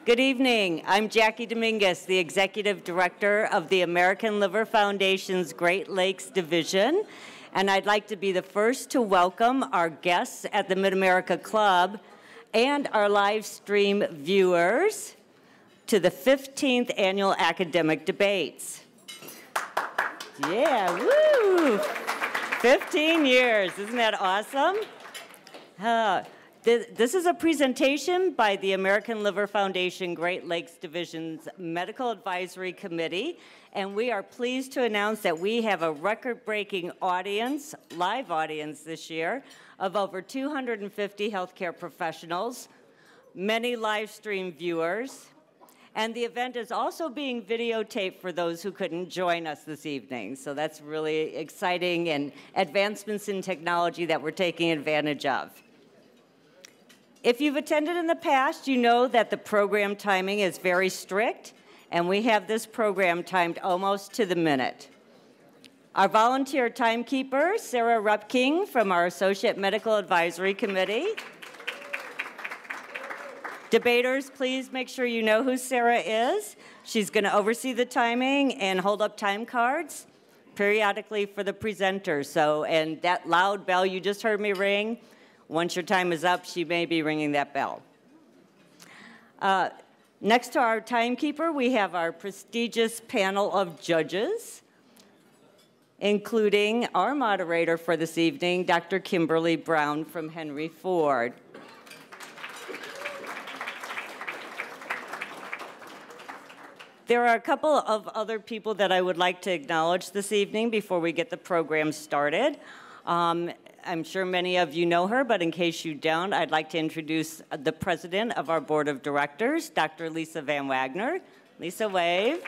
Good evening. I'm Jackie Dominguez, the Executive Director of the American Liver Foundation's Great Lakes Division, and I'd like to be the first to welcome our guests at the Mid-America Club and our live stream viewers to the 15th Annual Academic Debates. Yeah, woo! 15 years, isn't that awesome? This is a presentation by the American Liver Foundation Great Lakes Division's Medical Advisory Committee, and we are pleased to announce that we have a record-breaking audience, live audience this year, of over 250 healthcare professionals, many live stream viewers, and the event is also being videotaped for those who couldn't join us this evening. So that's really exciting and advancements in technology that we're taking advantage of. If you've attended in the past, you know that the program timing is very strict, and we have this program timed almost to the minute. Our volunteer timekeeper, Sarah Rupking from our Associate Medical Advisory Committee. Debaters, please make sure you know who Sarah is. She's going to oversee the timing and hold up time cards periodically for the presenters. So, and that loud bell you just heard me ring, once your time is up, she may be ringing that bell. Next to our timekeeper, we have our prestigious panel of judges, including our moderator for this evening, Dr. Kimberly Brown from Henry Ford. There are a couple of other people that I would like to acknowledge this evening before we get the program started. I'm sure many of you know her, but in case you don't, I'd like to introduce the president of our board of directors, Dr. Lisa Van Wagner. Lisa, wave.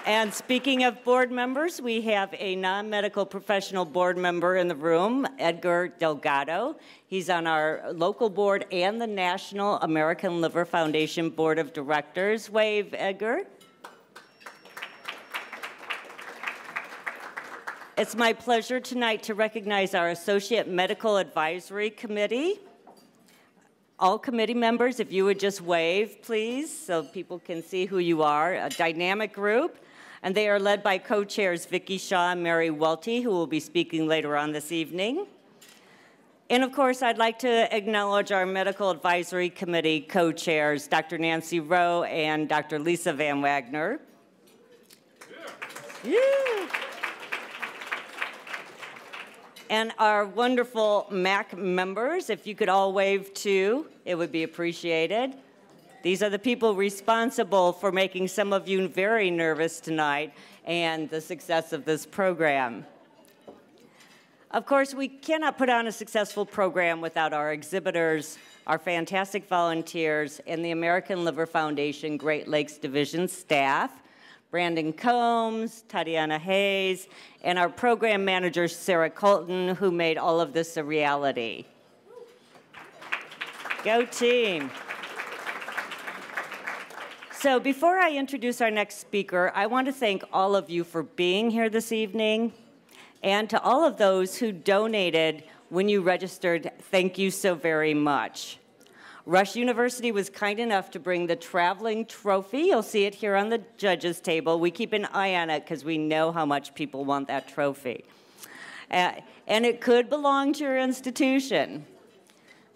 And speaking of board members, we have a non-medical professional board member in the room, Edgar Delgado. He's on our local board and the National American Liver Foundation Board of Directors. Wave, Edgar. It's my pleasure tonight to recognize our Associate Medical Advisory Committee. All committee members, if you would just wave, please, so people can see who you are. A dynamic group, and they are led by co-chairs Vicki Shaw and Mary Welty, who will be speaking later on this evening. And of course, I'd like to acknowledge our Medical Advisory Committee co-chairs, Dr. Nancy Rowe and Dr. Lisa Van Wagner. Yeah. And our wonderful MAC members, if you could all wave too, it would be appreciated. These are the people responsible for making some of you very nervous tonight and the success of this program. Of course, we cannot put on a successful program without our exhibitors, our fantastic volunteers, and the American Liver Foundation Great Lakes Division staff, Brandon Combs, Tatiana Hayes, and our program manager, Sarah Colton, who made all of this a reality. Go team. So before I introduce our next speaker, I want to thank all of you for being here this evening, and to all of those who donated when you registered, thank you so very much. Rush University was kind enough to bring the traveling trophy. You'll see it here on the judges' table. We keep an eye on it because we know how much people want that trophy. And it could belong to your institution.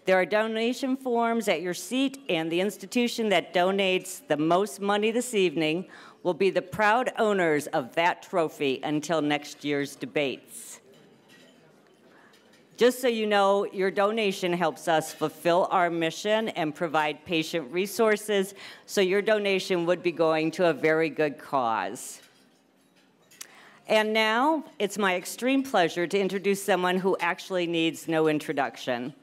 There are donation forms at your seat, and the institution that donates the most money this evening will be the proud owners of that trophy until next year's debates. Just so you know, your donation helps us fulfill our mission and provide patient resources, so your donation would be going to a very good cause. And now, it's my extreme pleasure to introduce someone who actually needs no introduction.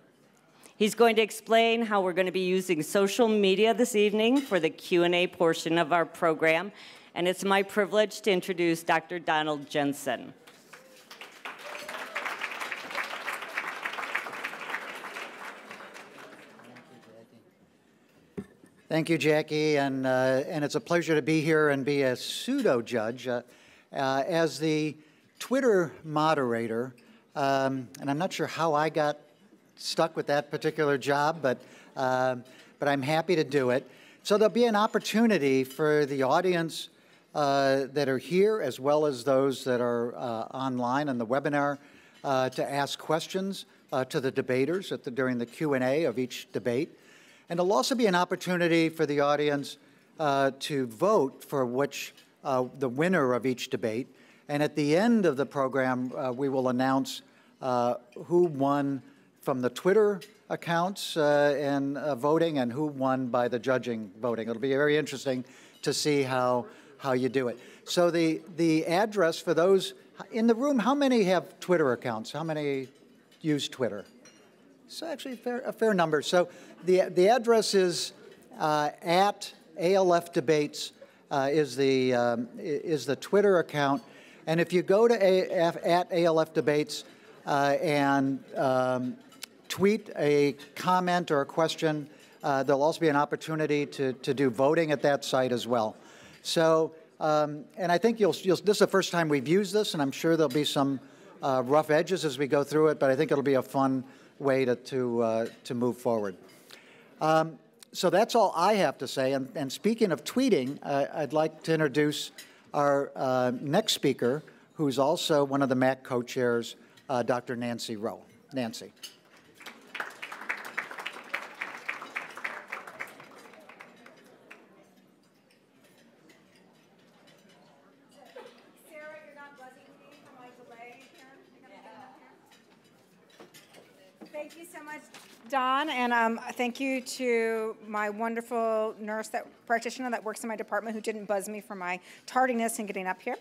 He's going to explain how we're going to be using social media this evening for the Q&A portion of our program, and it's my privilege to introduce Dr. Donald Jensen. Thank you, Jackie, and it's a pleasure to be here and be a pseudo-judge. As the Twitter moderator, and I'm not sure how I got stuck with that particular job, but but I'm happy to do it. So there'll be an opportunity for the audience that are here, as well as those that are online on the webinar, to ask questions to the debaters during the Q&A of each debate. And there'll also be an opportunity for the audience to vote for which the winner of each debate. And at the end of the program, we will announce who won from the Twitter accounts and voting, and who won by the judging voting. It'll be very interesting to see how you do it. So the address for those in the room, how many have Twitter accounts? How many use Twitter? So actually a fair number. So the address is at ALF Debates is the Twitter account. And if you go to at ALF Debates and tweet a comment or a question, there'll also be an opportunity to do voting at that site as well. So, and I think this is the first time we've used this, and I'm sure there'll be some rough edges as we go through it, but I think it'll be a fun way to move forward. So that's all I have to say. And speaking of tweeting, I'd like to introduce our next speaker, who's also one of the MAC co-chairs, Dr. Nancy Rowe. Nancy. Sarah, you're not buzzing me for my delay here. Thank you so much, Don, and thank you to my wonderful nurse practitioner that works in my department who didn't buzz me for my tardiness in getting up here.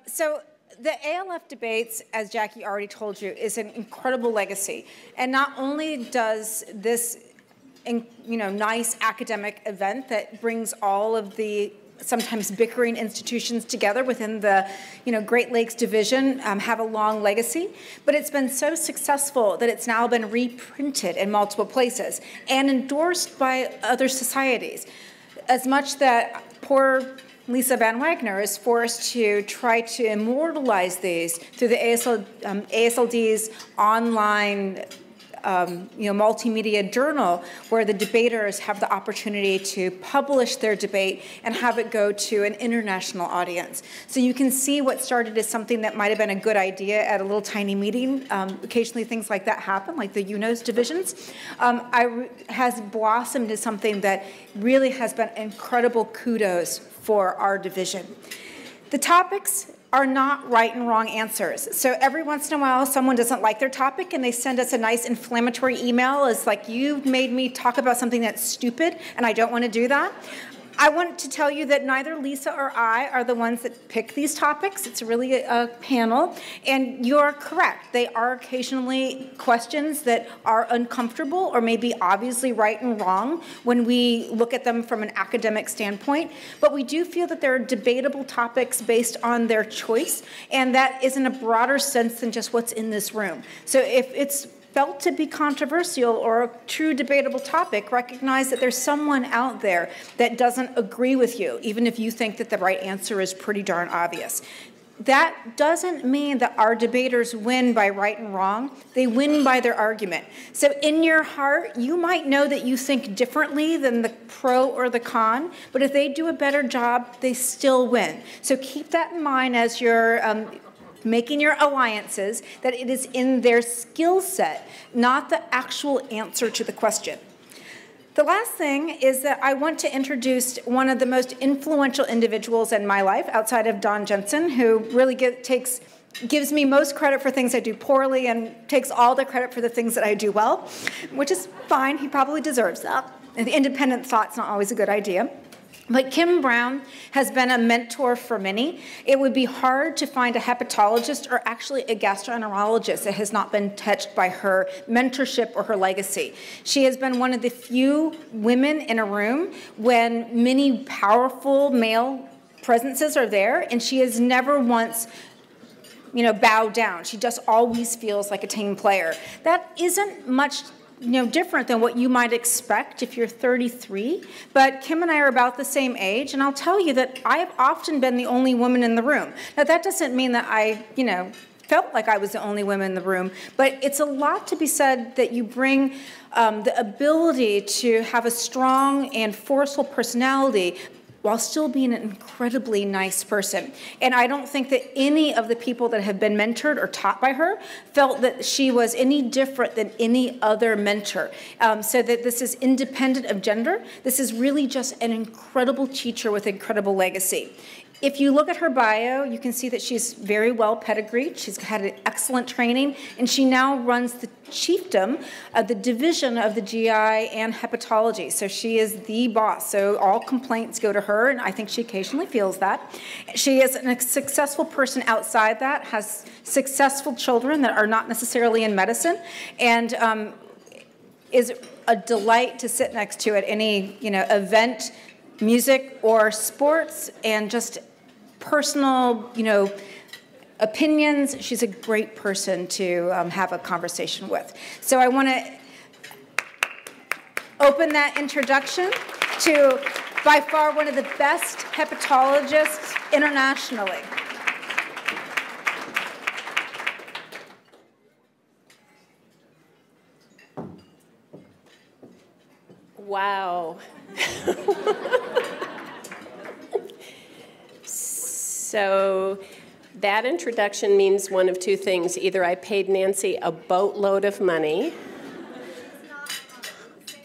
So the ALF debates, as Jackie already told you, is an incredible legacy. And not only does this nice academic event that brings all of the sometimes bickering institutions together within the Great Lakes Division have a long legacy, but it's been so successful that it's now been reprinted in multiple places and endorsed by other societies. As much that poor Lisa Van Wagner is forced to try to immortalize these through the ASLD's online multimedia journal, where the debaters have the opportunity to publish their debate and have it go to an international audience. So you can see what started as something that might have been a good idea at a little tiny meeting. Occasionally things like that happen, like the UNOS divisions. Has blossomed into something that really has been incredible kudos for our division. The topics are not right and wrong answers. So every once in a while, someone doesn't like their topic and they send us a nice inflammatory email. It's like, you made me talk about something that's stupid and I don't want to do that. I want to tell you that neither Lisa or I are the ones that pick these topics. It's really a panel, and you're correct. They are occasionally questions that are uncomfortable or maybe obviously right and wrong when we look at them from an academic standpoint, but we do feel that they're debatable topics based on their choice, and that is in a broader sense than just what's in this room. So if it's felt to be controversial or a true debatable topic, recognize that there's someone out there that doesn't agree with you, even if you think that the right answer is pretty darn obvious. That doesn't mean that our debaters win by right and wrong. They win by their argument. So in your heart, you might know that you think differently than the pro or the con, but if they do a better job, they still win. So keep that in mind as you're making your alliances, that it is in their skill set, not the actual answer to the question. The last thing is that I want to introduce one of the most influential individuals in my life outside of Don Jensen, who really gives me most credit for things I do poorly and takes all the credit for the things that I do well, which is fine. He probably deserves that. And the independent thought's not always a good idea. But Kim Brown has been a mentor for many. It would be hard to find a hepatologist or actually a gastroenterologist that has not been touched by her mentorship or her legacy. She has been one of the few women in a room when many powerful male presences are there, and she has never once bowed down. She just always feels like a team player. That isn't much different than what you might expect if you're 33, but Kim and I are about the same age, and I'll tell you that I have often been the only woman in the room. Now, that doesn't mean that I, felt like I was the only woman in the room, but it's a lot to be said that you bring the ability to have a strong and forceful personality while still being an incredibly nice person. And I don't think that any of the people that have been mentored or taught by her felt that she was any different than any other mentor. So that this is independent of gender. This is really just an incredible teacher with incredible legacy. If you look at her bio, you can see that she's very well pedigreed. She's had an excellent training, and she now runs the chiefdom of the division of the GI and hepatology. So she is the boss. So all complaints go to her, and I think she occasionally feels that. She is a successful person outside that, has successful children that are not necessarily in medicine, and is a delight to sit next to at any event, music or sports, and just personal, opinions. She's a great person to have a conversation with. So I want to open that introduction to, by far, one of the best hepatologists internationally. Wow. So that introduction means one of two things. Either I paid Nancy a boatload of money,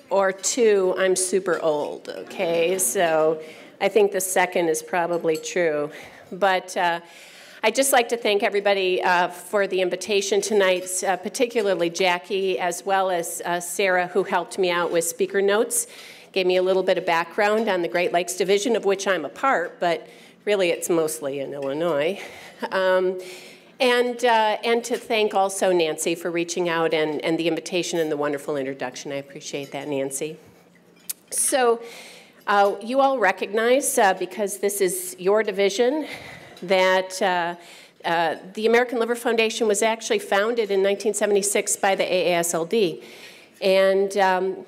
or two, I'm super old, okay? So I think the second is probably true. But I'd just like to thank everybody for the invitation tonight, particularly Jackie, as well as Sarah, who helped me out with speaker notes, gave me a little bit of background on the Great Lakes Division, of which I'm a part, but really it's mostly in Illinois. And to thank also Nancy for reaching out and the invitation and the wonderful introduction. I appreciate that, Nancy. So you all recognize, because this is your division, that the American Liver Foundation was actually founded in 1976 by the AASLD, and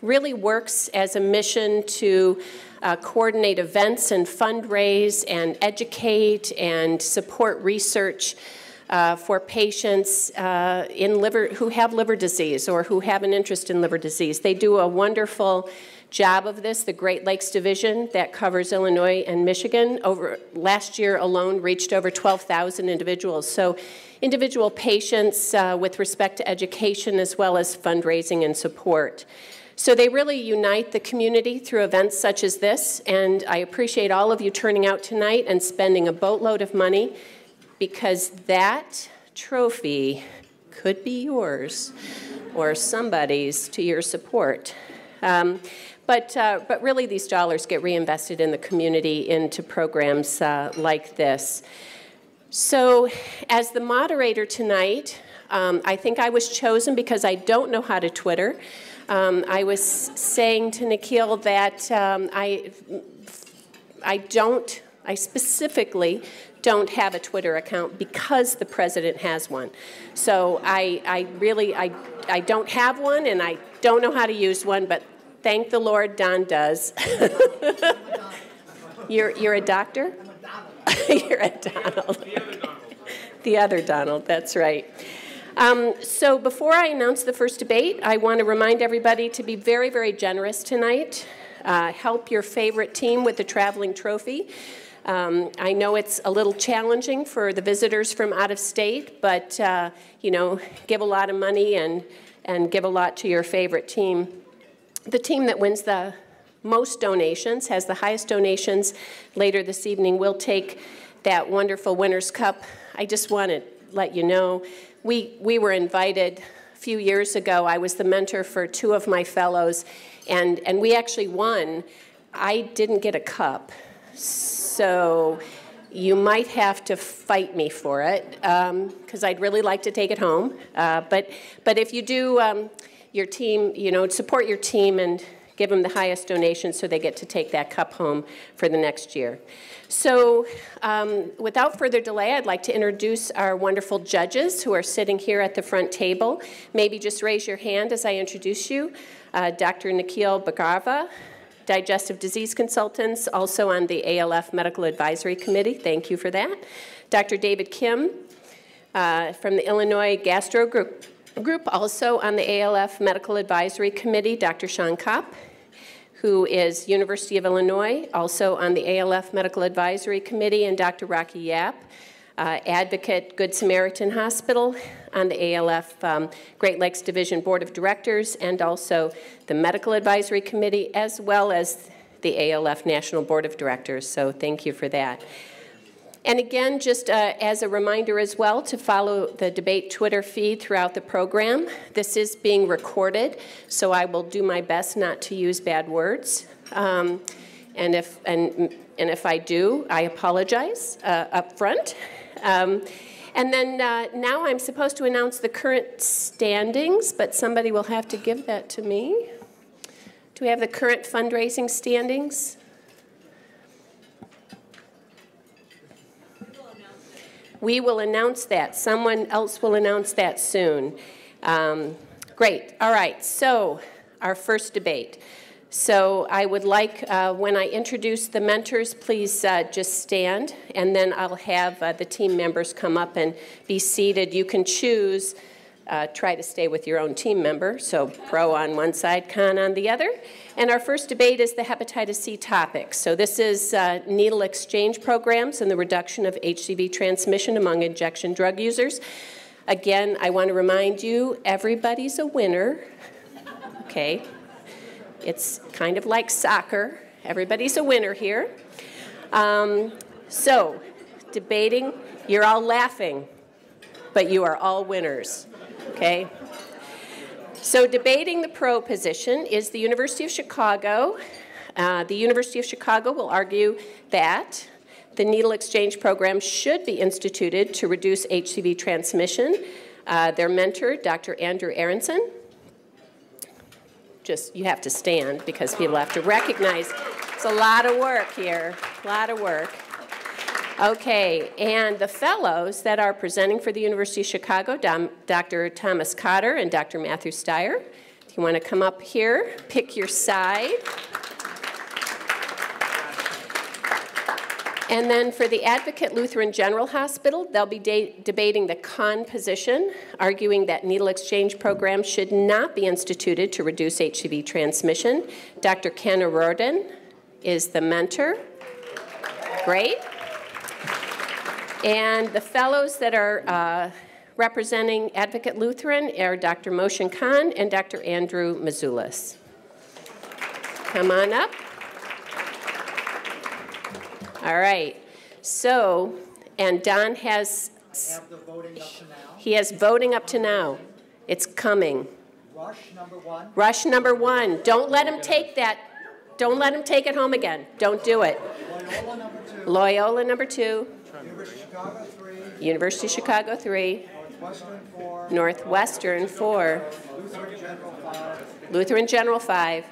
really works as a mission to coordinate events and fundraise and educate and support research for patients who have liver disease or who have an interest in liver disease. They do a wonderful job of this. The Great Lakes Division that covers Illinois and Michigan last year alone reached over 12,000 individuals. So individual patients with respect to education as well as fundraising and support. So they really unite the community through events such as this, and I appreciate all of you turning out tonight and spending a boatload of money, because that trophy could be yours or somebody's to your support. But really these dollars get reinvested in the community into programs like this. So as the moderator tonight, I think I was chosen because I don't know how to Twitter. I was saying to Nikhil that I specifically don't have a Twitter account because the president has one. So I don't have one, and I don't know how to use one, but thank the Lord Don does. You're a doctor? You're a Donald. The other Donald, that's right. So before I announce the first debate, I want to remind everybody to be very, very generous tonight. Help your favorite team with the traveling trophy. I know it's a little challenging for the visitors from out of state, but give a lot of money and give a lot to your favorite team. The team that wins the most donations, has the highest donations later this evening, will take that wonderful Winner's Cup. I just want to let you know, we were invited a few years ago. I was the mentor for two of my fellows, and we actually won. I didn't get a cup, so you might have to fight me for it, because I'd really like to take it home. But if you do, your team, support your team and give them the highest donation so they get to take that cup home for the next year. So without further delay, I'd like to introduce our wonderful judges who are sitting here at the front table. Maybe just raise your hand as I introduce you. Dr. Nikhil Bhargava, digestive disease consultants, also on the ALF Medical Advisory Committee. Thank you for that. Dr. David Kim, from the Illinois Gastro Group, also on the ALF Medical Advisory Committee, Dr. Sean Kopp, who is University of Illinois, also on the ALF Medical Advisory Committee, and Dr. Rocky Yap, advocate, Good Samaritan Hospital, on the ALF Great Lakes Division Board of Directors, and also the Medical Advisory Committee, as well as the ALF National Board of Directors. So thank you for that. And again, just as a reminder as well, to follow the debate Twitter feed throughout the program. This is being recorded, so I will do my best not to use bad words. And if I do, I apologize up front. And then now I'm supposed to announce the current standings, but somebody will have to give that to me. Do we have the current fundraising standings? We will announce that. Someone else will announce that soon. Great. All right. So our first debate. So I would like, when I introduce the mentors, please just stand, and then I'll have the team members come up and be seated. You can choose, try to stay with your own team member, so pro on one side, con on the other. And our first debate is the hepatitis C topic. So this is needle exchange programs and the reduction of HCV transmission among injection drug users. Again, I want to remind you, everybody's a winner, okay? It's kind of like soccer. Everybody's a winner here. So, debating, you're all laughing, but you are all winners, okay? So debating the pro position is the University of Chicago. The University of Chicago will argue that the needle exchange program should be instituted to reduce HCV transmission. Their mentor, Dr. Andrew Aronson. Just, you have to stand because people have to recognize. It's a lot of work here, a lot of work. Okay, and the fellows that are presenting for the University of Chicago, Dr. Thomas Cotter and Dr. Matthew Steyer. If you want to come up here, pick your side. And then for the Advocate Lutheran General Hospital, they'll be debating the con position, arguing that needle exchange programs should not be instituted to reduce HCV transmission. Dr. Ken O'Riordan is the mentor. Great. And the fellows that are representing Advocate Lutheran are Dr. Moshe Khan and Dr. Andrew Mazulis. Come on up. All right. So, and Don has... have the voting up to now. He has voting up to now. It's coming. Rush number one. Rush number one. Don't let him take that. Don't let him take it home again. Don't do it. Loyola number two. Loyola number 2. University of Chicago 3. University of Chicago 3. Northwestern 4. Northwestern 4. Lutheran General 5. Lutheran General 5.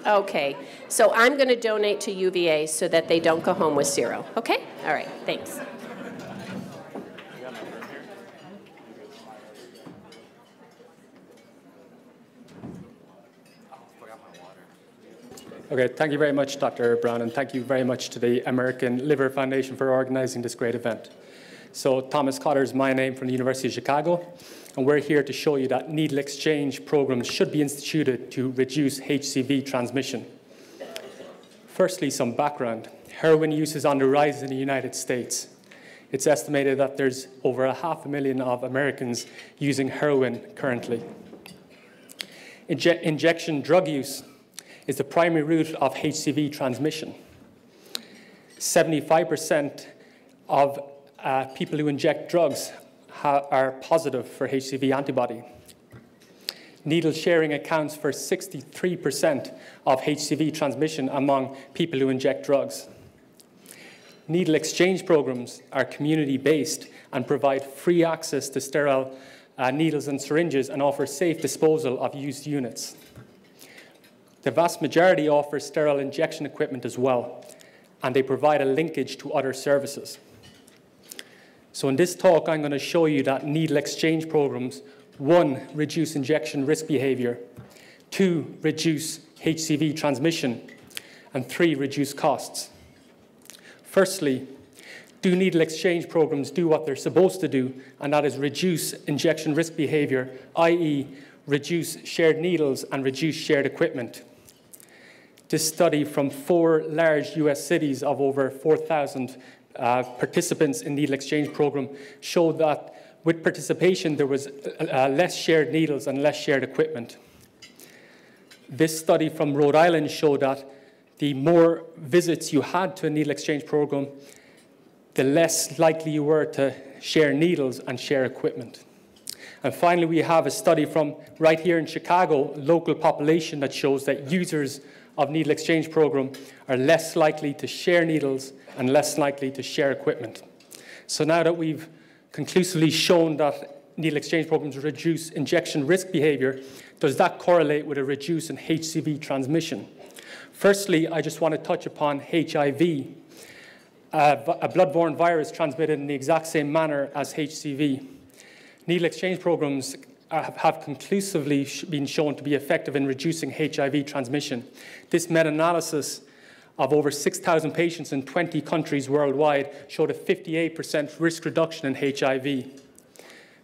Okay, so I'm going to donate to UVA so that they don't go home with 0. Okay? All right, thanks. Okay, thank you very much, Dr. Brown, and thank you very much to the American Liver Foundation for organizing this great event. So Thomas Cotter is my name from the University of Chicago, and we're here to show you that needle exchange programs should be instituted to reduce HCV transmission. Firstly, some background. Heroin use is on the rise in the United States. It's estimated that there's over 500,000 of Americans using heroin currently. Injection drug use is the primary route of HCV transmission. 75% of people who inject drugs are positive for HCV antibody. Needle sharing accounts for 63% of HCV transmission among people who inject drugs. Needle exchange programs are community-based and provide free access to sterile needles and syringes and offer safe disposal of used units. The vast majority offer sterile injection equipment as well, and they provide a linkage to other services. So in this talk, I'm going to show you that needle exchange programs, 1, reduce injection risk behavior, 2, reduce HCV transmission, and 3, reduce costs. Firstly, Do needle exchange programs do what they're supposed to do, and that is reduce injection risk behavior, i.e. reduce shared needles and reduce shared equipment? This study from 4 large US cities of over 4,000 participants in the needle exchange program showed that with participation there was less shared needles and less shared equipment. This study from Rhode Island showed that the more visits you had to a needle exchange program, the less likely you were to share needles and share equipment. And finally, we have a study from right here in Chicago, local population, that shows that users of needle exchange program are less likely to share needles and less likely to share equipment. So now that we've conclusively shown that needle exchange programs reduce injection risk behavior, does that correlate with a reduce in HCV transmission? Firstly, I just want to touch upon HIV, a blood-borne virus transmitted in the exact same manner as HCV. Needle exchange programs have conclusively been shown to be effective in reducing HIV transmission. This meta-analysis of over 6,000 patients in 20 countries worldwide showed a 58% risk reduction in HIV.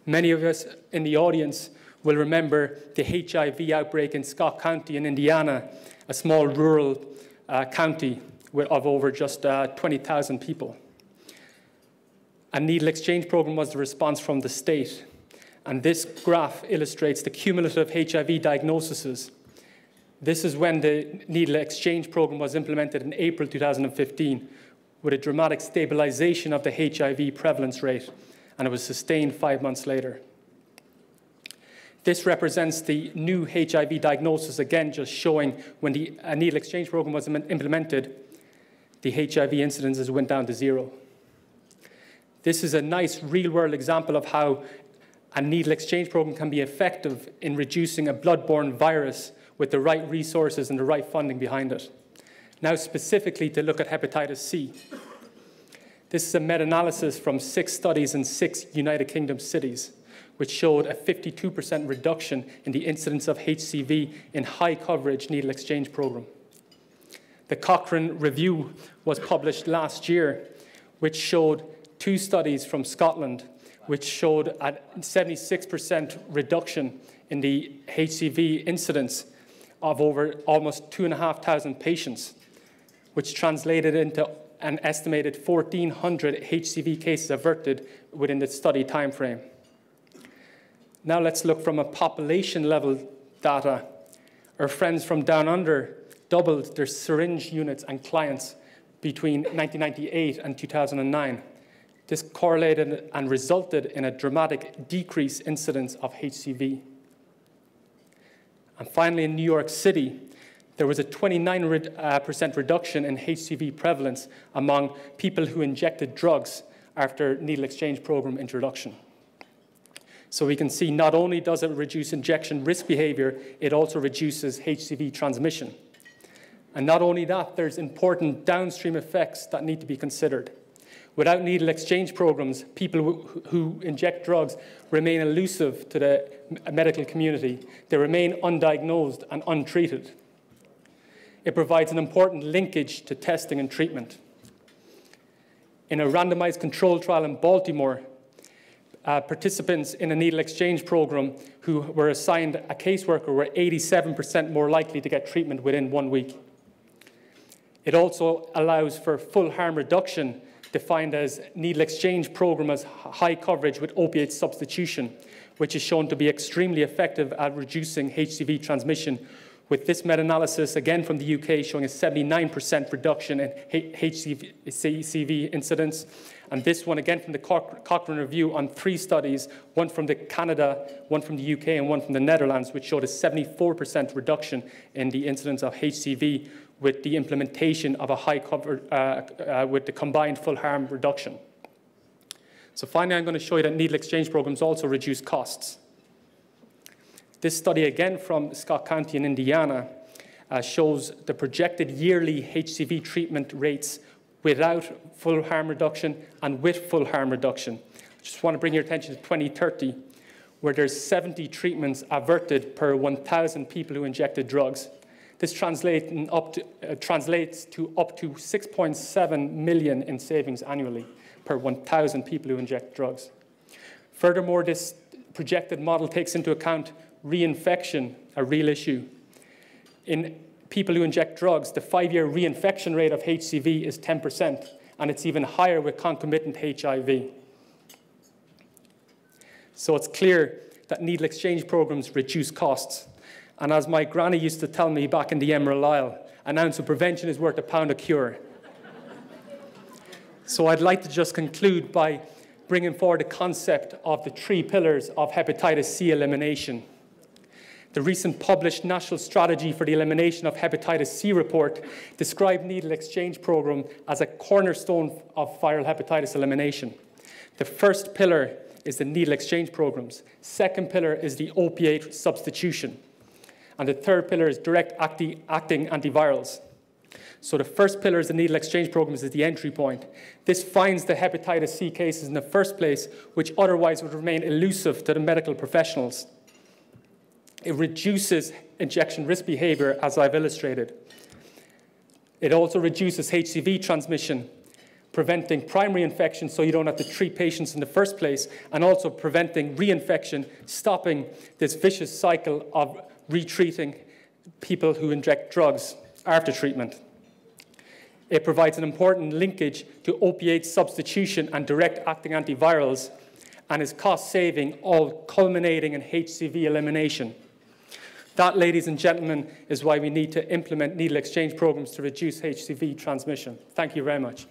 Many of us in the audience will remember the HIV outbreak in Scott County in Indiana, a small rural county of over just 20,000 people. A needle exchange program was the response from the state. And this graph illustrates the cumulative HIV diagnoses. This is when the needle exchange program was implemented in April 2015, with a dramatic stabilization of the HIV prevalence rate, and it was sustained 5 months later. This represents the new HIV diagnosis, again, just showing when the needle exchange program was implemented, the HIV incidences went down to 0. This is a nice real-world example of how a needle exchange program can be effective in reducing a blood-borne virus with the right resources and the right funding behind it. Now, specifically to look at hepatitis C. This is a meta-analysis from 6 studies in 6 United Kingdom cities, which showed a 52% reduction in the incidence of HCV in high-coverage needle exchange program. The Cochrane review was published last year, which showed 2 studies from Scotland, which showed a 76% reduction in the HCV incidence of over almost 2,500 patients, which translated into an estimated 1,400 HCV cases averted within the study timeframe. Now let's look from a population level data. Our friends from Down Under doubled their syringe units and clients between 1998 and 2009. This correlated and resulted in a dramatic decrease incidence of HCV. And finally, in New York City, there was a 29% reduction in HCV prevalence among people who injected drugs after needle exchange program introduction. So we can see not only does it reduce injection risk behavior, it also reduces HCV transmission. And not only that, there's important downstream effects that need to be considered. Without needle exchange programs, people who inject drugs remain elusive to the medical community. They remain undiagnosed and untreated. It provides an important linkage to testing and treatment. In a randomized controlled trial in Baltimore, participants in a needle exchange program who were assigned a caseworker were 87% more likely to get treatment within 1 week. It also allows for full harm reduction, defined as needle exchange program as high coverage with opiate substitution, which is shown to be extremely effective at reducing HCV transmission, with this meta-analysis, again from the UK, showing a 79% reduction in HCV incidence. And this one, again, from the Cochrane review on 3 studies, one from Canada, one from the UK, and one from the Netherlands, which showed a 74% reduction in the incidence of HCV with the implementation of a high cover, with the combined full harm reduction. So finally, I'm going to show you that needle exchange programs also reduce costs. This study, again from Scott County in Indiana, shows the projected yearly HCV treatment rates without full harm reduction and with full harm reduction. I just want to bring your attention to 2030, where there's 70 treatments averted per 1,000 people who injected drugs. This translates to up to 6.7 million in savings annually. per 1,000 people who inject drugs. Furthermore, this projected model takes into account reinfection, a real issue. In people who inject drugs, the 5-year reinfection rate of HCV is 10%, and it's even higher with concomitant HIV. So it's clear that needle exchange programs reduce costs. And as my granny used to tell me back in the Emerald Isle, an ounce of prevention is worth a pound of cure. So I'd like to just conclude by bringing forward the concept of the 3 pillars of hepatitis C elimination. The recent published National Strategy for the Elimination of Hepatitis C report described needle exchange program as a cornerstone of viral hepatitis elimination. The first pillar is the needle exchange programs. Second pillar is the opiate substitution. And the third pillar is direct acting antivirals. So the first pillar is the needle exchange programs is the entry point. This finds the hepatitis C cases in the first place, which otherwise would remain elusive to the medical professionals. It reduces injection risk behavior, as I've illustrated. It also reduces HCV transmission, preventing primary infection so you don't have to treat patients in the first place, and also preventing reinfection, stopping this vicious cycle of retreating people who inject drugs after treatment. It provides an important linkage to opiate substitution and direct-acting antivirals, and is cost-saving, all culminating in HCV elimination. That, ladies and gentlemen, is why we need to implement needle exchange programs to reduce HCV transmission. Thank you very much.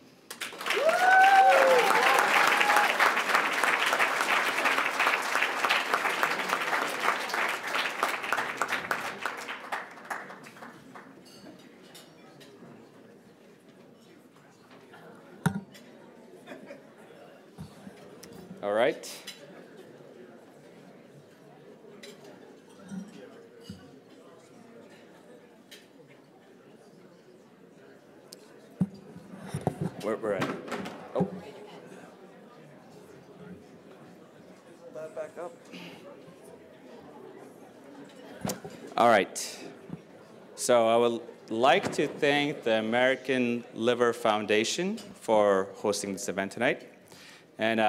All right. We're at. Oh. Pull that back up. All right. So I would like to thank the American Liver Foundation for hosting this event tonight. And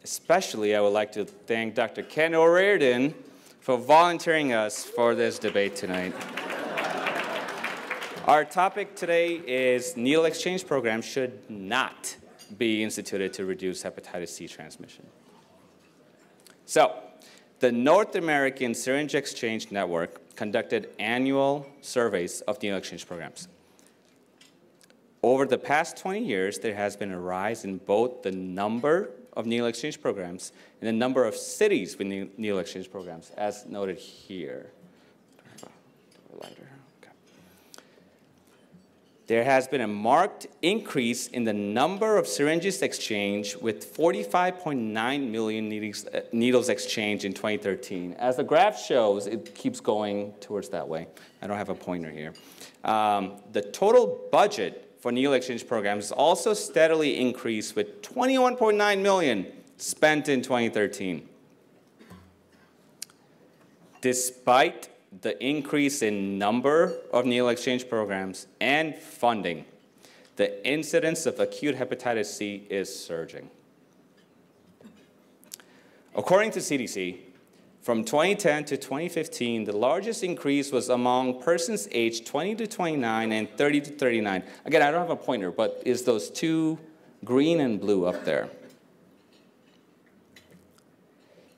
especially, I would like to thank Dr. Ken O'Riordan for volunteering us for this debate tonight. Our topic today is needle exchange programs should not be instituted to reduce hepatitis C transmission. So, the North American Syringe Exchange Network conducted annual surveys of needle exchange programs. Over the past 20 years, there has been a rise in both the number of needle exchange programs and the number of cities with needle exchange programs, as noted here. There has been a marked increase in the number of syringes exchanged, with 45.9 million needles exchanged in 2013. As the graph shows, it keeps going towards that way. I don't have a pointer here. The total budget for needle exchange programs also steadily increased, with 21.9 million spent in 2013. Despite the increase in number of needle exchange programs and funding, the incidence of acute hepatitis C is surging. According to CDC, from 2010 to 2015, the largest increase was among persons aged 20 to 29 and 30 to 39. Again, I don't have a pointer, but it's those two green and blue up there.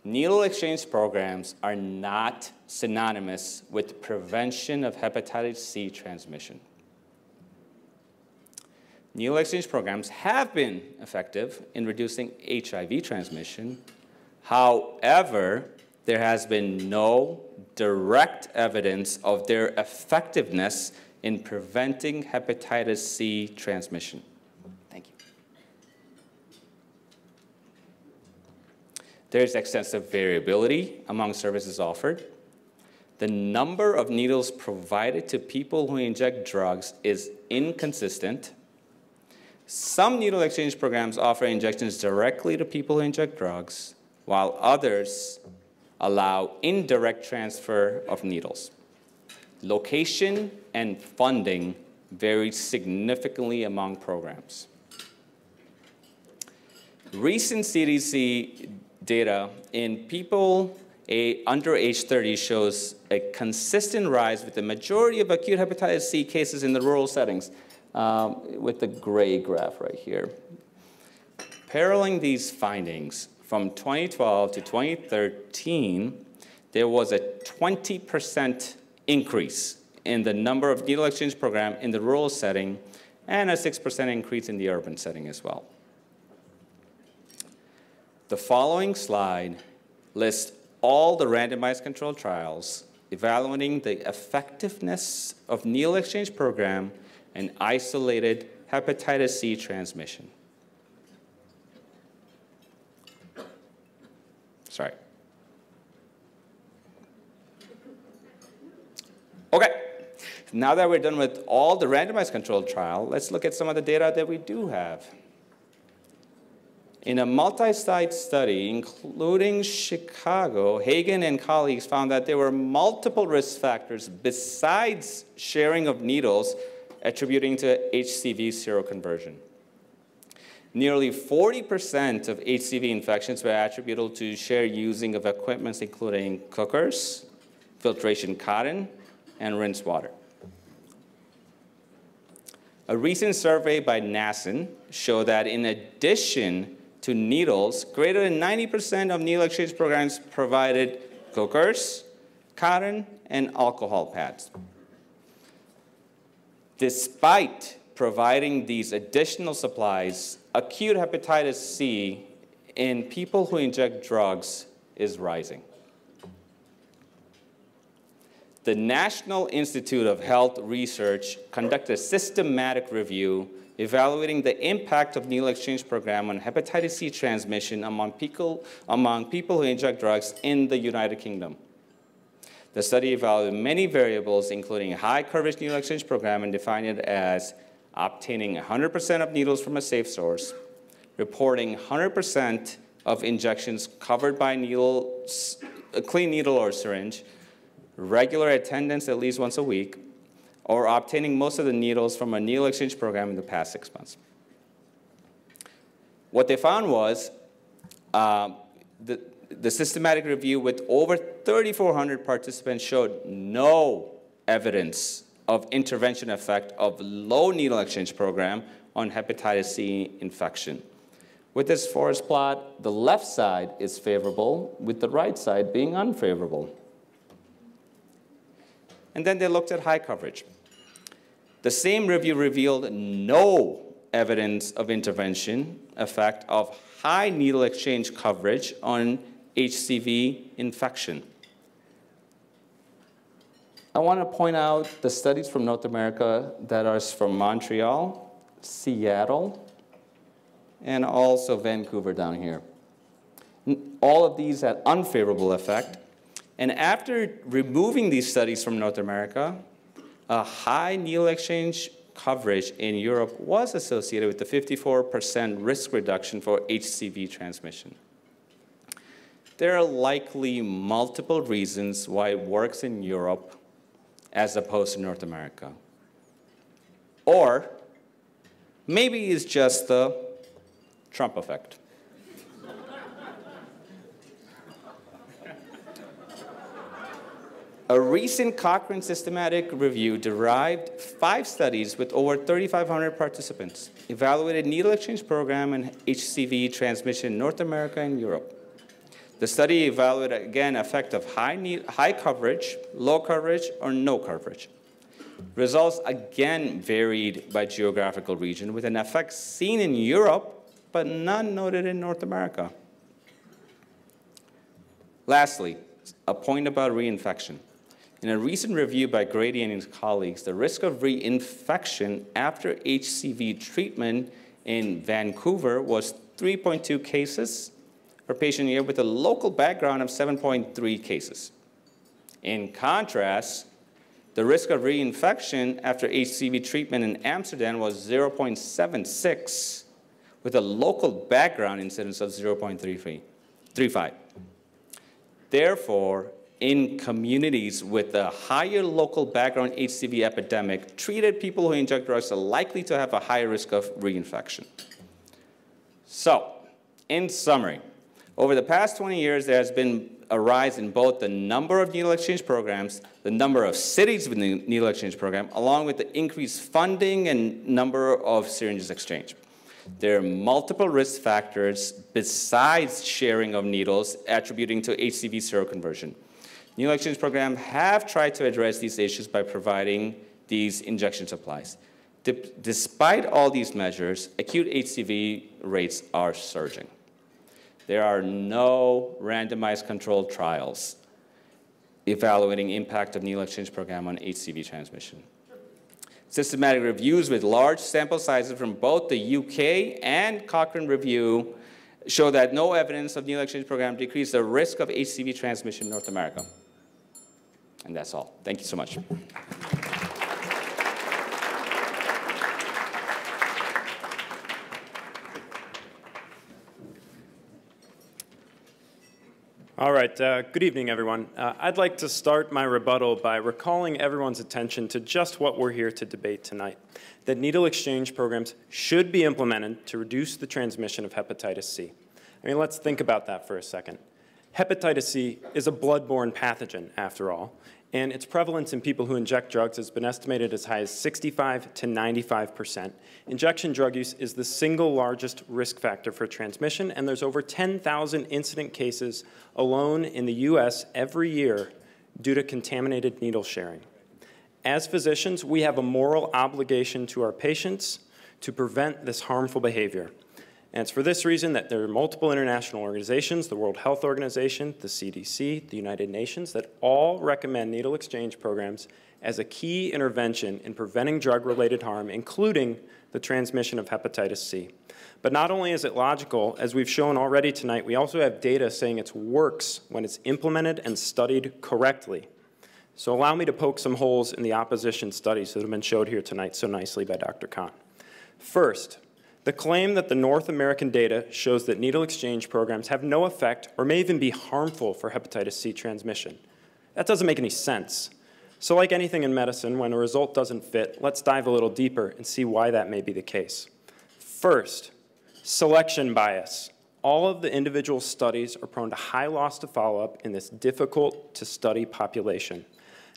Needle exchange programs are not synonymous with prevention of hepatitis C transmission. Needle exchange programs have been effective in reducing HIV transmission. However, there has been no direct evidence of their effectiveness in preventing hepatitis C transmission. Thank you. There's extensive variability among services offered. The number of needles provided to people who inject drugs is inconsistent. Some needle exchange programs offer injections directly to people who inject drugs, while others allow indirect transfer of needles. Location and funding vary significantly among programs. recent CDC data in people under age 30 shows a consistent rise with the majority of acute hepatitis C cases in the rural settings, with the gray graph right here. Paralleling these findings, from 2012 to 2013, there was a 20% increase in the number of needle exchange program in the rural setting and a 6% increase in the urban setting as well. The following slide lists all the randomized controlled trials evaluating the effectiveness of needle exchange program and isolated hepatitis C transmission. Sorry. Okay, now that we're done with all the randomized controlled trial, let's look at some of the data that we do have. In a multi-site study, including Chicago, Hagen and colleagues found that there were multiple risk factors besides sharing of needles attributing to HCV seroconversion. Nearly 40% of HCV infections were attributable to shared using of equipments including cookers, filtration cotton, and rinse water. A recent survey by NASN showed that in addition to needles, greater than 90% of needle exchange programs provided cookers, cotton, and alcohol pads. Despite providing these additional supplies, acute hepatitis C in people who inject drugs is rising. The National Institute of Health Research conducted a systematic review evaluating the impact of needle exchange program on hepatitis C transmission among people who inject drugs in the United Kingdom. The study evaluated many variables, including high coverage needle exchange program, and defined it as obtaining 100% of needles from a safe source, reporting 100% of injections covered by needles, a clean needle or syringe, regular attendance at least once a week, or obtaining most of the needles from a needle exchange program in the past 6 months. What they found was the systematic review with over 3,400 participants showed no evidence of intervention effect of low needle exchange program on hepatitis C infection. With this forest plot, the left side is favorable, with the right side being unfavorable. And then they looked at high coverage. The same review revealed no evidence of intervention effect of high needle exchange coverage on HCV infection. I want to point out the studies from North America that are from Montreal, Seattle, and also Vancouver down here. All of these had unfavorable effect. And after removing these studies from North America, a high needle exchange coverage in Europe was associated with the 54% risk reduction for HCV transmission. There are likely multiple reasons why it works in Europe as opposed to North America. Or maybe it's just the Trump effect. A recent Cochrane systematic review derived 5 studies with over 3,500 participants, evaluated needle exchange program and HCV transmission in North America and Europe. The study evaluated, again, effect of high coverage, low coverage, or no coverage. Results again varied by geographical region, with an effect seen in Europe, but none noted in North America. Lastly, a point about reinfection. In a recent review by Grady and his colleagues, the risk of reinfection after HCV treatment in Vancouver was 3.2 cases per patient year, with a local background of 7.3 cases. In contrast, the risk of reinfection after HCV treatment in Amsterdam was 0.76, with a local background incidence of 0.35. Therefore, in communities with a higher local background HCV epidemic, treated people who inject drugs are likely to have a higher risk of reinfection. So, In summary, over the past 20 years, there has been a rise in both the number of needle exchange programs, the number of cities with the needle exchange program, along with the increased funding and number of syringes exchanged. There are multiple risk factors besides sharing of needles attributing to HCV seroconversion. Needle exchange programs have tried to address these issues by providing these injection supplies. Despite all these measures, acute HCV rates are surging. There are no randomized controlled trials evaluating impact of needle exchange program on HCV transmission. Systematic reviews with large sample sizes from both the UK and Cochrane review show that no evidence of needle exchange program decreased the risk of HCV transmission in North America. And that's all. Thank you so much. All right, good evening, everyone. I'd like to start my rebuttal by recalling everyone's attention to just what we're here to debate tonight, that needle exchange programs should be implemented to reduce the transmission of hepatitis C. I mean, let's think about that for a second. Hepatitis C is a blood-borne pathogen, after all, and its prevalence in people who inject drugs has been estimated as high as 65 to 95%. Injection drug use is the single largest risk factor for transmission, and there's over 10,000 incident cases alone in the US every year due to contaminated needle sharing. As physicians, we have a moral obligation to our patients to prevent this harmful behavior. And it's for this reason that there are multiple international organizations, the World Health Organization, the CDC, the United Nations, that all recommend needle exchange programs as a key intervention in preventing drug-related harm, including the transmission of hepatitis C. But not only is it logical, as we've shown already tonight, we also have data saying it works when it's implemented and studied correctly. So allow me to poke some holes in the opposition studies that have been showed here tonight so nicely by Dr. Khan. First, the claim that the North American data shows that needle exchange programs have no effect or may even be harmful for hepatitis C transmission. That doesn't make any sense. So like anything in medicine, when a result doesn't fit, let's dive a little deeper and see why that may be the case. First, selection bias. All of the individual studies are prone to high loss to follow-up in this difficult-to-study population.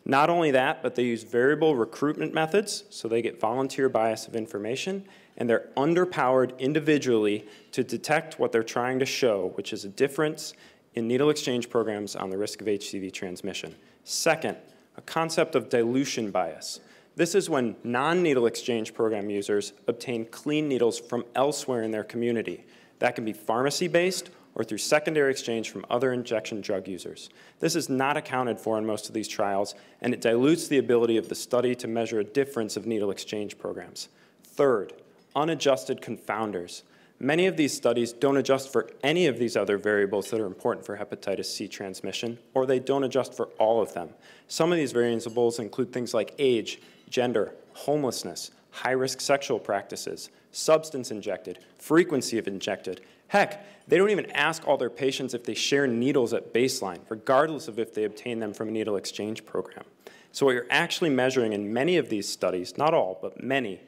Not only that, but they use variable recruitment methods, so they get volunteer bias of information, and they're underpowered individually to detect what they're trying to show, which is a difference in needle exchange programs on the risk of HCV transmission. Second, a concept of dilution bias. This is when non-needle exchange program users obtain clean needles from elsewhere in their community. That can be pharmacy-based or through secondary exchange from other injection drug users. This is not accounted for in most of these trials, and it dilutes the ability of the study to measure a difference of needle exchange programs. Third, unadjusted confounders. Many of these studies don't adjust for any of these other variables that are important for hepatitis C transmission, or they don't adjust for all of them. Some of these variables include things like age, gender, homelessness, high-risk sexual practices, substance injected, frequency of injected. Heck, they don't even ask all their patients if they share needles at baseline, regardless of if they obtain them from a needle exchange program. So what you're actually measuring in many of these studies, not all, but many,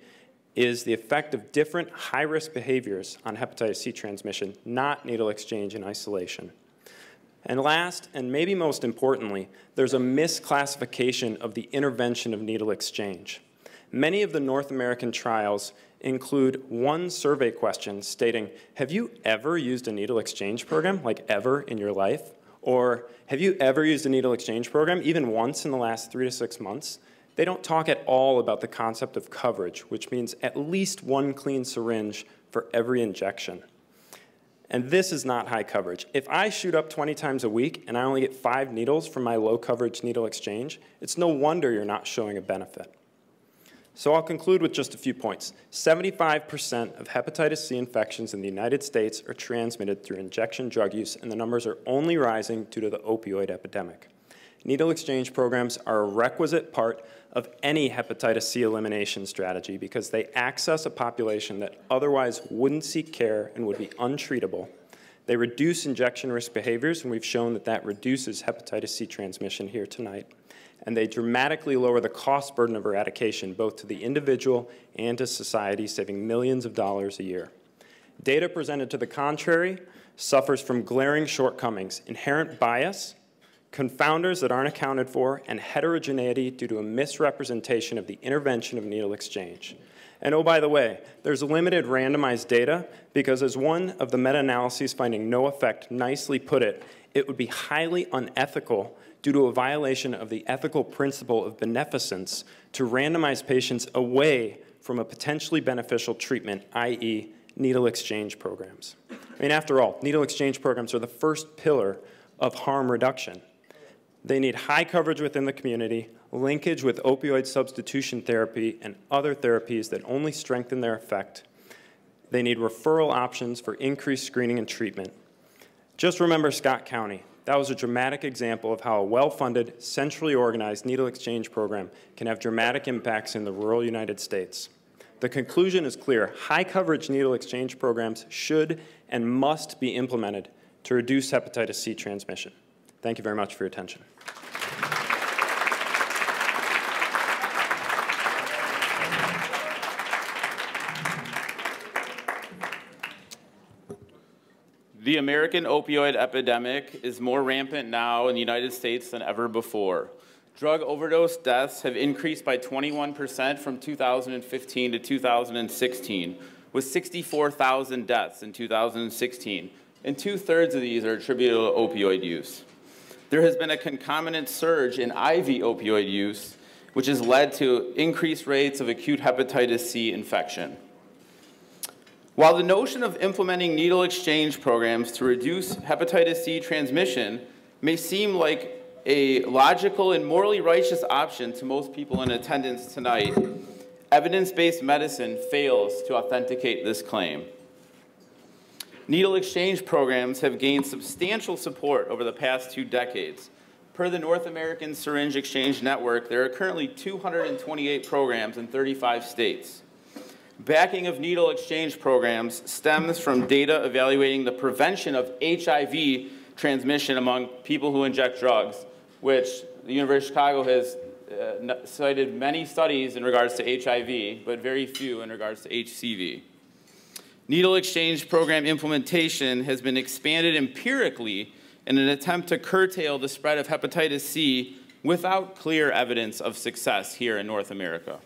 is the effect of different high-risk behaviors on hepatitis C transmission, not needle exchange in isolation. And last, and maybe most importantly, there's a misclassification of the intervention of needle exchange. Many of the North American trials include one survey question stating, have you ever used a needle exchange program, like ever in your life? Or have you ever used a needle exchange program, even once in the last 3 to 6 months? They don't talk at all about the concept of coverage, which means at least one clean syringe for every injection. And this is not high coverage. If I shoot up 20 times a week and I only get 5 needles from my low coverage needle exchange, it's no wonder you're not showing a benefit. So I'll conclude with just a few points. 75% of hepatitis C infections in the United States are transmitted through injection drug use, and the numbers are only rising due to the opioid epidemic. Needle exchange programs are a requisite part of any hepatitis C elimination strategy because they access a population that otherwise wouldn't seek care and would be untreatable. They reduce injection risk behaviors, and we've shown that that reduces hepatitis C transmission here tonight. And they dramatically lower the cost burden of eradication, both to the individual and to society, saving millions of dollars a year. Data presented to the contrary suffers from glaring shortcomings, inherent bias, confounders that aren't accounted for, and heterogeneity due to a misrepresentation of the intervention of needle exchange. And oh, by the way, there's limited randomized data because, as one of the meta-analyses finding no effect nicely put it, it would be highly unethical due to a violation of the ethical principle of beneficence to randomize patients away from a potentially beneficial treatment, i.e. needle exchange programs. I mean, after all, needle exchange programs are the first pillar of harm reduction. They need high coverage within the community, linkage with opioid substitution therapy and other therapies that only strengthen their effect. They need referral options for increased screening and treatment. Just remember Scott County. That was a dramatic example of how a well-funded, centrally organized needle exchange program can have dramatic impacts in the rural United States. The conclusion is clear. High-coverage needle exchange programs should and must be implemented to reduce hepatitis C transmission. Thank you very much for your attention. The American opioid epidemic is more rampant now in the United States than ever before. Drug overdose deaths have increased by 21% from 2015 to 2016, with 64,000 deaths in 2016, and 2/3 of these are attributable to opioid use. There has been a concomitant surge in IV opioid use, which has led to increased rates of acute hepatitis C infection. While the notion of implementing needle exchange programs to reduce hepatitis C transmission may seem like a logical and morally righteous option to most people in attendance tonight, evidence-based medicine fails to authenticate this claim. Needle exchange programs have gained substantial support over the past 2 decades. Per the North American Syringe Exchange Network, there are currently 228 programs in 35 states. Backing of needle exchange programs stems from data evaluating the prevention of HIV transmission among people who inject drugs, which the University of Chicago has cited many studies in regards to HIV, but very few in regards to HCV. Needle exchange program implementation has been expanded empirically in an attempt to curtail the spread of hepatitis C without clear evidence of success here in North America.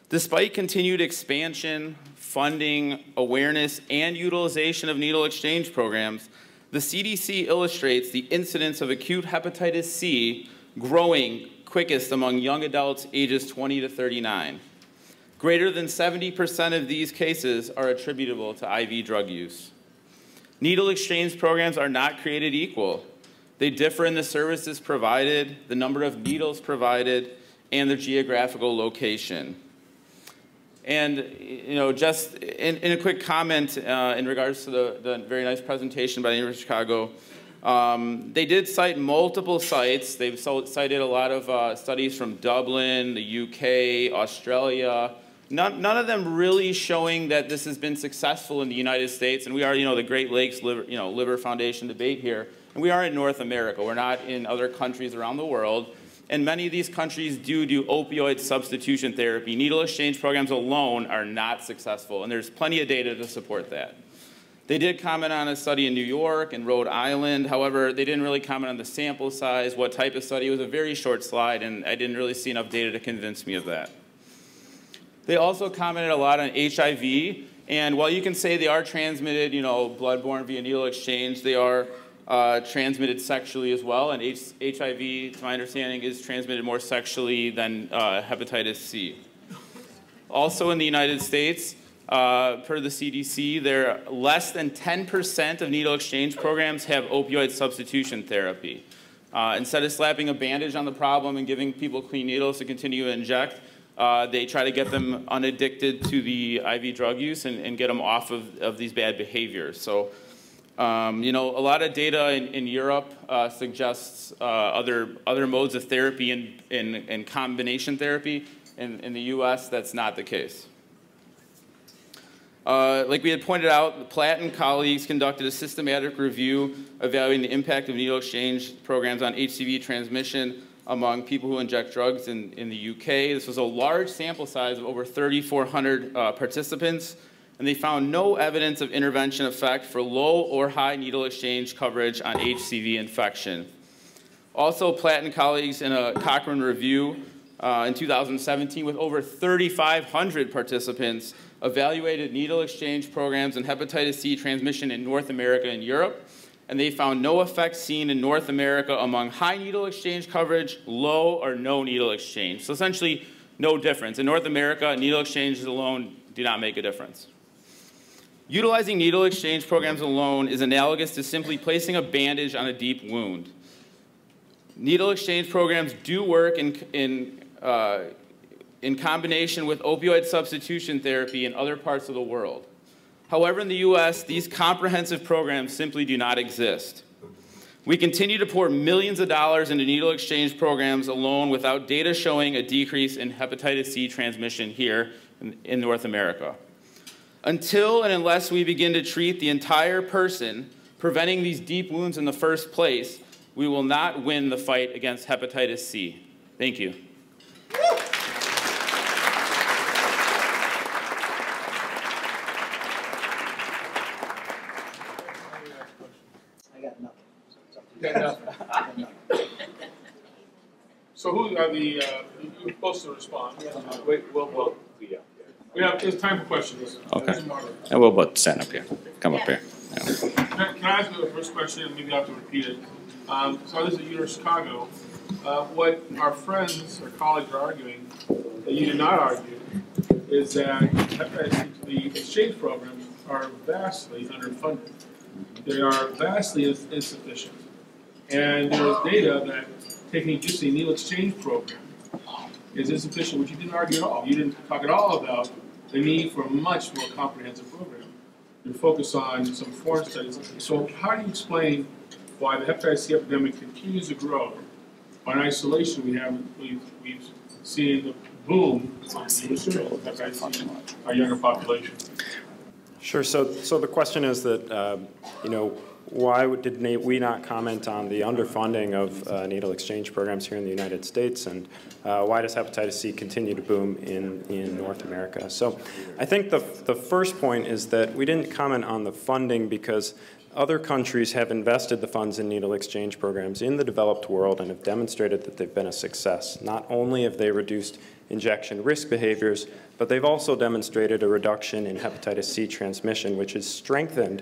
Despite continued expansion, funding, awareness, and utilization of needle exchange programs, the CDC illustrates the incidence of acute hepatitis C growing quickest among young adults ages 20 to 39. Greater than 70% of these cases are attributable to IV drug use. Needle exchange programs are not created equal. They differ in the services provided, the number of needles provided, and their geographical location. And just in a quick comment in regards to the very nice presentation by the University of Chicago, they did cite multiple sites. They've cited a lot of studies from Dublin, the UK, Australia. None of them really showing that this has been successful in the United States. And we are, the Great Lakes Liver Foundation debate here. And we are in North America. We're not in other countries around the world. And many of these countries do opioid substitution therapy. Needle exchange programs alone are not successful, and there's plenty of data to support that. They did comment on a study in New York and Rhode Island. However, they didn't really comment on the sample size, what type of study. It was a very short slide, and I didn't really see enough data to convince me of that. They also commented a lot on HIV, and while you can say they are transmitted, bloodborne via needle exchange, they are transmitted sexually as well, and HIV, to my understanding, is transmitted more sexually than hepatitis C. Also in the United States, per the CDC, less than 10% of needle exchange programs have opioid substitution therapy. Instead of slapping a bandage on the problem and giving people clean needles to continue to inject, they try to get them unaddicted to the IV drug use and get them off of these bad behaviors. So. A lot of data in Europe suggests other modes of therapy in combination therapy. In the U.S., that's not the case. Like we had pointed out, Platt and colleagues conducted a systematic review evaluating the impact of needle exchange programs on HCV transmission among people who inject drugs in the UK. This was a large sample size of over 3,400 participants. and they found no evidence of intervention effect for low or high needle exchange coverage on HCV infection. Also, Platt and colleagues in a Cochrane review in 2017 with over 3,500 participants evaluated needle exchange programs and hepatitis C transmission in North America and Europe, and they found no effect seen in North America among high needle exchange coverage, low or no needle exchange. So essentially, no difference. In North America, needle exchanges alone do not make a difference. Utilizing needle exchange programs alone is analogous to simply placing a bandage on a deep wound. Needle exchange programs do work in combination with opioid substitution therapy in other parts of the world. However, in the US, these comprehensive programs simply do not exist. We continue to pour millions of dollars into needle exchange programs alone without data showing a decrease in hepatitis C transmission here in North America. Until and unless we begin to treat the entire person, preventing these deep wounds in the first place, we will not win the fight against hepatitis C. Thank you. So who are the, you're supposed to respond. Wait, well, yeah. We have, there's time for questions. Okay. And we'll both stand up here. Come up here. Yeah. Can I ask you the first question, and maybe I have to repeat it? So this is University of Chicago. What our friends or colleagues are arguing, that you did not argue, is that the exchange programs are vastly underfunded. They are vastly insufficient. And there is data that taking just a needle exchange program is insufficient, which you didn't argue at all. You didn't talk at all about the need for a much more comprehensive program. You focus on some foreign studies. So how do you explain why the hepatitis C epidemic continues to grow? In isolation, we've seen the boom in the research of hepatitis C in our younger population. Sure. So the question is that, why did we not comment on the underfunding of needle exchange programs here in the United States, and why does hepatitis C continue to boom in North America? So I think the first point is that we didn't comment on the funding because other countries have invested the funds in needle exchange programs in the developed world and have demonstrated that they've been a success. Not only have they reduced injection risk behaviors, but they've also demonstrated a reduction in hepatitis C transmission, which is strengthened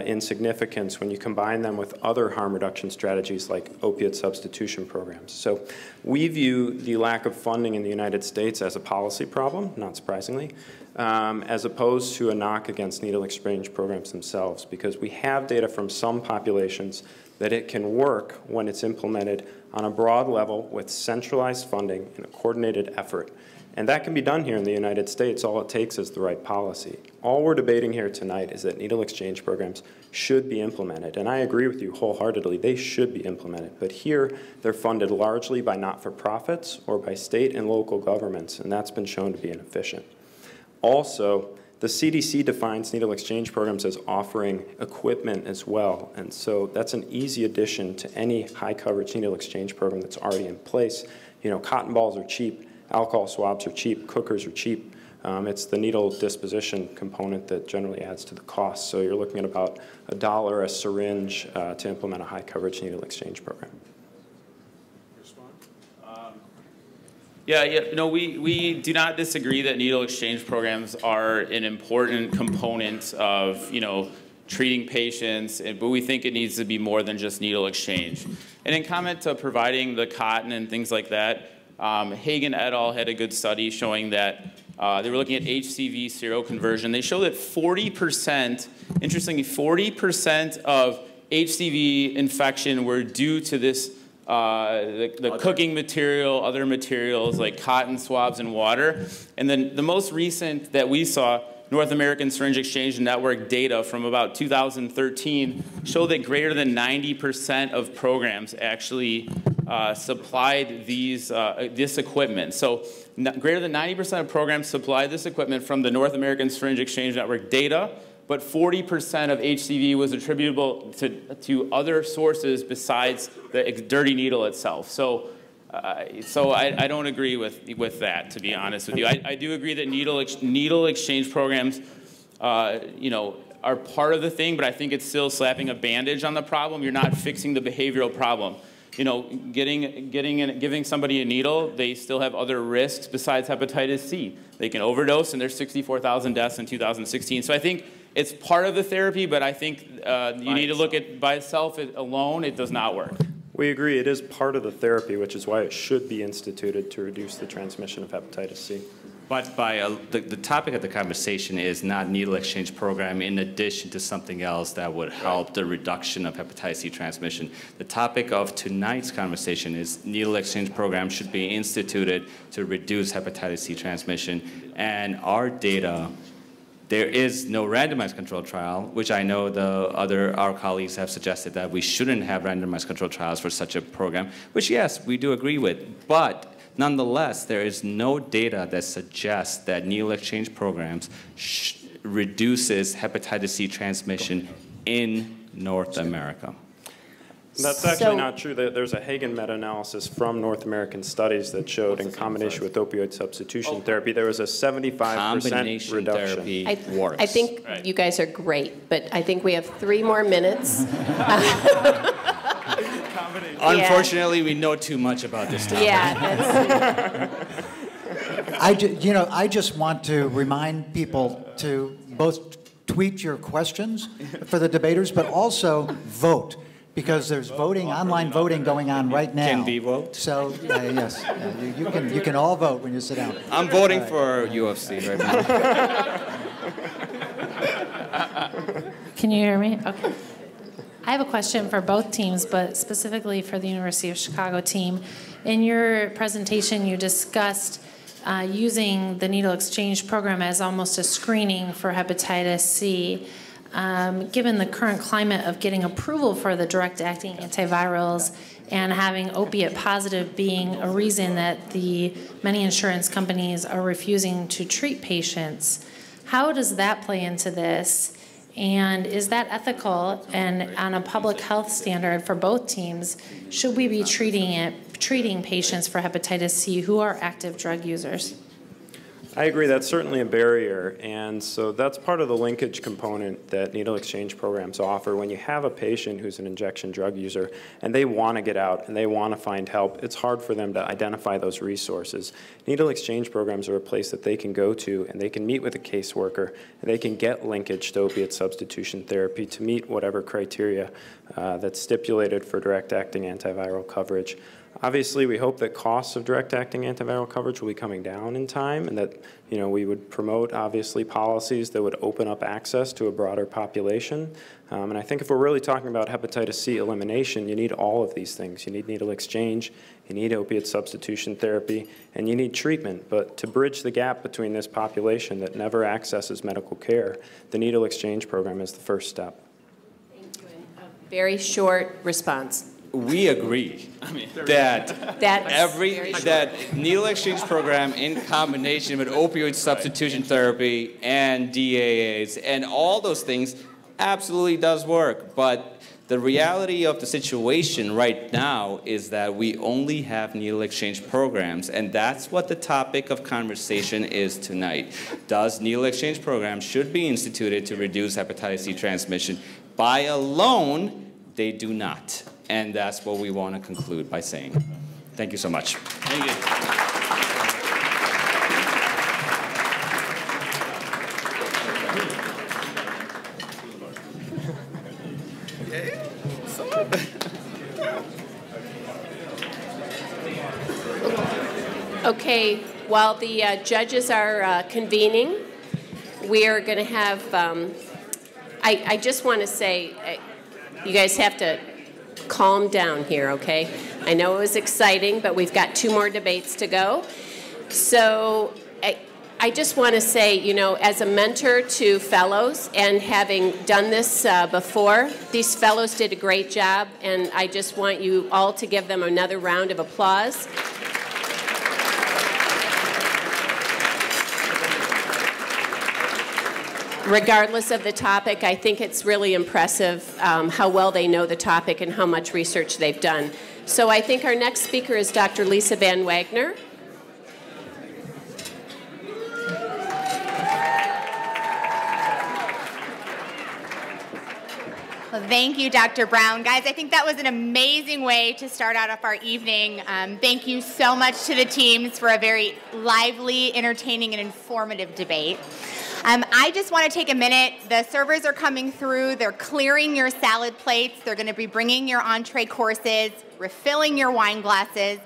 in significance when you combine them with other harm reduction strategies like opiate substitution programs. So we view the lack of funding in the United States as a policy problem, not surprisingly, as opposed to a knock against needle exchange programs themselves, because we have data from some populations that it can work when it's implemented on a broad level with centralized funding and a coordinated effort. And that can be done here in the United States. All it takes is the right policy. All we're debating here tonight is that needle exchange programs should be implemented. And I agree with you wholeheartedly, they should be implemented. But here, they're funded largely by not-for-profits or by state and local governments, and that's been shown to be inefficient. Also, the CDC defines needle exchange programs as offering equipment as well. And so that's an easy addition to any high-coverage needle exchange program that's already in place. Cotton balls are cheap. Alcohol swabs are cheap, cookers are cheap. It's the needle disposition component that generally adds to the cost. So you're looking at about $1 a syringe to implement a high coverage needle exchange program. We do not disagree that needle exchange programs are an important component of, treating patients, but we think it needs to be more than just needle exchange. And in comment to providing the cotton and things like that, Hagen et al. Had a good study showing that they were looking at HCV seroconversion. They show that 40%, interestingly, 40% of HCV infection were due to this, the cooking material, other materials like cotton swabs and water. And then the most recent that we saw, North American Syringe Exchange Network data from about 2013 show that greater than 90% of programs actually supplied this equipment. So greater than 90% of programs supplied this equipment from the North American Syringe Exchange Network data, but 40% of HCV was attributable to other sources besides the dirty needle itself. So I don't agree with that, to be honest with you. I do agree that needle exchange programs you know, are part of the thing, but I think it's still slapping a bandage on the problem. You're not fixing the behavioral problem. You know, giving somebody a needle, they still have other risks besides hepatitis C. They can overdose, and there's 64,000 deaths in 2016. So I think it's part of the therapy, but I think you need to look at by itself alone, it does not work. We agree it is part of the therapy, which is why it should be instituted to reduce the transmission of hepatitis C. But the topic of the conversation is not needle exchange program in addition to something else that would help the reduction of hepatitis C transmission. The topic of tonight's conversation is needle exchange program should be instituted to reduce hepatitis C transmission. And our data, there is no randomized controlled trial, which I know our colleagues have suggested that we shouldn't have randomized controlled trials for such a program, which yes, we do agree with. But nonetheless, there is no data that suggests that needle exchange programs reduces hepatitis C transmission in North America. That's actually not true. There's a Hagen meta-analysis from North American studies that showed in combination with opioid substitution therapy, there was a 75% reduction. Therapy works. I think you guys are great, but I think we have 3 more minutes. Unfortunately, we know too much about this topic. Yeah. I just want to remind people to both tweet your questions for the debaters, but also vote, because there's online voting going on right now. Can we vote? So yes, you can all vote when you sit down. I'm voting for UFC right now. Can you hear me? Okay. I have a question for both teams, but specifically for the University of Chicago team. In your presentation, you discussed using the needle exchange program as almost a screening for hepatitis C. Given the current climate of getting approval for the direct-acting antivirals and having opiate positive being a reason that the many insurance companies are refusing to treat patients, how does that play into this? And is that ethical? And on a public health standard for both teams, should we be treating patients for hepatitis C who are active drug users? I agree, that's certainly a barrier, and so that's part of the linkage component that needle exchange programs offer. When you have a patient who's an injection drug user and they want to get out and they want to find help, it's hard for them to identify those resources. Needle exchange programs are a place that they can go to and they can meet with a caseworker and they can get linkage to opiate substitution therapy to meet whatever criteria that's stipulated for direct-acting antiviral coverage. Obviously, we hope that costs of direct-acting antiviral coverage will be coming down in time, and that we would promote, obviously, policies that would open up access to a broader population. And I think if we're really talking about hepatitis C elimination, you need all of these things. You need needle exchange, you need opiate substitution therapy, and you need treatment. But to bridge the gap between this population that never accesses medical care, the needle exchange program is the first step. Thank you. A very short response. We agree that needle exchange program in combination with opioid substitution therapy and DAAs and all those things absolutely does work. But the reality of the situation right now is that we only have needle exchange programs, and that's what the topic of conversation is tonight. Does needle exchange programs should be instituted to reduce hepatitis C transmission? By alone, they do not. And that's what we want to conclude by saying. Thank you so much. Thank you. Okay, while the judges are convening, we are going to have, I just want to say, you guys have to calm down here, okay? I know it was exciting, but we've got 2 more debates to go. So I just want to say, as a mentor to fellows and having done this before, these fellows did a great job, and I just want you all to give them another round of applause. Regardless of the topic, I think it's really impressive how well they know the topic and how much research they've done. So I think our next speaker is Dr. Lisa Van Wagner. Well, thank you, Dr. Brown. Guys, I think that was an amazing way to start out our evening. Thank you so much to the teams for a very lively, entertaining, and informative debate. I just want to take a minute. The servers are coming through. They're clearing your salad plates. They're going to be bringing your entree courses, refilling your wine glasses.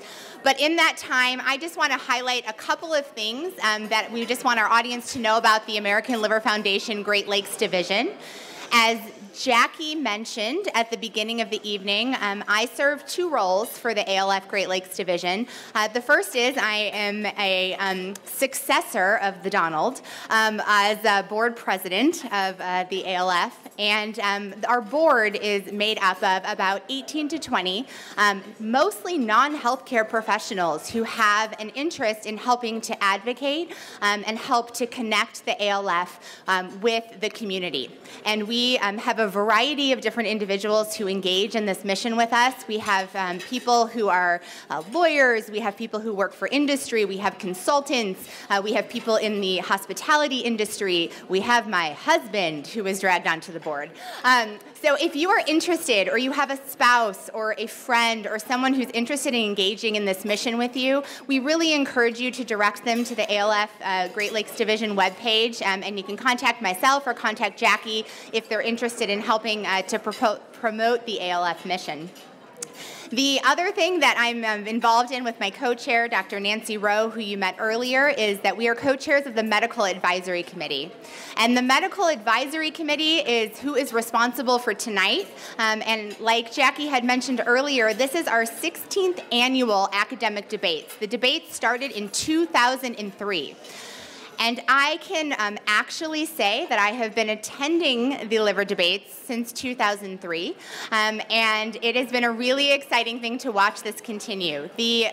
But in that time, I just want to highlight a couple of things that we just want our audience to know about the American Liver Foundation Great Lakes Division. As Jackie mentioned at the beginning of the evening, I serve 2 roles for the ALF Great Lakes Division. The first is I am a successor of the Donald as a board president of the ALF, and our board is made up of about 18 to 20, mostly non-healthcare professionals who have an interest in helping to advocate and help to connect the ALF with the community. And we have a variety of different individuals who engage in this mission with us. We have people who are lawyers, we have people who work for industry, we have consultants, we have people in the hospitality industry, we have my husband who was dragged onto the board. So if you are interested, or you have a spouse or a friend or someone who's interested in engaging in this mission with you, we really encourage you to direct them to the ALF Great Lakes Division webpage, and you can contact myself or contact Jackie if they're interested in helping to promote the ALF mission. The other thing that I'm involved in with my co-chair, Dr. Nancy Rowe, who you met earlier, is that we are co-chairs of the Medical Advisory Committee. And the Medical Advisory Committee is who is responsible for tonight. And like Jackie had mentioned earlier, this is our 16th annual academic debates. The debates started in 2003. And I can actually say that I have been attending the liver debates since 2003, and it has been a really exciting thing to watch this continue. The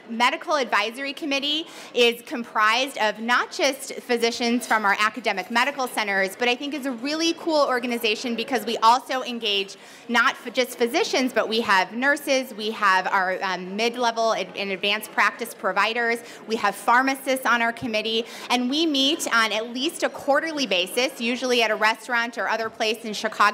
Medical Advisory Committee is comprised of not just physicians from our academic medical centers, but I think is a really cool organization because we also engage not just physicians, but we have nurses, we have our mid-level and advanced practice providers, we have pharmacists on our committee, and we meet on at least a quarterly basis, usually at a restaurant or other place in Chicago,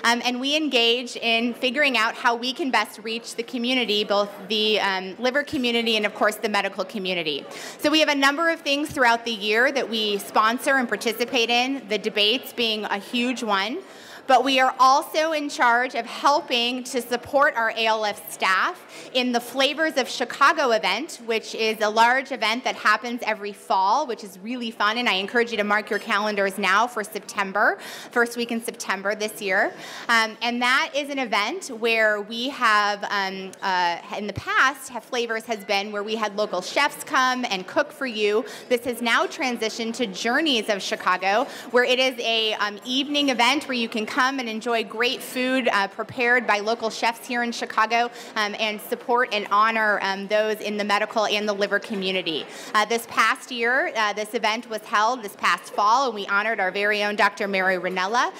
and we engage in figuring out how we can best reach the community, both the liver community and, of course, the medical community. So we have a number of things throughout the year that we sponsor and participate in, the debates being a huge one. But we are also in charge of helping to support our ALF staff in the Flavors of Chicago event, which is a large event that happens every fall, which is really fun, and I encourage you to mark your calendars now for September, first week in September this year. And that is an event where we have, in the past, Flavors has been where we had local chefs come and cook for you. This has now transitioned to Journeys of Chicago, where it is a evening event where you can come and enjoy great food prepared by local chefs here in Chicago and support and honor those in the medical and the liver community. This past year, this event was held this past fall, and we honored our very own Dr. Mary Ranella,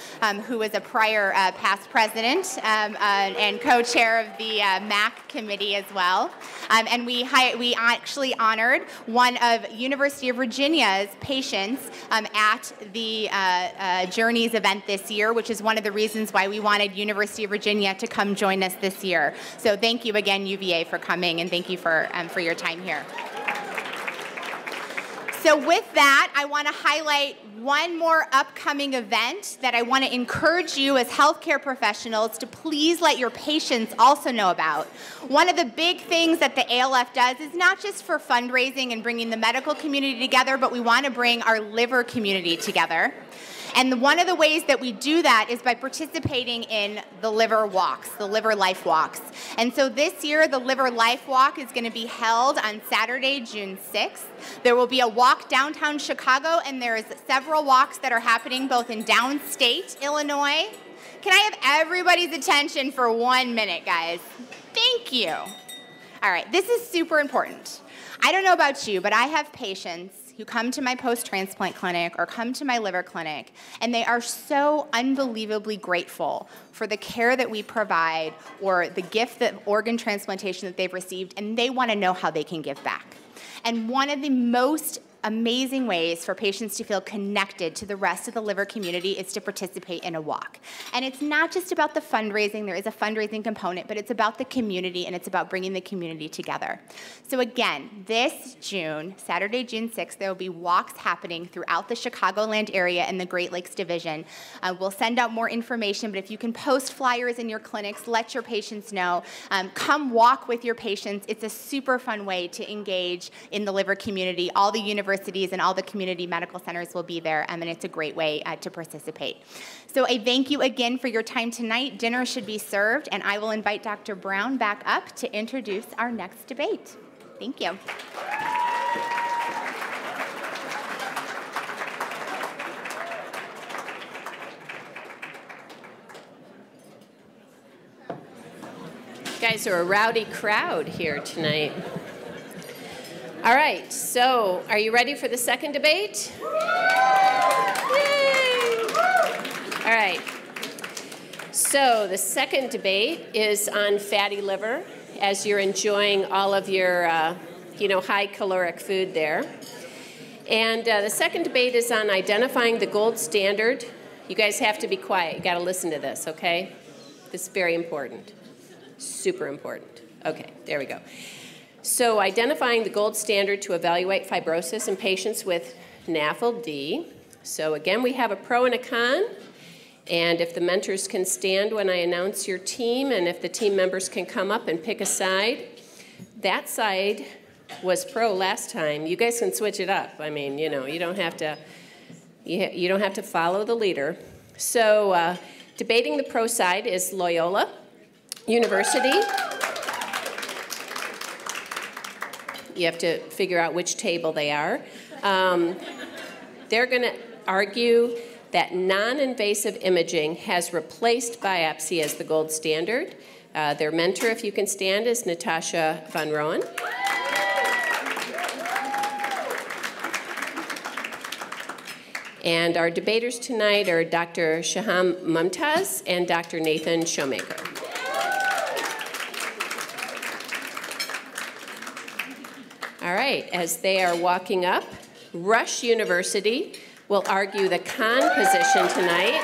who was a prior past president and co-chair of the MAC committee as well. And we actually honored one of University of Virginia's patients at the Journeys event this year, which is one of the reasons why we wanted University of Virginia to come join us this year. So thank you again, UVA, for coming, and thank you for your time here. So with that, I want to highlight one more upcoming event that I want to encourage you as healthcare professionals to please let your patients also know about. One of the big things that the ALF does is not just for fundraising and bringing the medical community together, but we want to bring our liver community together. And one of the ways that we do that is by participating in the liver walks, the liver life walks. And so this year, the liver life walk is going to be held on Saturday, June 6th. There will be a walk downtown Chicago, and there's several walks that are happening both in downstate Illinois. Can I have everybody's attention for 1 minute, guys? Thank you. All right, this is super important. I don't know about you, but I have patients who come to my post-transplant clinic or come to my liver clinic, and they are so unbelievably grateful for the care that we provide or the gift of organ transplantation that they've received, and they want to know how they can give back. And one of the most amazing ways for patients to feel connected to the rest of the liver community is to participate in a walk. And it's not just about the fundraising, there is a fundraising component, but it's about the community and it's about bringing the community together. So again, this June, Saturday, June 6th, there will be walks happening throughout the Chicagoland area and the Great Lakes Division. We'll send out more information, but if you can post flyers in your clinics, let your patients know. Come walk with your patients. It's a super fun way to engage in the liver community. All the universities and all the community medical centers will be there, and it's a great way to participate. So a thank you again for your time tonight. Dinner should be served, and I will invite Dr. Brown back up to introduce our next debate. Thank you. You guys are a rowdy crowd here tonight. All right, so are you ready for the second debate? Yay! All right. So the second debate is on fatty liver, as you're enjoying all of your, high caloric food there. And the second debate is on identifying the gold standard. You guys have to be quiet. You got to listen to this, okay? This is very important. Super important. Okay, there we go. So identifying the gold standard to evaluate fibrosis in patients with NAFLD. So again, we have a pro and a con. And if the mentors can stand when I announce your team, and if the team members can come up and pick a side. That side was pro last time. You guys can switch it up. I mean, you don't have to follow the leader. So debating the pro side is Loyola University. You have to figure out which table they are. They're going to argue that non-invasive imaging has replaced biopsy as the gold standard. Their mentor, if you can stand, is Natasha Van Roen. And our debaters tonight are Dr. Shaham Mumtaz and Dr. Nathan Shoemaker. All right, as they are walking up, Rush University will argue the con position tonight,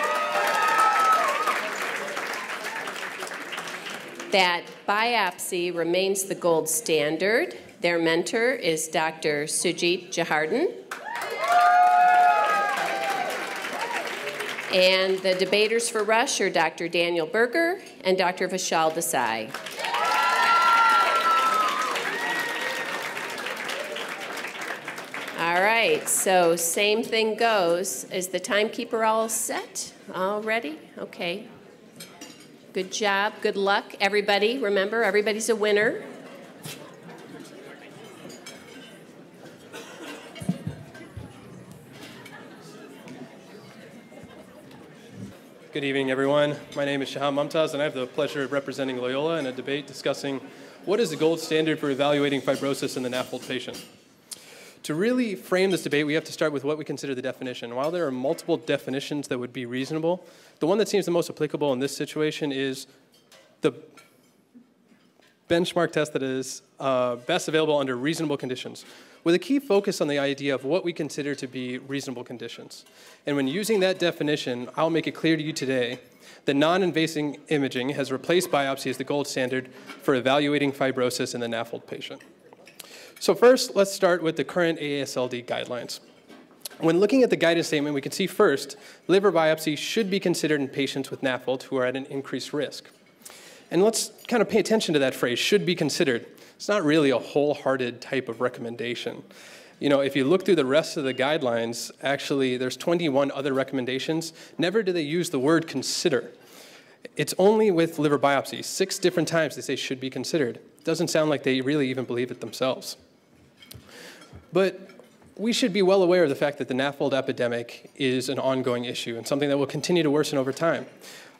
that biopsy remains the gold standard. Their mentor is Dr. Sujit Jahardin. And the debaters for Rush are Dr. Daniel Berger and Dr. Vishal Desai. All right, so same thing goes. Is the timekeeper all set? All ready? Okay. Good job. Good luck, everybody. Remember, everybody's a winner. Good evening, everyone. My name is Shaham Mumtaz, and I have the pleasure of representing Loyola in a debate discussing what is the gold standard for evaluating fibrosis in the NAFLD patient. To really frame this debate, we have to start with what we consider the definition. While there are multiple definitions that would be reasonable, the one that seems the most applicable in this situation is the benchmark test that is best available under reasonable conditions, with a key focus on the idea of what we consider to be reasonable conditions. And when using that definition, I'll make it clear to you today that non-invasive imaging has replaced biopsy as the gold standard for evaluating fibrosis in the NAFLD patient. So first, let's start with the current AASLD guidelines. When looking at the guidance statement, we can see first, liver biopsy should be considered in patients with NAFLD who are at an increased risk. And let's kind of pay attention to that phrase, should be considered. It's not really a wholehearted type of recommendation. You know, if you look through the rest of the guidelines, actually there's 21 other recommendations. Never do they use the word consider. It's only with liver biopsy. 6 different times they say should be considered. Doesn't sound like they really even believe it themselves. But we should be well aware of the fact that the NAFLD epidemic is an ongoing issue and something that will continue to worsen over time.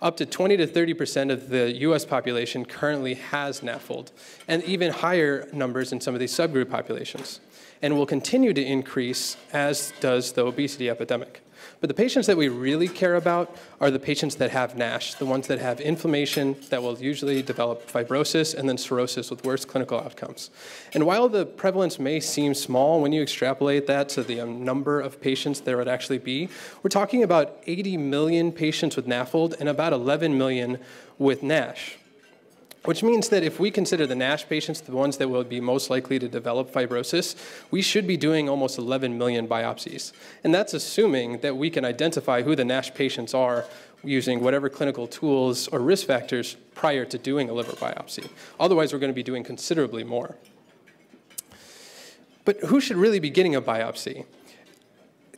Up to 20 to 30% of the US population currently has NAFLD, and even higher numbers in some of these subgroup populations, and will continue to increase as does the obesity epidemic. But the patients that we really care about are the patients that have NASH, the ones that have inflammation that will usually develop fibrosis and then cirrhosis with worse clinical outcomes. And while the prevalence may seem small, when you extrapolate that to the number of patients there would actually be, we're talking about 80 million patients with NAFLD and about 11 million with NASH. Which means that if we consider the NASH patients the ones that will be most likely to develop fibrosis, we should be doing almost 11 million biopsies. And that's assuming that we can identify who the NASH patients are using whatever clinical tools or risk factors prior to doing a liver biopsy. Otherwise, we're going to be doing considerably more. But who should really be getting a biopsy?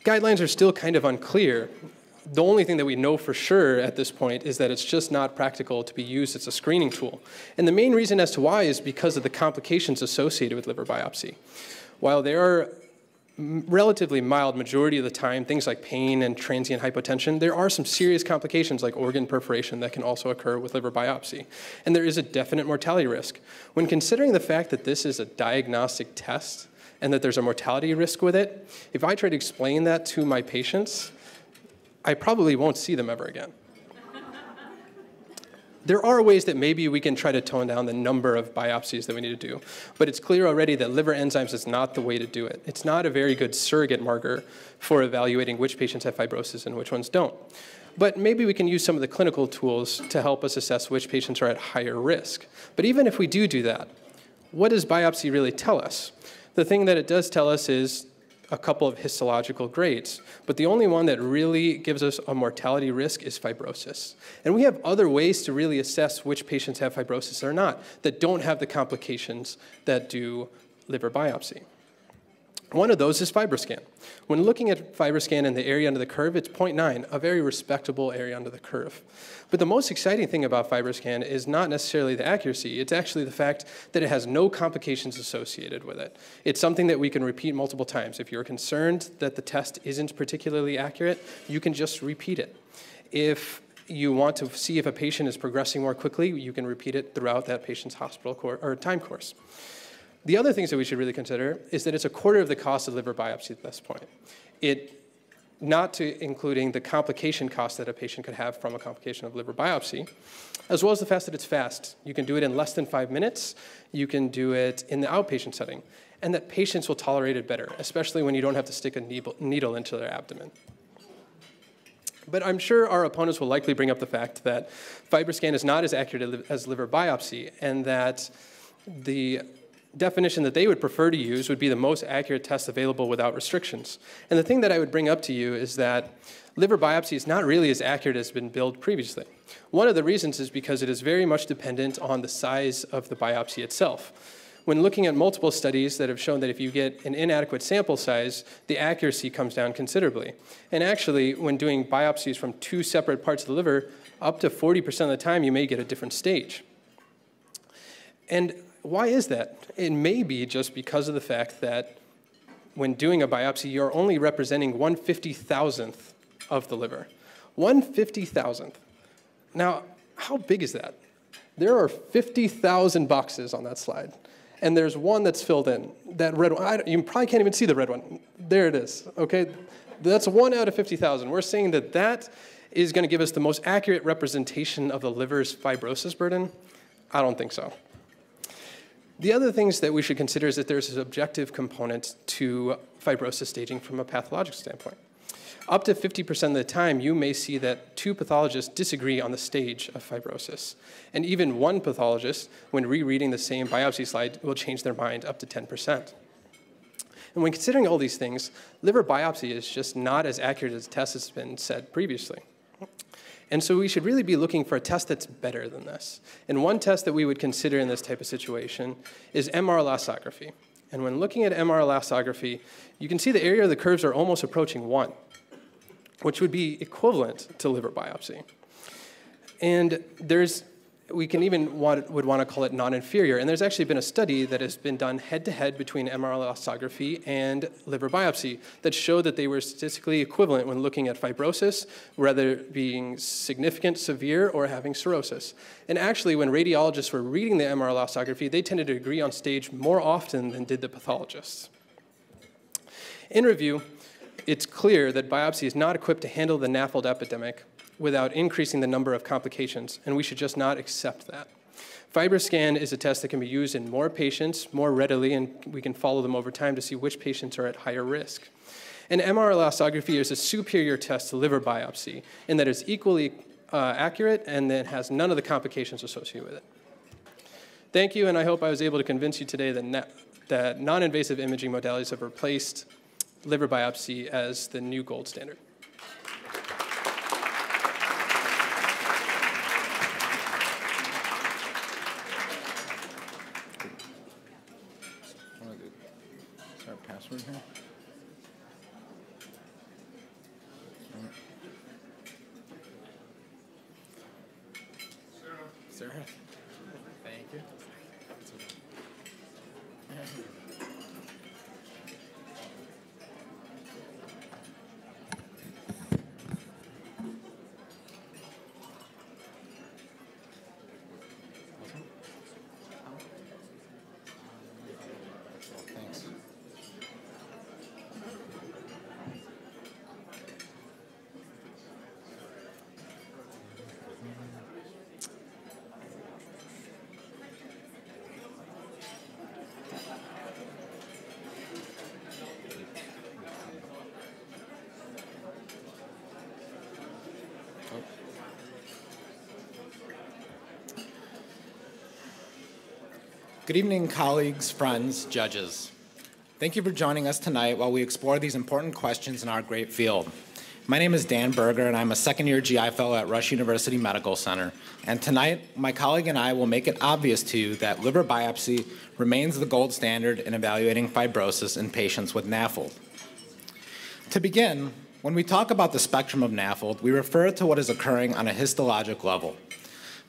Guidelines are still kind of unclear. The only thing that we know for sure at this point is that it's just not practical to be used as a screening tool. And the main reason as to why is because of the complications associated with liver biopsy. While there are relatively mild majority of the time, things like pain and transient hypotension, there are some serious complications like organ perforation that can also occur with liver biopsy. And there is a definite mortality risk. When considering the fact that this is a diagnostic test and that there's a mortality risk with it, if I try to explain that to my patients, I probably won't see them ever again. There are ways that maybe we can try to tone down the number of biopsies that we need to do, but it's clear already that liver enzymes is not the way to do it. It's not a very good surrogate marker for evaluating which patients have fibrosis and which ones don't. But maybe we can use some of the clinical tools to help us assess which patients are at higher risk. But even if we do that, what does biopsy really tell us? The thing that it does tell us is a couple of histological grades, but the only one that really gives us a mortality risk is fibrosis. And we have other ways to really assess which patients have fibrosis or not that don't have the complications that do liver biopsy. One of those is FibroScan. When looking at FibroScan in the area under the curve, it's 0.9, a very respectable area under the curve. But the most exciting thing about FibroScan is not necessarily the accuracy, it's actually the fact that it has no complications associated with it. It's something that we can repeat multiple times. If you're concerned that the test isn't particularly accurate, you can just repeat it. If you want to see if a patient is progressing more quickly, you can repeat it throughout that patient's hospital or time course. The other things that we should really consider is that it's a quarter of the cost of liver biopsy at this point. Not to including the complication cost that a patient could have from a complication of liver biopsy, as well as the fact that it's fast. You can do it in less than 5 minutes. You can do it in the outpatient setting, and that patients will tolerate it better, especially when you don't have to stick a needle into their abdomen. But I'm sure our opponents will likely bring up the fact that FibroScan is not as accurate as liver biopsy, and that the definition that they would prefer to use would be the most accurate test available without restrictions. And the thing that I would bring up to you is that liver biopsy is not really as accurate as has been billed previously. One of the reasons is because it is very much dependent on the size of the biopsy itself. When looking at multiple studies that have shown that if you get an inadequate sample size, the accuracy comes down considerably. And actually, when doing biopsies from 2 separate parts of the liver, up to 40% of the time you may get a different stage. And why is that? It may be just because of the fact that when doing a biopsy, you're only representing 1/50,000th of the liver. 1/50,000th. Now, how big is that? There are 50,000 boxes on that slide, and there's one that's filled in. That red one, you probably can't even see the red one. There it is, okay? That's 1 out of 50,000. We're saying that that is going to give us the most accurate representation of the liver's fibrosis burden? I don't think so. The other things that we should consider is that there's an objective component to fibrosis staging from a pathologic standpoint. Up to 50% of the time, you may see that 2 pathologists disagree on the stage of fibrosis. And even one pathologist, when rereading the same biopsy slide, will change their mind up to 10%. And when considering all these things, liver biopsy is just not as accurate as a test has been said previously. And so we should really be looking for a test that's better than this. And one test that we would consider in this type of situation is MR elastography. And when looking at MR elastography, you can see the area of the curves are almost approaching 1, which would be equivalent to liver biopsy. And we can even would want to call it non-inferior. And there's actually been a study that has been done head-to-head between MR elastography and liver biopsy that showed that they were statistically equivalent when looking at fibrosis, whether being significant, severe, or having cirrhosis. And actually, when radiologists were reading the MR elastography, they tended to agree on stage more often than did the pathologists. In review, it's clear that biopsy is not equipped to handle the NAFLD epidemic without increasing the number of complications, and we should just not accept that. FibroScan is a test that can be used in more patients more readily, and we can follow them over time to see which patients are at higher risk. And MR elastography is a superior test to liver biopsy in that it's equally accurate and that has none of the complications associated with it. Thank you, and I hope I was able to convince you today that non-invasive imaging modalities have replaced liver biopsy as the new gold standard. Is there a password here? Sarah? Thank you. Thanks. Good evening, colleagues, friends, judges. Thank you for joining us tonight while we explore these important questions in our great field. My name is Dan Berger, and I'm a second-year GI fellow at Rush University Medical Center. And tonight, my colleague and I will make it obvious to you that liver biopsy remains the gold standard in evaluating fibrosis in patients with NAFLD. To begin, when we talk about the spectrum of NAFLD, we refer to what is occurring on a histologic level.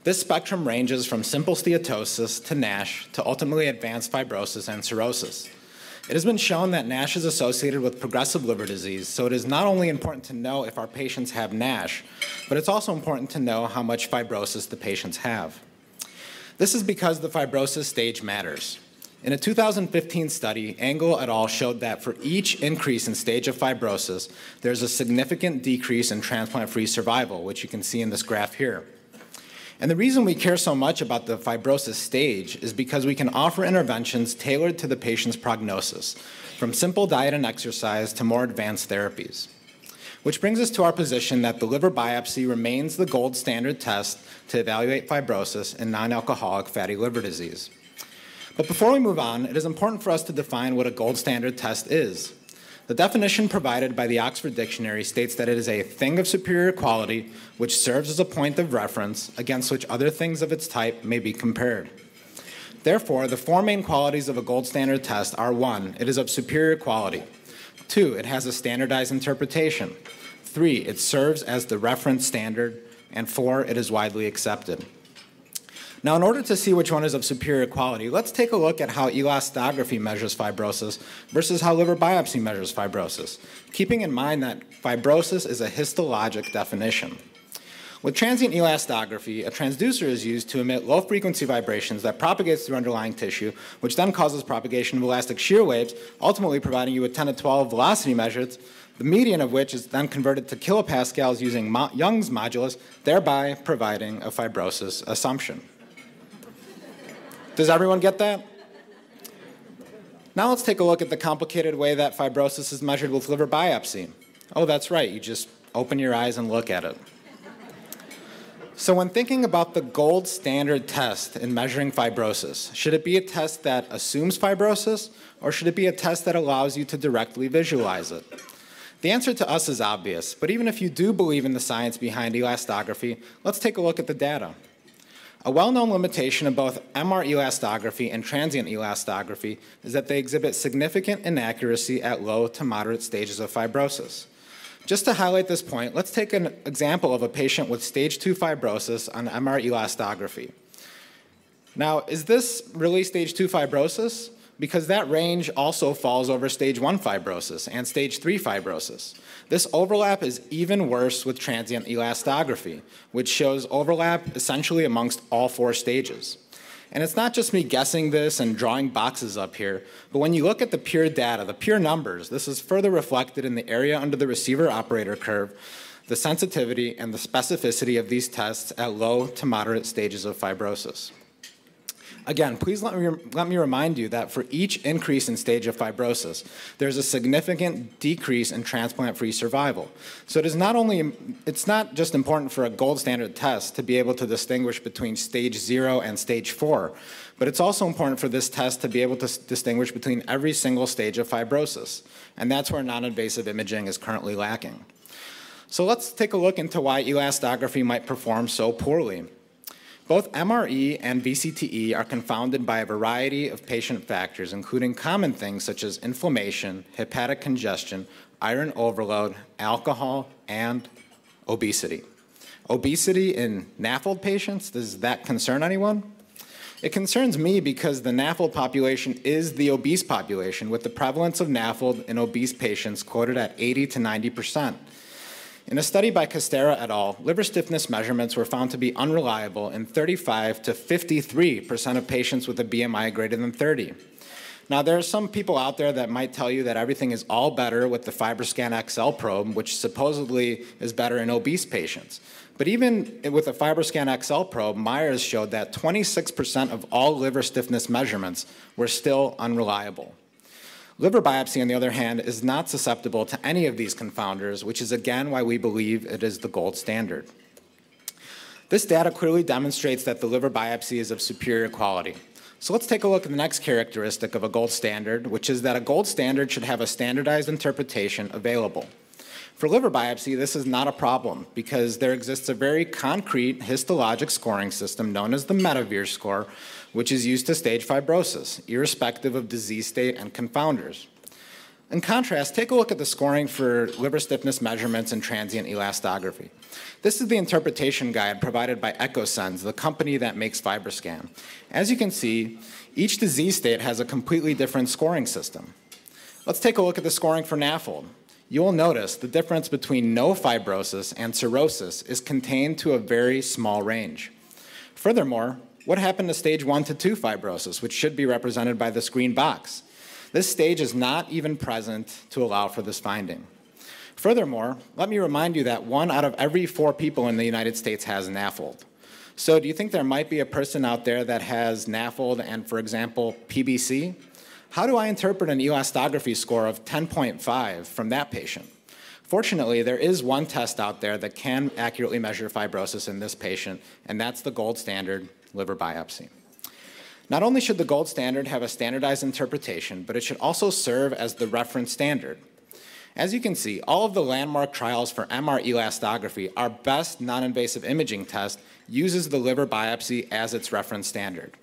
This spectrum ranges from simple steatosis to NASH to ultimately advanced fibrosis and cirrhosis. It has been shown that NASH is associated with progressive liver disease, so it is not only important to know if our patients have NASH, but it's also important to know how much fibrosis the patients have. This is because the fibrosis stage matters. In a 2015 study, Engel et al. Showed that for each increase in stage of fibrosis, there's a significant decrease in transplant-free survival, which you can see in this graph here. And the reason we care so much about the fibrosis stage is because we can offer interventions tailored to the patient's prognosis, from simple diet and exercise to more advanced therapies. Which brings us to our position that the liver biopsy remains the gold standard test to evaluate fibrosis in non-alcoholic fatty liver disease. But before we move on, it is important for us to define what a gold standard test is. The definition provided by the Oxford Dictionary states that it is a thing of superior quality which serves as a point of reference against which other things of its type may be compared. Therefore, the four main qualities of a gold standard test are: 1, it is of superior quality; 2, it has a standardized interpretation; 3, it serves as the reference standard; and 4, it is widely accepted. Now, in order to see which one is of superior quality, let's take a look at how elastography measures fibrosis versus how liver biopsy measures fibrosis, keeping in mind that fibrosis is a histologic definition. With transient elastography, a transducer is used to emit low-frequency vibrations that propagates through underlying tissue, which then causes propagation of elastic shear waves, ultimately providing you with 10 to 12 velocity measures, the median of which is then converted to kilopascals using Young's modulus, thereby providing a fibrosis assumption. Does everyone get that? Now let's take a look at the complicated way that fibrosis is measured with liver biopsy. Oh, that's right, you just open your eyes and look at it. So when thinking about the gold standard test in measuring fibrosis, should it be a test that assumes fibrosis, or should it be a test that allows you to directly visualize it? The answer to us is obvious, but even if you do believe in the science behind elastography, let's take a look at the data. A well-known limitation of both MR elastography and transient elastography is that they exhibit significant inaccuracy at low to moderate stages of fibrosis. Just to highlight this point, let's take an example of a patient with stage 2 fibrosis on MR elastography. Now, is this really stage 2 fibrosis? Because that range also falls over stage 1 fibrosis and stage 3 fibrosis. This overlap is even worse with transient elastography, which shows overlap essentially amongst all 4 stages. And it's not just me guessing this and drawing boxes up here, but when you look at the pure data, the pure numbers, this is further reflected in the area under the receiver operator curve, the sensitivity and the specificity of these tests at low to moderate stages of fibrosis. Again, please let me remind you that for each increase in stage of fibrosis, there's a significant decrease in transplant-free survival. So it's not just important for a gold standard test to be able to distinguish between stage 0 and stage 4, but it's also important for this test to be able to distinguish between every single stage of fibrosis. And that's where non-invasive imaging is currently lacking. So let's take a look into why elastography might perform so poorly. Both MRE and VCTE are confounded by a variety of patient factors, including common things such as inflammation, hepatic congestion, iron overload, alcohol, and obesity. Obesity in NAFLD patients, does that concern anyone? It concerns me because the NAFLD population is the obese population, with the prevalence of NAFLD in obese patients quoted at 80 to 90%. In a study by Castera et al., liver stiffness measurements were found to be unreliable in 35 to 53% of patients with a BMI greater than 30. Now, there are some people out there that might tell you that everything is all better with the FibroScan XL probe, which supposedly is better in obese patients. But even with the FibroScan XL probe, Myers showed that 26% of all liver stiffness measurements were still unreliable. Liver biopsy, on the other hand, is not susceptible to any of these confounders, which is again why we believe it is the gold standard. This data clearly demonstrates that the liver biopsy is of superior quality. So let's take a look at the next characteristic of a gold standard, which is that a gold standard should have a standardized interpretation available. For liver biopsy, this is not a problem because there exists a very concrete histologic scoring system known as the Medivir score, which is used to stage fibrosis, irrespective of disease state and confounders. In contrast, take a look at the scoring for liver stiffness measurements and transient elastography. This is the interpretation guide provided by EchoSense, the company that makes FibroScan. As you can see, each disease state has a completely different scoring system. Let's take a look at the scoring for NAFLD. You will notice the difference between no fibrosis and cirrhosis is contained to a very small range. Furthermore, what happened to stage 1 to 2 fibrosis, which should be represented by this green box? This stage is not even present to allow for this finding. Furthermore, let me remind you that 1 out of every 4 people in the United States has NAFLD. So do you think there might be a person out there that has NAFLD and, for example, PBC? How do I interpret an elastography score of 10.5 from that patient? Fortunately, there is one test out there that can accurately measure fibrosis in this patient, and that's the gold standard liver biopsy. Not only should the gold standard have a standardized interpretation, but it should also serve as the reference standard. As you can see, all of the landmark trials for MR elastography, our best non-invasive imaging test, uses the liver biopsy as its reference standard.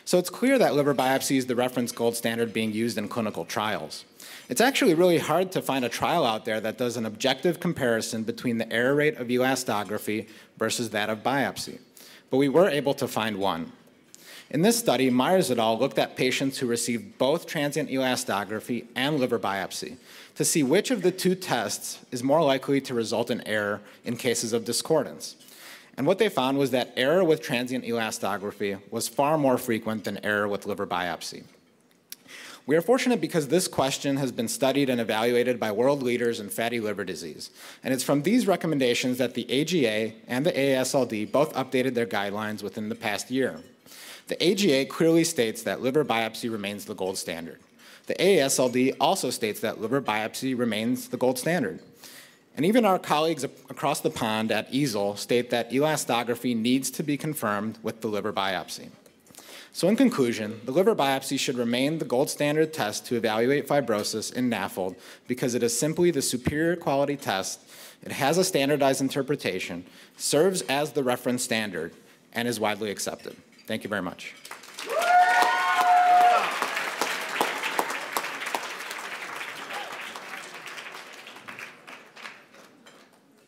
So it's clear that liver biopsy is the reference gold standard being used in clinical trials. It's actually really hard to find a trial out there that does an objective comparison between the error rate of elastography versus that of biopsy. But we were able to find one. In this study, Myers et al. Looked at patients who received both transient elastography and liver biopsy to see which of the two tests is more likely to result in error in cases of discordance. And what they found was that error with transient elastography was far more frequent than error with liver biopsy. We are fortunate because this question has been studied and evaluated by world leaders in fatty liver disease. And it's from these recommendations that the AGA and the AASLD both updated their guidelines within the past year. The AGA clearly states that liver biopsy remains the gold standard. The AASLD also states that liver biopsy remains the gold standard. And even our colleagues across the pond at EASL state that elastography needs to be confirmed with the liver biopsy. So in conclusion, the liver biopsy should remain the gold standard test to evaluate fibrosis in NAFLD because it is simply the superior quality test, it has a standardized interpretation, serves as the reference standard, and is widely accepted. Thank you very much.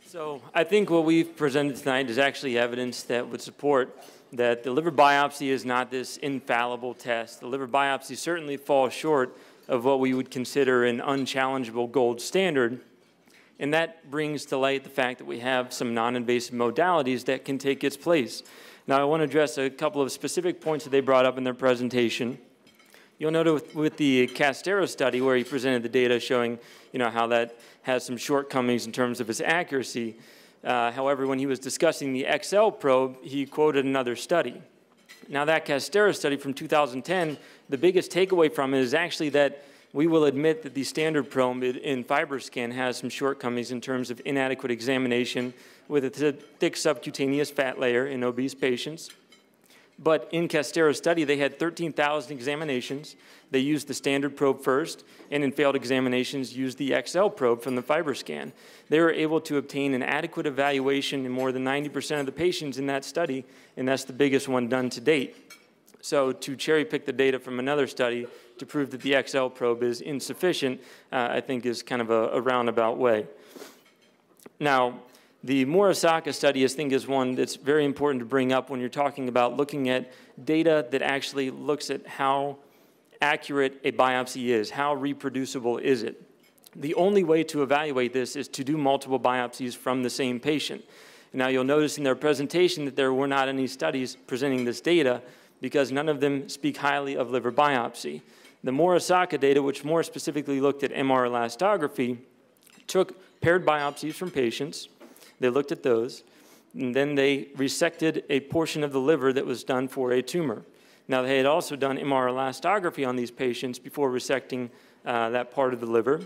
So I think what we've presented tonight is actually evidence that would support that the liver biopsy is not this infallible test. The liver biopsy certainly falls short of what we would consider an unchallengeable gold standard, and that brings to light the fact that we have some non-invasive modalities that can take its place. Now, I want to address a couple of specific points that they brought up in their presentation. You'll note with the Castero study where he presented the data showing, how that has some shortcomings in terms of its accuracy. However, when he was discussing the XL probe, he quoted another study. Now, that Castero study from 2010, the biggest takeaway from it is actually that we will admit that the standard probe in FibroScan has some shortcomings in terms of inadequate examination with a thick subcutaneous fat layer in obese patients. But in Castero's study, they had 13,000 examinations. They used the standard probe first, and in failed examinations, used the XL probe from the FibroScan. They were able to obtain an adequate evaluation in more than 90% of the patients in that study, and that's the biggest one done to date. So to cherry pick the data from another study to prove that the XL probe is insufficient, I think is kind of a roundabout way. Now, the Murasaka study, I think, is one that's very important to bring up when you're talking about looking at data that actually looks at how accurate a biopsy is, how reproducible is it. The only way to evaluate this is to do multiple biopsies from the same patient. Now, you'll notice in their presentation that there were not any studies presenting this data because none of them speak highly of liver biopsy. The Murasaka data, which more specifically looked at MR elastography, took paired biopsies from patients. They looked at those, and then they resected a portion of the liver that was done for a tumor. Now, they had also done MR elastography on these patients before resecting that part of the liver,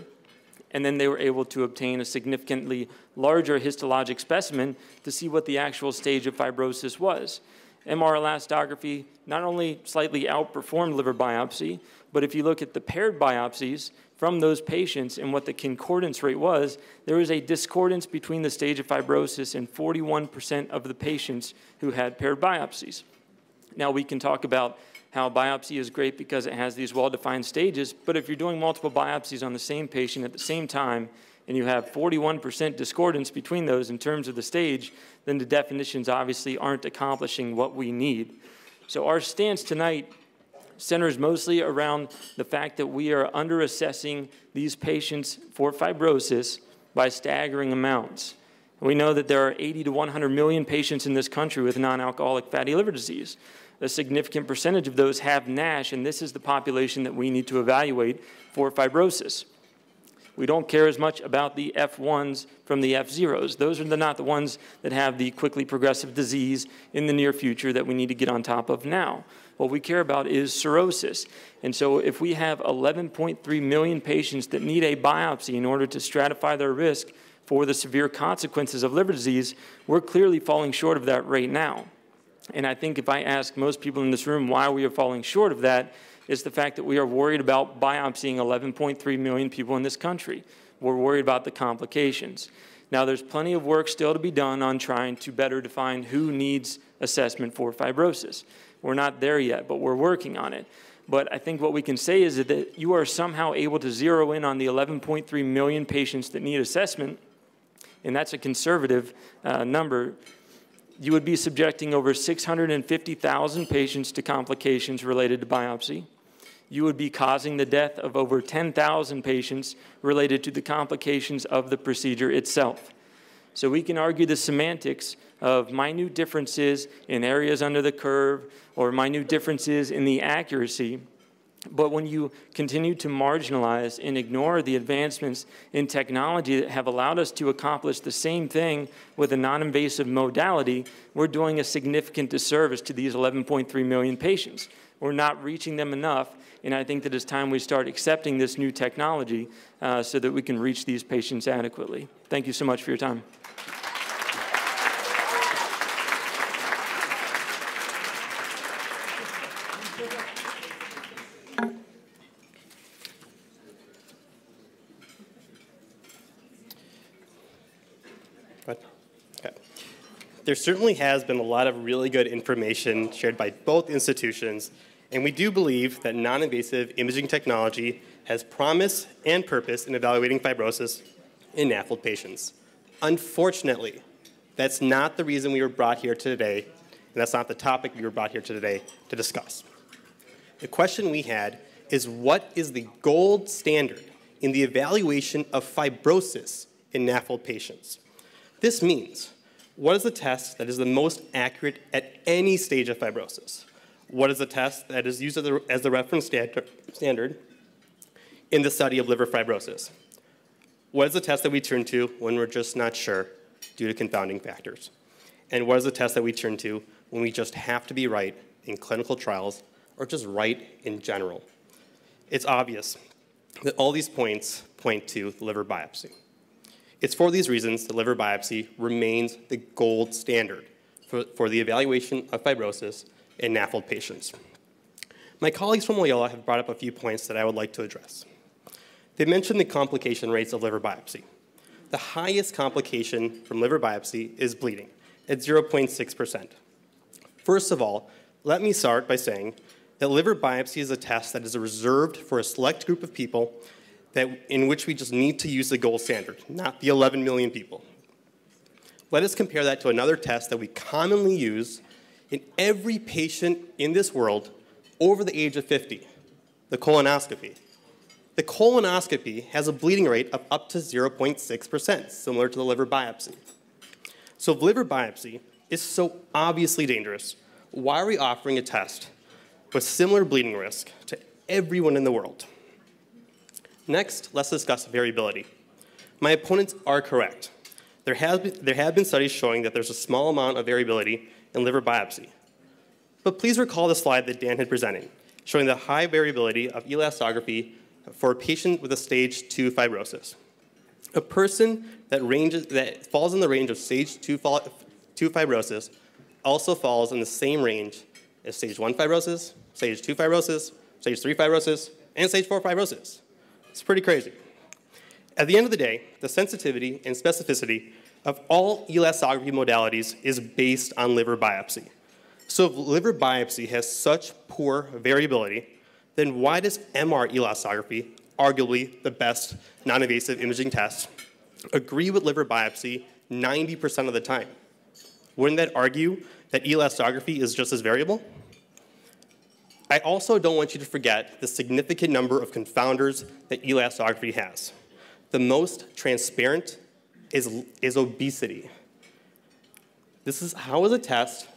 and then they were able to obtain a significantly larger histologic specimen to see what the actual stage of fibrosis was. MR elastography not only slightly outperformed liver biopsy, but if you look at the paired biopsies from those patients and what the concordance rate was, there was a discordance between the stage of fibrosis in 41% of the patients who had paired biopsies. Now, we can talk about how biopsy is great because it has these well-defined stages, but if you're doing multiple biopsies on the same patient at the same time and you have 41% discordance between those in terms of the stage, then the definitions obviously aren't accomplishing what we need. So our stance tonight centers mostly around the fact that we are under-assessing these patients for fibrosis by staggering amounts. We know that there are 80 to 100 million patients in this country with non-alcoholic fatty liver disease. A significant percentage of those have NASH, and this is the population that we need to evaluate for fibrosis. We don't care as much about the F1s from the F0s. Those are not the ones that have the quickly progressive disease in the near future that we need to get on top of now. What we care about is cirrhosis. And so if we have 11.3 million patients that need a biopsy in order to stratify their risk for the severe consequences of liver disease, we're clearly falling short of that right now. And I think if I ask most people in this room why we are falling short of that, it's the fact that we are worried about biopsying 11.3 million people in this country. We're worried about the complications. Now, there's plenty of work still to be done on trying to better define who needs assessment for fibrosis. We're not there yet, but we're working on it. But I think what we can say is that you are somehow able to zero in on the 11.3 million patients that need assessment, and that's a conservative number. You would be subjecting over 650,000 patients to complications related to biopsy. You would be causing the death of over 10,000 patients related to the complications of the procedure itself. So we can argue the semantics of minute differences in areas under the curve or minute differences in the accuracy, but when you continue to marginalize and ignore the advancements in technology that have allowed us to accomplish the same thing with a non-invasive modality, we're doing a significant disservice to these 11.3 million patients. We're not reaching them enough, and I think that it's time we start accepting this new technology so that we can reach these patients adequately. Thank you so much for your time. There certainly has been a lot of really good information shared by both institutions, and we do believe that non-invasive imaging technology has promise and purpose in evaluating fibrosis in NAFLD patients. Unfortunately, that's not the reason we were brought here today, and that's not the topic we were brought here today to discuss. The question we had is, what is the gold standard in the evaluation of fibrosis in NAFLD patients? This means, What is the test that is the most accurate at any stage of fibrosis? What is the test that is used as the reference standard in the study of liver fibrosis? What is the test that we turn to when we're just not sure due to confounding factors? And what is the test that we turn to when we just have to be right in clinical trials or just right in general? It's obvious that all these points point to the liver biopsy. It's for these reasons that liver biopsy remains the gold standard for the evaluation of fibrosis in NAFLD patients. My colleagues from Loyola have brought up a few points that I would like to address. They mentioned the complication rates of liver biopsy. The highest complication from liver biopsy is bleeding at 0.6%. First of all, let me start by saying that liver biopsy is a test that is reserved for a select group of people in which we just need to use the gold standard, not the 11 million people. Let us compare that to another test that we commonly use in every patient in this world over the age of 50, the colonoscopy. The colonoscopy has a bleeding rate of up to 0.6%, similar to the liver biopsy. So if liver biopsy is so obviously dangerous, why are we offering a test with similar bleeding risk to everyone in the world? Next, let's discuss variability. My opponents are correct. There have been studies showing that there's a small amount of variability in liver biopsy. But please recall the slide that Dan had presented, showing the high variability of elastography for a patient with a stage 2 fibrosis. A person that falls in the range of stage 2 fibrosis also falls in the same range as stage 1 fibrosis, stage 2 fibrosis, stage 3 fibrosis, and stage 4 fibrosis. It's pretty crazy. At the end of the day, the sensitivity and specificity of all elastography modalities is based on liver biopsy. So if liver biopsy has such poor variability, then why does MR elastography, arguably the best non-invasive imaging test, agree with liver biopsy 90% of the time? Wouldn't that argue that elastography is just as variable? I also don't want you to forget the significant number of confounders that elastography has. The most transparent is obesity. How is a test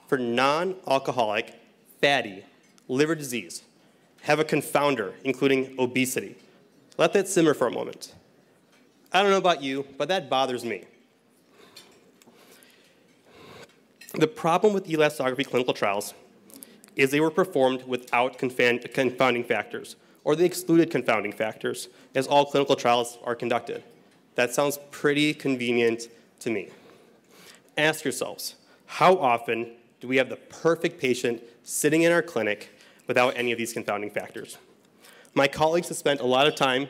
for non-alcoholic, fatty, liver disease have a confounder, including obesity? Let that simmer for a moment. I don't know about you, but that bothers me. The problem with elastography clinical trials is they were performed without confounding factors, or they excluded confounding factors, as all clinical trials are conducted. That sounds pretty convenient to me. Ask yourselves, how often do we have the perfect patient sitting in our clinic without any of these confounding factors? My colleagues have spent a lot of time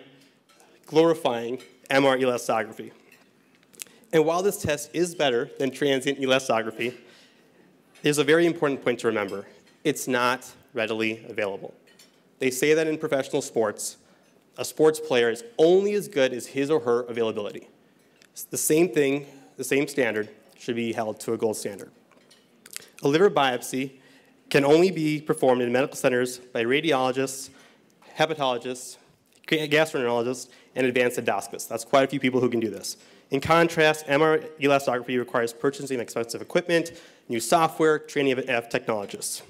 glorifying MR elastography. And while this test is better than transient elastography, there's a very important point to remember. It's not readily available. They say that in professional sports, a sports player is only as good as his or her availability. The same thing, the same standard, should be held to a gold standard. A liver biopsy can only be performed in medical centers by radiologists, hepatologists, gastroenterologists, and advanced endoscopists. That's quite a few people who can do this. In contrast, MR elastography requires purchasing expensive equipment, new software, training of technologists.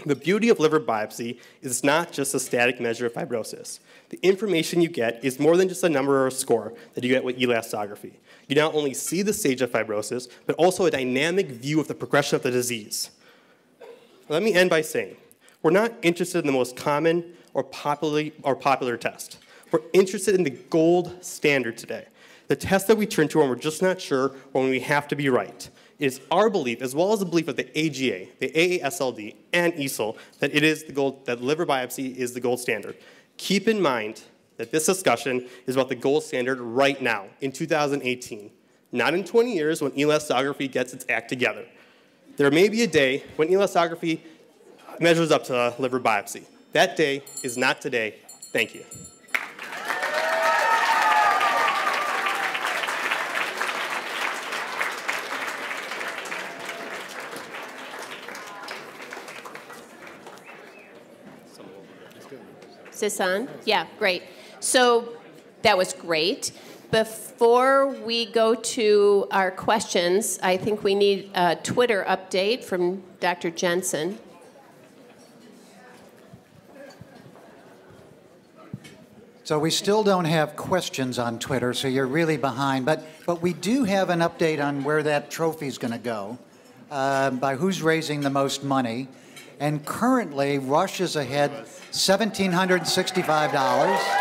The beauty of liver biopsy is it's not just a static measure of fibrosis. The information you get is more than just a number or a score that you get with elastography. You not only see the stage of fibrosis, but also a dynamic view of the progression of the disease. Let me end by saying, we're not interested in the most common or popular test. We're interested in the gold standard today, the test that we turn to when we're just not sure or when we have to be right. It is our belief, as well as the belief of the AGA, the AASLD, and EASL, that liver biopsy is the gold standard. Keep in mind that this discussion is about the gold standard right now, in 2018, not in 20 years when elastography gets its act together. There may be a day when elastography measures up to liver biopsy. That day is not today. Thank you. Is this on? Yeah, great. So that was great. Before we go to our questions, I think we need a Twitter update from Dr. Jensen. So we still don't have questions on Twitter, so you're really behind. But we do have an update on where that trophy's going to go, by who's raising the most money. And currently, Rush is ahead $1,765.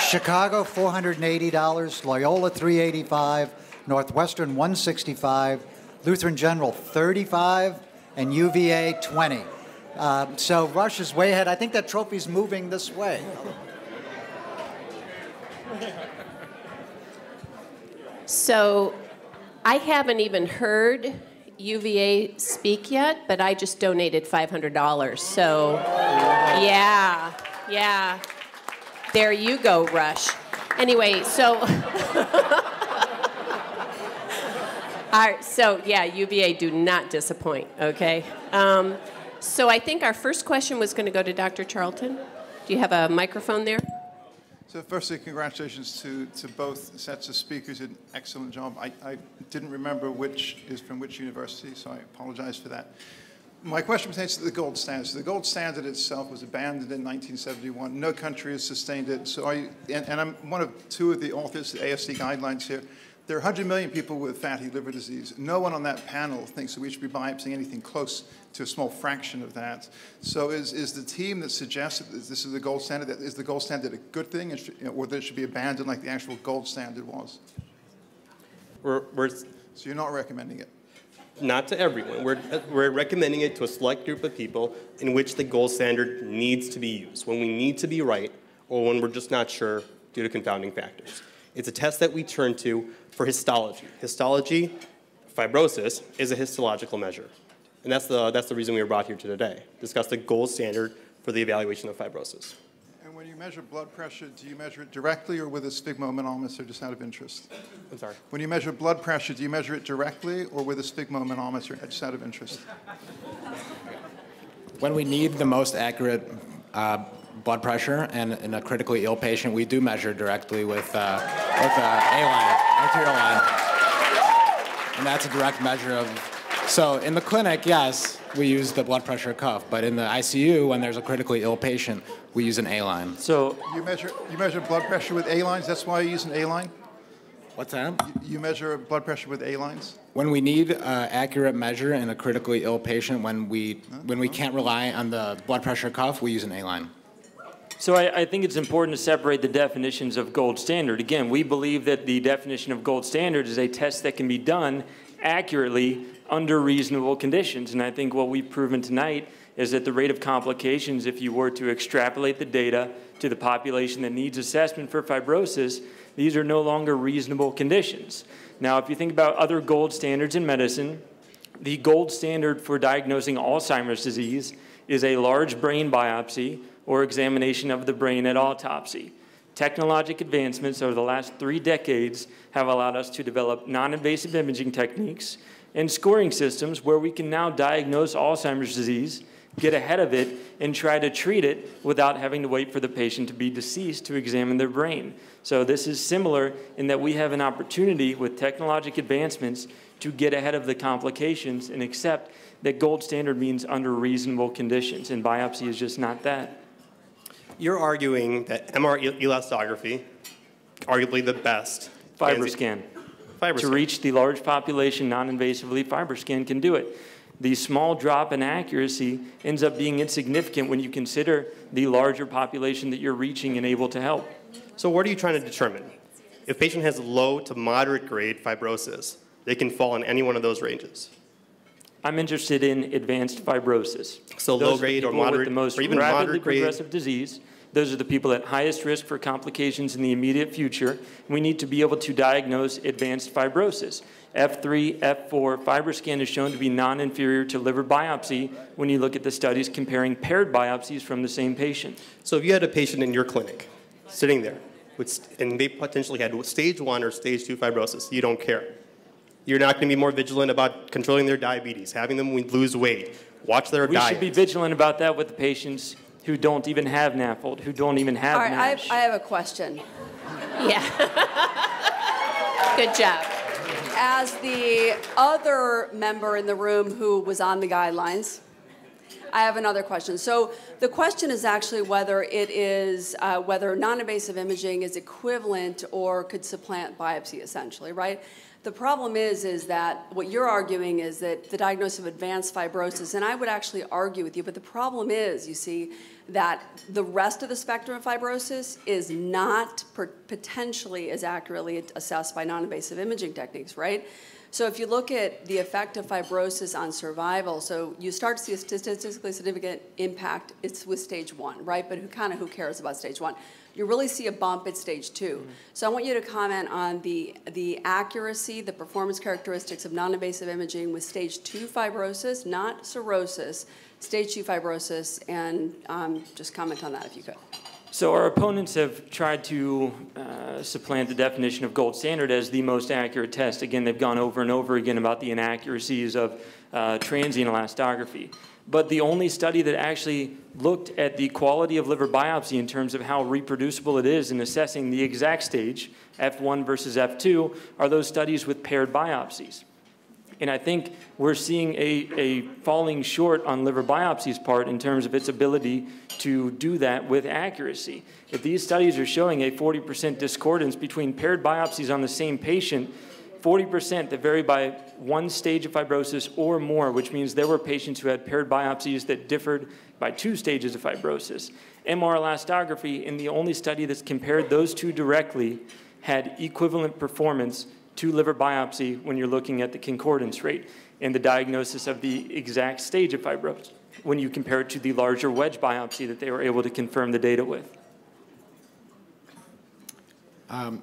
Chicago, $480. Loyola, $385. Northwestern, $165. Lutheran General, $35. And UVA, $20. So Rush is way ahead. I think that trophy's moving this way. So I haven't even heard UVA speak yet, but I just donated $500. So yeah. There you go, Rush. Anyway, so all right, so yeah, UVA do not disappoint, okay? So I think our first question was going to go to Dr. Charlton. Do you have a microphone there? So firstly, congratulations to both sets of speakers. An excellent job. I didn't remember which is from which university, so I apologize for that. My question pertains to the gold standard. So the gold standard itself was abandoned in 1971. No country has sustained it. So and I'm one of two of the authors of the ASC guidelines here. There are 100 million people with fatty liver disease. No one on that panel thinks that we should be biopsying anything close to a small fraction of that. So is the team that suggests that this is the gold standard, is the gold standard a good thing, or that it should be abandoned like the actual gold standard was? So you're not recommending it? Not to everyone. We're recommending it to a select group of people in which the gold standard needs to be used, when we need to be right or when we're just not sure due to confounding factors. It's a test that we turn to for histology. Histology, fibrosis, is a histological measure. And that's the reason we were brought here today, discuss the gold standard for the evaluation of fibrosis. And when you measure blood pressure, do you measure it directly or with a sphygmomanometer, just out of interest? I'm sorry? When you measure blood pressure, do you measure it directly or with a sphygmomanometer, just out of interest? When we need the most accurate blood pressure and in a critically ill patient, we do measure directly with a line, arterial line. And that's a direct measure of. So in the clinic, yes, we use the blood pressure cuff, but in the ICU, when there's a critically ill patient, we use an A-line. So you measure blood pressure with A-lines. That's why you use an A-line. What's that? You measure blood pressure with A-lines. When we need accurate measure in a critically ill patient, when we can't rely on the blood pressure cuff, we use an A-line. So I think it's important to separate the definitions of gold standard. Again, we believe that the definition of gold standard is a test that can be done accurately under reasonable conditions. And I think what we've proven tonight is that the rate of complications, if you were to extrapolate the data to the population that needs assessment for fibrosis, these are no longer reasonable conditions. Now, if you think about other gold standards in medicine, the gold standard for diagnosing Alzheimer's disease is a large brain biopsy or examination of the brain at autopsy. Technologic advancements over the last 3 decades have allowed us to develop non-invasive imaging techniques and scoring systems where we can now diagnose Alzheimer's disease, get ahead of it, and try to treat it without having to wait for the patient to be deceased to examine their brain. So this is similar in that we have an opportunity with technologic advancements to get ahead of the complications and accept that gold standard means under reasonable conditions, and biopsy is just not that. You're arguing that MR elastography, arguably the best. FibroScan. To reach the large population non-invasively, FibroScan can do it. The small drop in accuracy ends up being insignificant when you consider the larger population that you're reaching and able to help. So what are you trying to determine? If a patient has low to moderate grade fibrosis, they can fall in any one of those ranges. I'm interested in advanced fibrosis. So low grade or moderate, with the most or even rapidly moderate grade progressive disease. Those are the people at highest risk for complications in the immediate future. We need to be able to diagnose advanced fibrosis. F3, F4, FibroScan is shown to be non-inferior to liver biopsy when you look at the studies comparing paired biopsies from the same patient. So if you had a patient in your clinic sitting there and they potentially had stage 1 or stage 2 fibrosis, you don't care. You're not going to be more vigilant about controlling their diabetes, having them lose weight, watch their diet. We should be vigilant about that with the patients who don't even have NAFLD, who don't even have All right, NASH. I have a question. Yeah. Good job. As the other member in the room who was on the guidelines, I have another question. So the question is actually whether it is, whether non-invasive imaging is equivalent or could supplant biopsy, essentially, right? The problem is that what you're arguing is that the diagnosis of advanced fibrosis, and I would actually argue with you, but the problem is, you see, that the rest of the spectrum of fibrosis is not potentially as accurately assessed by non-invasive imaging techniques, right? So if you look at the effect of fibrosis on survival, so you start to see a statistically significant impact, it's with stage 1, right? But who cares about stage 1? You really see a bump at stage 2. Mm-hmm. So I want you to comment on the accuracy, the performance characteristics of non-invasive imaging with stage 2 fibrosis, not cirrhosis, stage 2 fibrosis, and just comment on that if you could. So our opponents have tried to supplant the definition of gold standard as the most accurate test. Again, they've gone over and over again about the inaccuracies of transient elastography. But the only study that actually looked at the quality of liver biopsy in terms of how reproducible it is in assessing the exact stage, F1 versus F2, are those studies with paired biopsies. And I think we're seeing a falling short on liver biopsy's part in terms of its ability to do that with accuracy. If these studies are showing a 40% discordance between paired biopsies on the same patient, 40% that vary by one stage of fibrosis or more, which means there were patients who had paired biopsies that differed by 2 stages of fibrosis. MR elastography, in the only study that's compared those two directly, had equivalent performance to liver biopsy when you're looking at the concordance rate and the diagnosis of the exact stage of fibrosis when you compare it to the larger wedge biopsy that they were able to confirm the data with.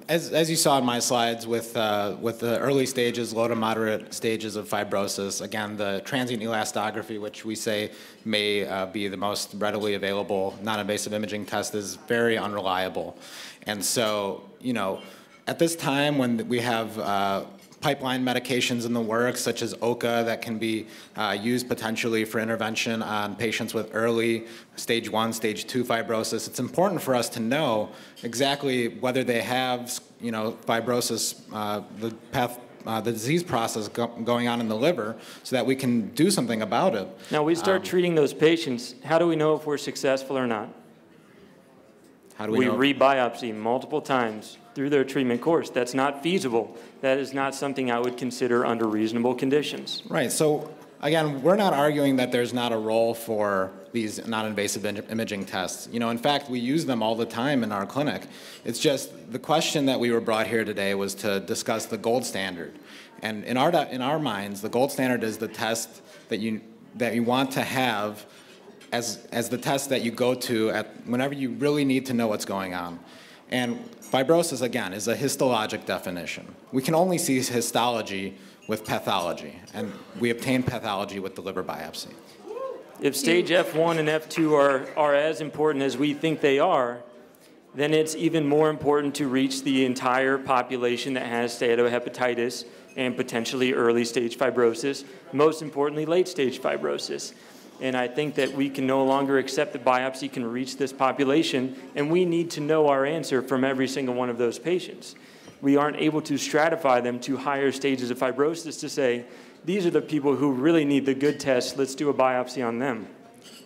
As you saw in my slides, with the early stages, low to moderate stages of fibrosis, again, the transient elastography, which we say may be the most readily available non-invasive imaging test, is very unreliable. And so, you know, at this time when we have pipeline medications in the works, such as OCA, that can be used potentially for intervention on patients with early stage 1, stage 2 fibrosis. It's important for us to know exactly whether they have, you know, fibrosis, the disease process going on in the liver, so that we can do something about it. Now, we start treating those patients. How do we know if we're successful or not? How do we know? We re-biopsy multiple times through their treatment course. That's not feasible. That is not something I would consider under reasonable conditions. Right. So again, we're not arguing that there's not a role for these non-invasive imaging tests. You know, in fact, we use them all the time in our clinic. It's just the question that we were brought here today was to discuss the gold standard. And in our minds, the gold standard is the test that you want to have as the test that you go to whenever you really need to know what's going on. And fibrosis, again, is a histologic definition. We can only see histology with pathology, and we obtain pathology with the liver biopsy. If stage F1 and F2 are as important as we think they are, then it's even more important to reach the entire population that has steatohepatitis and potentially early stage fibrosis, most importantly, late stage fibrosis. And I think that we can no longer accept that biopsy can reach this population, and we need to know our answer from every single one of those patients. We aren't able to stratify them to higher stages of fibrosis to say, these are the people who really need the good test, let's do a biopsy on them.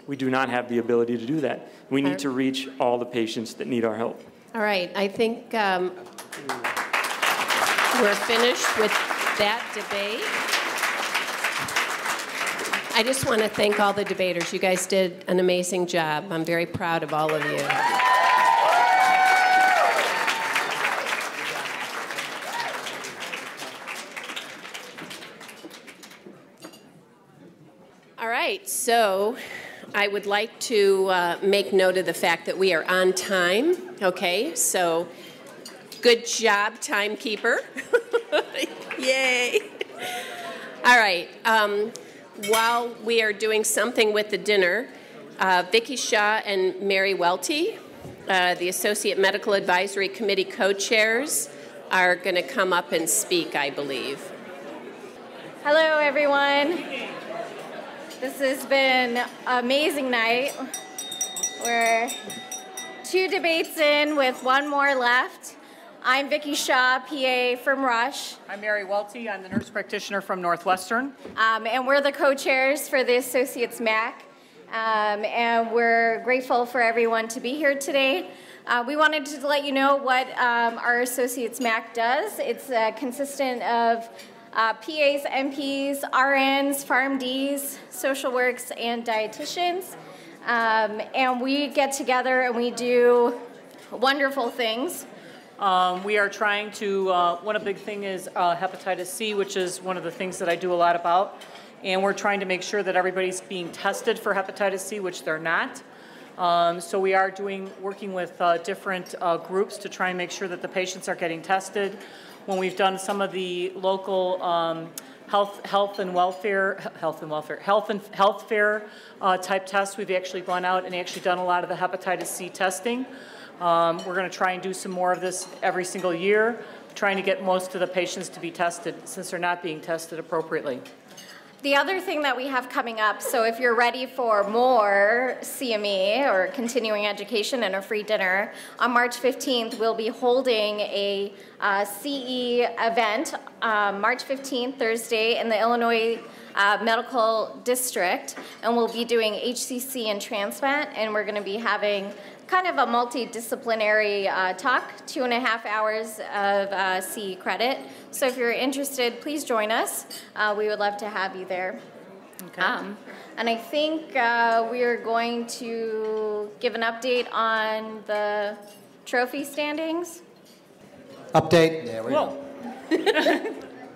We do not have the ability to do that. We need to reach all the patients that need our help. All right, I think we're finished with that debate. I just want to thank all the debaters. You guys did an amazing job. I'm very proud of all of you. All right, so I would like to make note of the fact that we are on time. Okay, so good job, timekeeper. Yay. All right. While we are doing something with the dinner, Vicki Shaw and Mary Welty, the Associate Medical Advisory Committee co-chairs, are going to come up and speak, I believe. Hello, everyone. This has been an amazing night. We're 2 debates in with 1 more left. I'm Vicki Shaw, PA from Rush. I'm Mary Welty. I'm the nurse practitioner from Northwestern. And we're the co-chairs for the Associates MAC. And we're grateful for everyone to be here today. We wanted to let you know what our Associates MAC does. It's consistent of PAs, NPs, RNs, PharmDs, social works, and dietitians. And we get together and we do wonderful things. We are trying to, one big thing is hepatitis C, which is one of the things that I do a lot about. And we're trying to make sure that everybody's being tested for hepatitis C, which they're not. So we are working with different groups to try and make sure that the patients are getting tested. When we've done some of the local health fair type tests, we've actually gone out and actually done a lot of the hepatitis C testing. We're going to try and do some more of this every single year, trying to get most of the patients to be tested since they're not being tested appropriately. The other thing that we have coming up, so if you're ready for more CME or continuing education and a free dinner, on March 15th we'll be holding a CE event, March 15th, Thursday, in the Illinois Medical District, and we'll be doing HCC and transplant, and we're going to be having kind of a multidisciplinary talk, 2.5 hours of CE credit. So if you're interested, please join us. We would love to have you there. Okay. And I think we are going to give an update on the trophy standings. Update. There we go.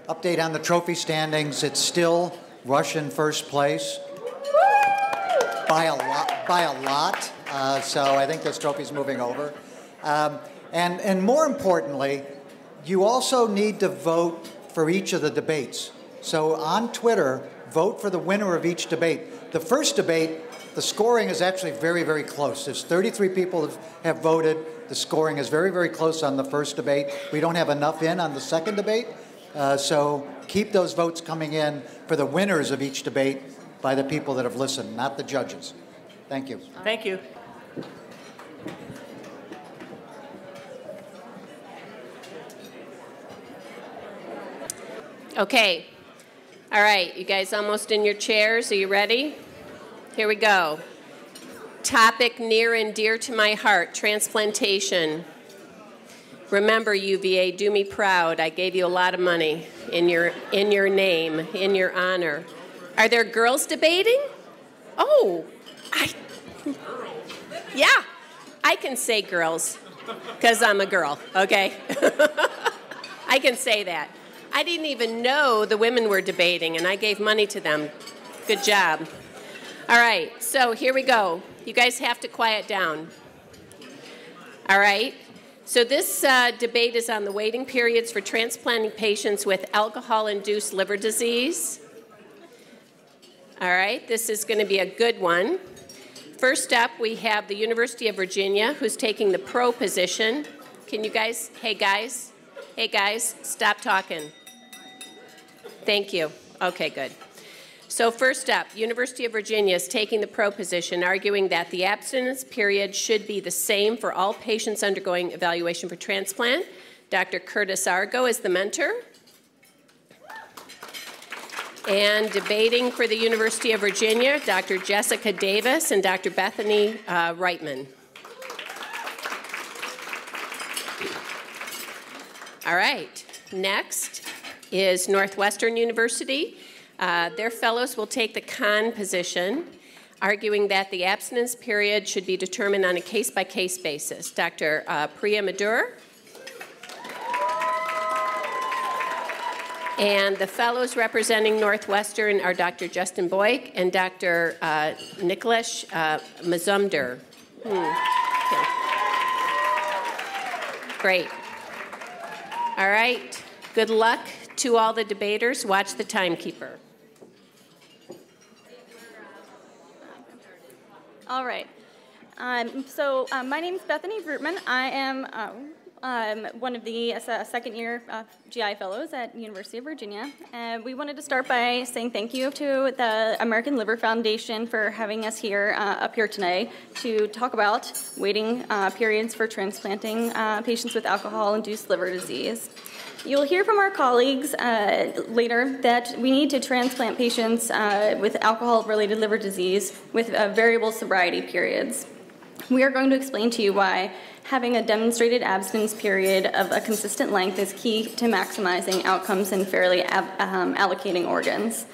Update on the trophy standings. It's still Rush in first place by a lot. So I think this trophy's moving over. And more importantly, you also need to vote for each of the debates. So on Twitter, vote for the winner of each debate. The first debate, the scoring is actually very, very close. There's 33 people have voted. The scoring is very, very close on the first debate. We don't have enough in on the second debate. So keep those votes coming in for the winners of each debate by the people that have listened, not the judges. Thank you. Thank you. Okay. All right, you guys almost in your chairs. Are you ready? Here we go. Topic near and dear to my heart, transplantation. Remember, UVA, do me proud. I gave you a lot of money in your name, in your honor. Are there girls debating? Oh, yeah, I can say girls because I'm a girl, okay? I can say that. I didn't even know the women were debating, and I gave money to them. Good job. All right, so here we go. You guys have to quiet down. All right, so this debate is on the waiting periods for transplanting patients with alcohol-induced liver disease. All right, this is going to be a good one. First up, we have the University of Virginia, who's taking the pro position. Can you guys, hey guys, stop talking. Thank you. Okay, good. So first up, University of Virginia is taking the pro position, arguing that the abstinence period should be the same for all patients undergoing evaluation for transplant. Dr. Curtis Argo is the mentor. And debating for the University of Virginia, Dr. Jessica Davis and Dr. Bethany Reitman. All right, next is Northwestern University. Their fellows will take the con position, arguing that the abstinence period should be determined on a case-by-case basis. Dr. Priya Madur. And the fellows representing Northwestern are Dr. Justin Boyk and Dr. Nikolash Mazumder. Okay. Great. All right. Good luck to all the debaters. Watch the timekeeper. All right. My name is Bethany Vrootman. I am one of the second-year GI fellows at University of Virginia. We wanted to start by saying thank you to the American Liver Foundation for having us here up here tonight to talk about waiting periods for transplanting patients with alcohol-induced liver disease. You'll hear from our colleagues later that we need to transplant patients with alcohol-related liver disease with variable sobriety periods. We are going to explain to you why having a demonstrated abstinence period of a consistent length is key to maximizing outcomes and fairly allocating organs.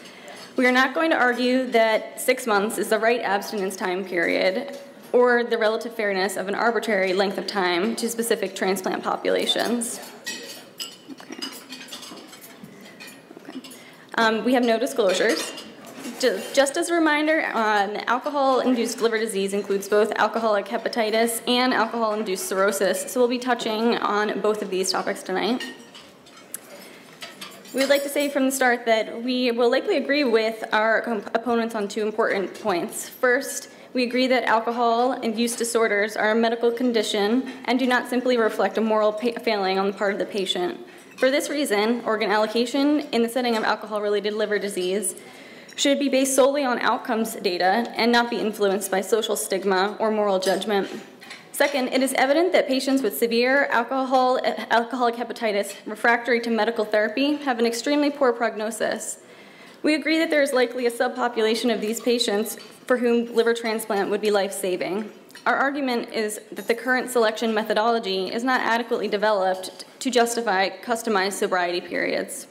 We are not going to argue that 6 months is the right abstinence time period or the relative fairness of an arbitrary length of time to specific transplant populations. We have no disclosures. Just as a reminder, alcohol-induced liver disease includes both alcoholic hepatitis and alcohol-induced cirrhosis, so we'll be touching on both of these topics tonight. We would like to say from the start that we will likely agree with our opponents on 2 important points. First, we agree that alcohol and use disorders are a medical condition and do not simply reflect a moral failing on the part of the patient. For this reason, organ allocation in the setting of alcohol-related liver disease should be based solely on outcomes data and not be influenced by social stigma or moral judgment. Second, it is evident that patients with severe alcoholic hepatitis refractory to medical therapy have an extremely poor prognosis. We agree that there is likely a subpopulation of these patients for whom liver transplant would be life-saving. Our argument is that the current selection methodology is not adequately developed to justify customized sobriety periods.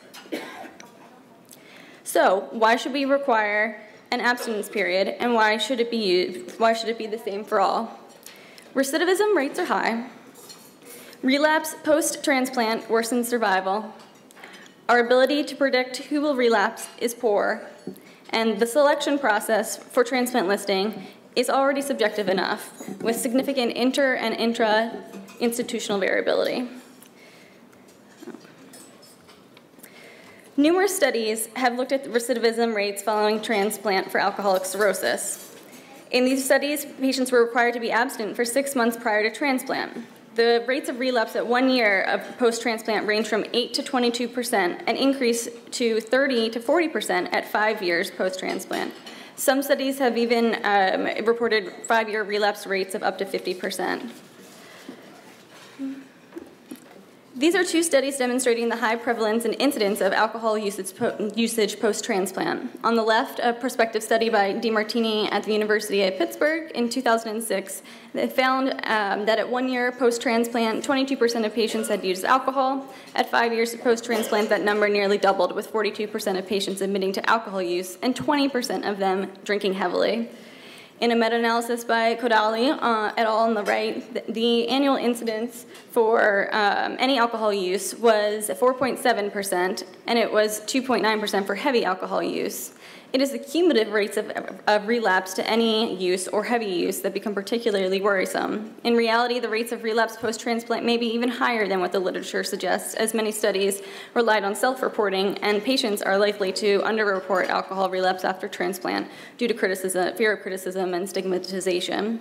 So, why should we require an abstinence period, and why should it be the same for all? Recidivism rates are high. Relapse post-transplant worsens survival. Our ability to predict who will relapse is poor, and the selection process for transplant listing is already subjective enough, with significant inter- and intra-institutional variability. Numerous studies have looked at recidivism rates following transplant for alcoholic cirrhosis. In these studies, patients were required to be abstinent for 6 months prior to transplant. The rates of relapse at 1 year of post-transplant range from 8 to 22% and increase to 30 to 40% at 5 years post-transplant. Some studies have even reported 5-year relapse rates of up to 50%. These are 2 studies demonstrating the high prevalence and incidence of alcohol usage post-transplant. On the left, a prospective study by DiMartini at the University of Pittsburgh in 2006 that found that at 1 year post-transplant, 22% of patients had used alcohol. At 5 years post-transplant, that number nearly doubled, with 42% of patients admitting to alcohol use and 20% of them drinking heavily. In a meta-analysis by Kodali et al. On the right, the annual incidence for any alcohol use was 4.7%, and it was 2.9% for heavy alcohol use. It is the cumulative rates of relapse to any use or heavy use that become particularly worrisome. In reality, the rates of relapse post-transplant may be even higher than what the literature suggests, as many studies relied on self-reporting, and patients are likely to underreport alcohol relapse after transplant due to fear of criticism and stigmatization.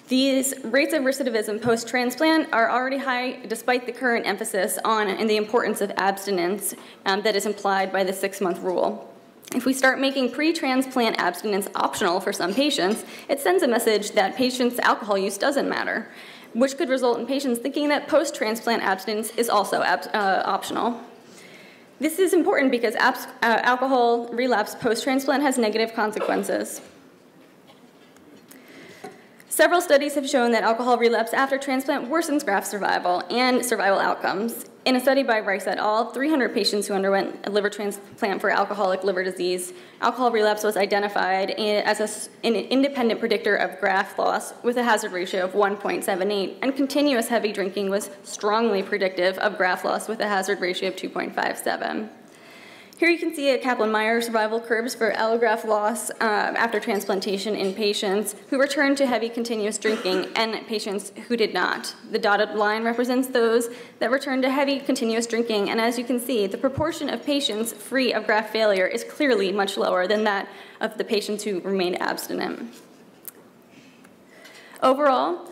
These rates of recidivism post-transplant are already high despite the current emphasis on and the importance of abstinence that is implied by the 6-month rule. If we start making pre-transplant abstinence optional for some patients, it sends a message that patients' alcohol use doesn't matter, which could result in patients thinking that post-transplant abstinence is also optional. This is important because alcohol relapse post-transplant has negative consequences. Several studies have shown that alcohol relapse after transplant worsens graft survival and survival outcomes. In a study by Rice et al., 300 patients who underwent a liver transplant for alcoholic liver disease, alcohol relapse was identified as an independent predictor of graft loss with a hazard ratio of 1.78, and continuous heavy drinking was strongly predictive of graft loss with a hazard ratio of 2.57. Here you can see a Kaplan-Meier survival curves for allograft loss after transplantation in patients who returned to heavy continuous drinking and patients who did not. The dotted line represents those that returned to heavy continuous drinking, and as you can see, the proportion of patients free of graft failure is clearly much lower than that of the patients who remained abstinent. Overall,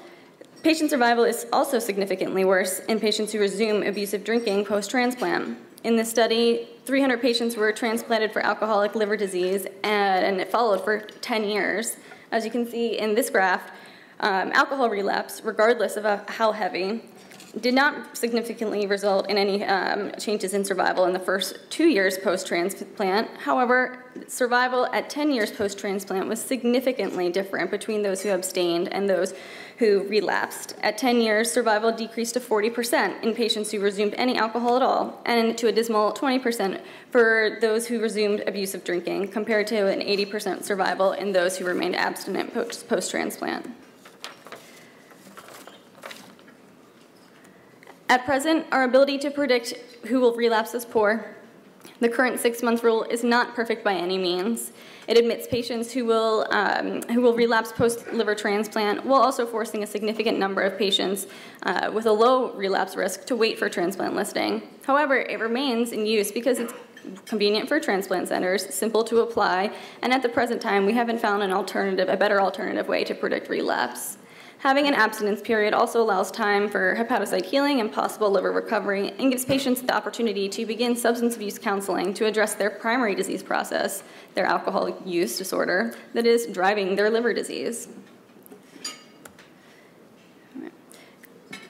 Patient survival is also significantly worse in patients who resume abusive drinking post-transplant. In this study, 300 patients were transplanted for alcoholic liver disease, and it followed for 10 years. As you can see in this graph, alcohol relapse, regardless of how heavy, did not significantly result in any changes in survival in the first 2 years post-transplant. However, survival at 10 years post-transplant was significantly different between those who abstained and those who relapsed. At 10 years, survival decreased to 40% in patients who resumed any alcohol at all, and to a dismal 20% for those who resumed abusive drinking, compared to an 80% survival in those who remained abstinent post-transplant. At present, our ability to predict who will relapse is poor. The current 6-month rule is not perfect by any means. It admits patients who will relapse post-liver transplant, while also forcing a significant number of patients with a low relapse risk to wait for transplant listing. However, it remains in use because it's convenient for transplant centers, simple to apply, and at the present time, we haven't found a better alternative way to predict relapse. Having an abstinence period also allows time for hepatocyte healing and possible liver recovery, and gives patients the opportunity to begin substance abuse counseling to address their primary disease process, their alcohol use disorder, that is driving their liver disease.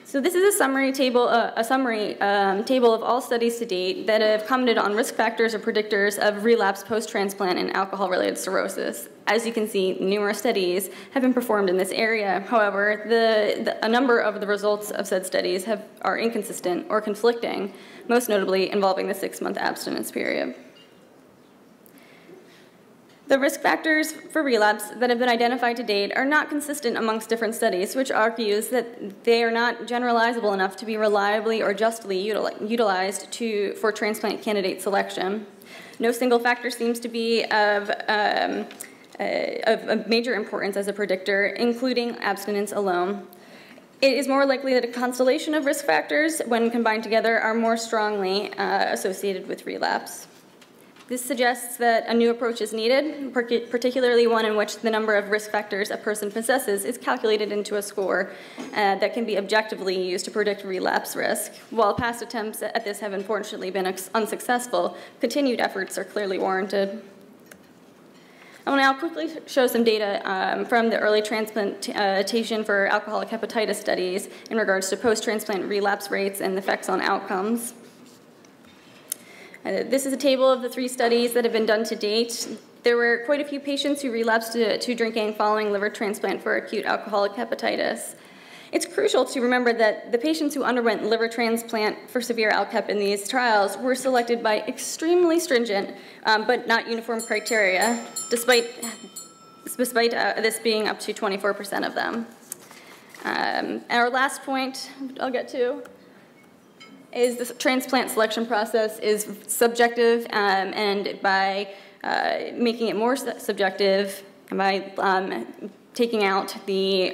So this is a summary table of all studies to date that have commented on risk factors or predictors of relapse post-transplant in alcohol-related cirrhosis. As you can see, numerous studies have been performed in this area. However, a number of the results of said studies are inconsistent or conflicting, most notably involving the 6-month abstinence period. The risk factors for relapse that have been identified to date are not consistent amongst different studies, which argues that they are not generalizable enough to be reliably or justly utilized for transplant candidate selection. No single factor seems to be of major importance as a predictor, including abstinence alone. It is more likely that a constellation of risk factors, when combined together, are more strongly associated with relapse. This suggests that a new approach is needed, particularly one in which the number of risk factors a person possesses is calculated into a score that can be objectively used to predict relapse risk. While past attempts at this have unfortunately been unsuccessful, continued efforts are clearly warranted. I will now quickly show some data from the early transplantation for alcoholic hepatitis studies in regards to post-transplant relapse rates and effects on outcomes. This is a table of the 3 studies that have been done to date. There were quite a few patients who relapsed to drinking following liver transplant for acute alcoholic hepatitis. It's crucial to remember that the patients who underwent liver transplant for severe ALCHEP in these trials were selected by extremely stringent but not uniform criteria, despite this being up to 24% of them. And our last point I'll get to is the transplant selection process is subjective, and by making it more subjective, and by taking out the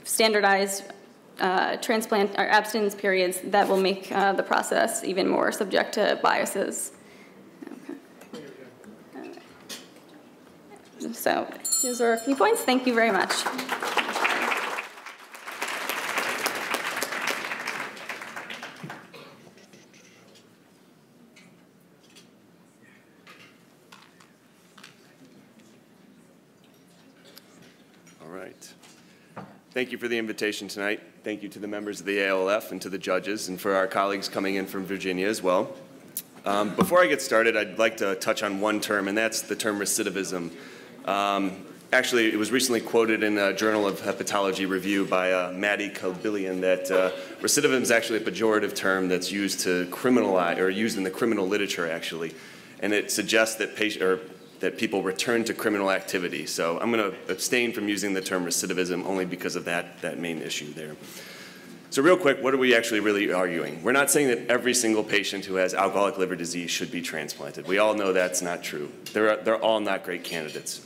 standardized transplant or abstinence periods, that will make the process even more subject to biases. Okay. So those are a few points. Thank you very much. Thank you for the invitation tonight. Thank you to the members of the ALF and to the judges, and for our colleagues coming in from Virginia as well. Before I get started, I'd like to touch on one term, and that's the term recidivism. Actually, it was recently quoted in a Journal of Hepatology Review by Maddie Kalbilian that recidivism is actually a pejorative term that's used to criminalize, or used in the criminal literature, actually. And it suggests that that people return to criminal activity. So I'm going to abstain from using the term recidivism only because of that main issue there. So real quick, what are we actually really arguing? We're not saying that every single patient who has alcoholic liver disease should be transplanted. We all know that's not true. They're all not great candidates.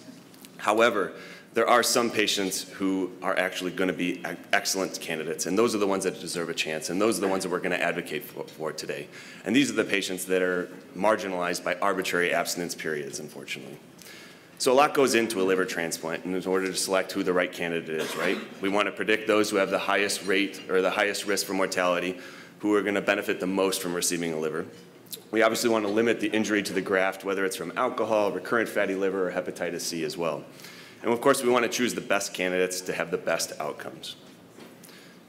However, there are some patients who are actually going to be excellent candidates, and those are the ones that deserve a chance, and those are the ones that we're going to advocate for today. And these are the patients that are marginalized by arbitrary abstinence periods, unfortunately. So a lot goes into a liver transplant in order to select who the right candidate is, right? We want to predict those who have the highest rate or the highest risk for mortality, who are going to benefit the most from receiving a liver. We obviously want to limit the injury to the graft, whether it's from alcohol, recurrent fatty liver, or hepatitis C as well. And of course, we want to choose the best candidates to have the best outcomes.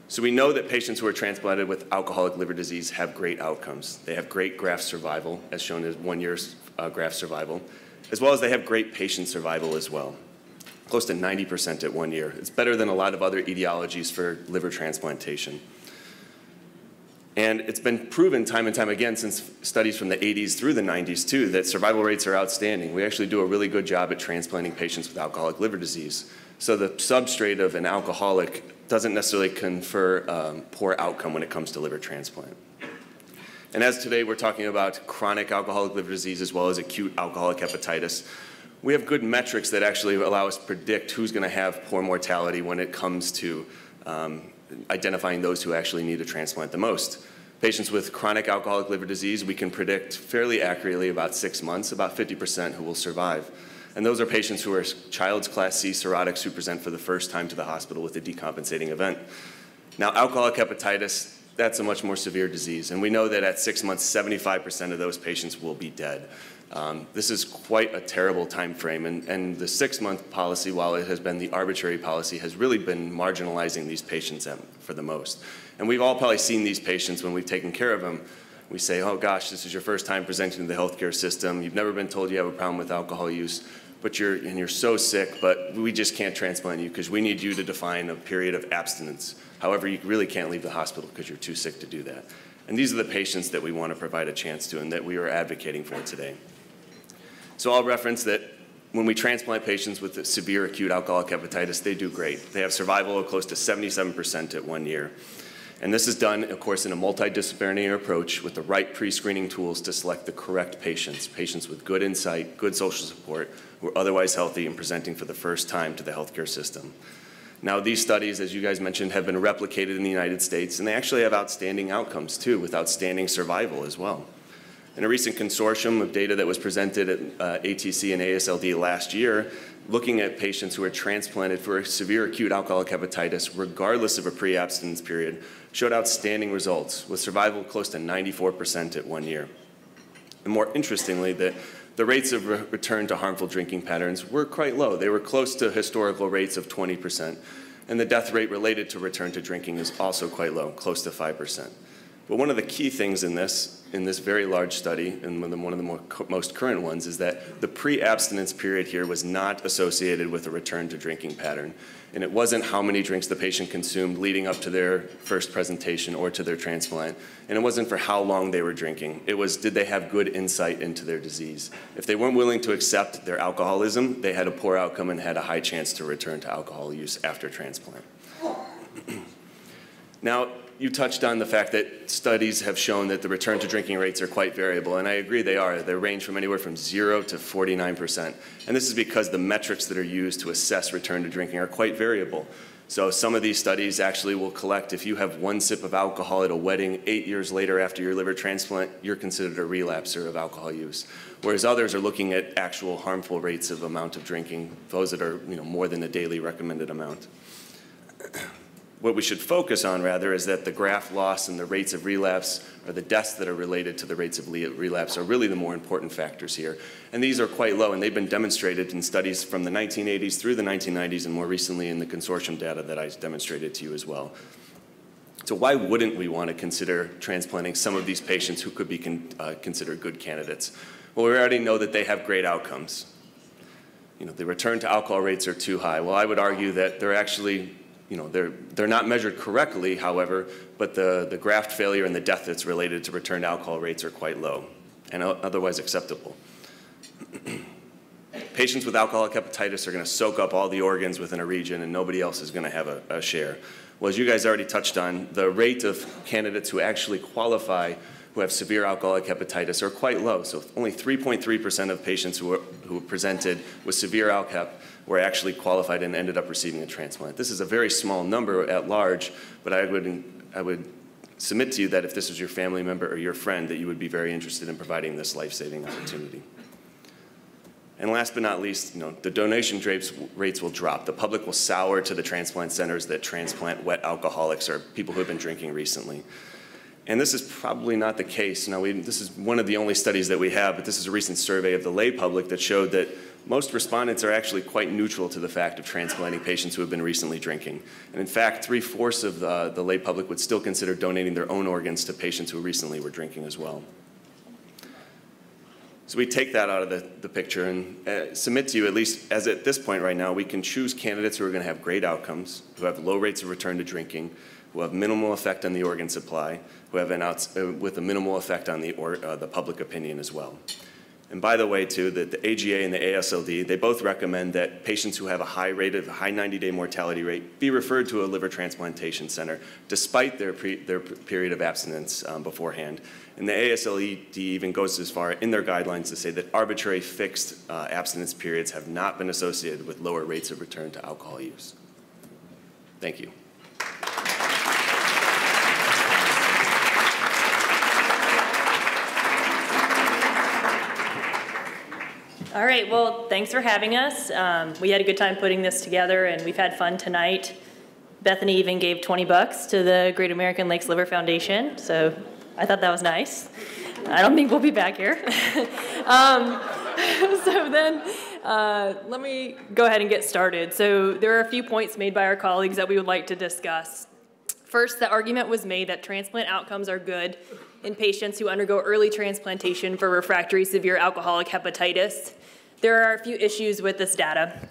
So we know that patients who are transplanted with alcoholic liver disease have great outcomes. They have great graft survival, as shown as 1 year's graft survival, as well as they have great patient survival as well, close to 90% at 1 year. It's better than a lot of other etiologies for liver transplantation. And it's been proven time and time again since studies from the 80s through the 90s too that survival rates are outstanding. We actually do a really good job at transplanting patients with alcoholic liver disease. So the substrate of an alcoholic doesn't necessarily confer poor outcome when it comes to liver transplant. And as today we're talking about chronic alcoholic liver disease as well as acute alcoholic hepatitis, we have good metrics that actually allow us to predict who's going to have poor mortality when it comes to identifying those who actually need a transplant the most. Patients with chronic alcoholic liver disease, we can predict fairly accurately about 6 months, about 50% who will survive. And those are patients who are Child's Class C cirrhotics who present for the first time to the hospital with a decompensating event. Now, alcoholic hepatitis, that's a much more severe disease. And we know that at 6 months, 75% of those patients will be dead. This is quite a terrible time frame, and the 6-month policy, while it has been the arbitrary policy, has really been marginalizing these patients for the most. And we've all probably seen these patients when we've taken care of them. We say, oh gosh, this is your first time presenting to the healthcare system. You've never been told you have a problem with alcohol use, but you're so sick, but we just can't transplant you because we need you to define a period of abstinence. However, you really can't leave the hospital because you're too sick to do that. And these are the patients that we want to provide a chance to and that we are advocating for today. So I'll reference that when we transplant patients with severe acute alcoholic hepatitis, they do great. They have survival of close to 77% at 1 year. And this is done, of course, in a multidisciplinary approach with the right pre-screening tools to select the correct patients, patients with good insight, good social support, who are otherwise healthy and presenting for the first time to the healthcare system. Now, these studies, as you guys mentioned, have been replicated in the United States, and they actually have outstanding outcomes, too, with outstanding survival as well. In a recent consortium of data that was presented at ATC and ASLD last year, looking at patients who are transplanted for severe acute alcoholic hepatitis, regardless of a pre-abstinence period, showed outstanding results, with survival close to 94% at 1 year. And more interestingly, the rates of return to harmful drinking patterns were quite low. They were close to historical rates of 20%. And the death rate related to return to drinking is also quite low, close to 5%. But one of the key things in this very large study, and one of the most current ones, is that the pre-abstinence period here was not associated with a return to drinking pattern. And it wasn't how many drinks the patient consumed leading up to their first presentation or to their transplant. And it wasn't for how long they were drinking. It was, did they have good insight into their disease? If they weren't willing to accept their alcoholism, they had a poor outcome and had a high chance to return to alcohol use after transplant. Now, you touched on the fact that studies have shown that the return to drinking rates are quite variable, and I agree they are. They range from anywhere from 0 to 49%. And this is because the metrics that are used to assess return to drinking are quite variable. So some of these studies actually will collect if you have 1 sip of alcohol at a wedding 8 years later after your liver transplant, you're considered a relapser of alcohol use. Whereas others are looking at actual harmful rates of amount of drinking, those that are more than a daily recommended amount. What we should focus on, rather, is that the graft loss and the rates of relapse, or the deaths that are related to the rates of relapse, are really the more important factors here. And these are quite low, and they've been demonstrated in studies from the 1980s through the 1990s, and more recently in the consortium data that I demonstrated to you as well. So why wouldn't we want to consider transplanting some of these patients who could be considered good candidates? Well, we already know that they have great outcomes. The return to alcohol rates are too high. Well, I would argue that they're actually they're not measured correctly, however, but the graft failure and the death that's related to return to alcohol rates are quite low and otherwise acceptable. Patients with alcoholic hepatitis are going to soak up all the organs within a region, and nobody else is going to have a share. Well, as you guys already touched on, the rate of candidates who actually qualify who have severe alcoholic hepatitis are quite low. So only 3.3% of patients who presented with severe ALCHEP were actually qualified and ended up receiving a transplant. This is a very small number at large, but I would submit to you that if this was your family member or your friend, that you would be very interested in providing this life-saving opportunity. And last but not least, the donation rates will drop. The public will sour to the transplant centers that transplant wet alcoholics or people who have been drinking recently. And this is probably not the case. Now, this is one of the only studies that we have, but this is a recent survey of the lay public that showed that most respondents are actually quite neutral to the fact of transplanting patients who have been recently drinking. And in fact, 3/4 of the lay public would still consider donating their own organs to patients who recently were drinking as well. So we take that out of the picture and submit to you, at least as at this point right now, we can choose candidates who are going to have great outcomes, who have low rates of return to drinking, who have minimal effect on the organ supply, who have with a minimal effect on the public opinion as well. And by the way, too, the AGA and the ASLD, they both recommend that patients who have a high 90-day mortality rate be referred to a liver transplantation center, despite their period of abstinence beforehand. And the ASLD even goes as far in their guidelines to say that arbitrary fixed abstinence periods have not been associated with lower rates of return to alcohol use. Thank you. All right, well, thanks for having us. We had a good time putting this together, and we've had fun tonight. Bethany even gave $20 to the Great American Lakes Liver Foundation, so I thought that was nice. I don't think we'll be back here. So then, let me go ahead and get started. So there are a few points made by our colleagues that we would like to discuss. First, the argument was made that transplant outcomes are good in patients who undergo early transplantation for refractory severe alcoholic hepatitis. There are a few issues with this data.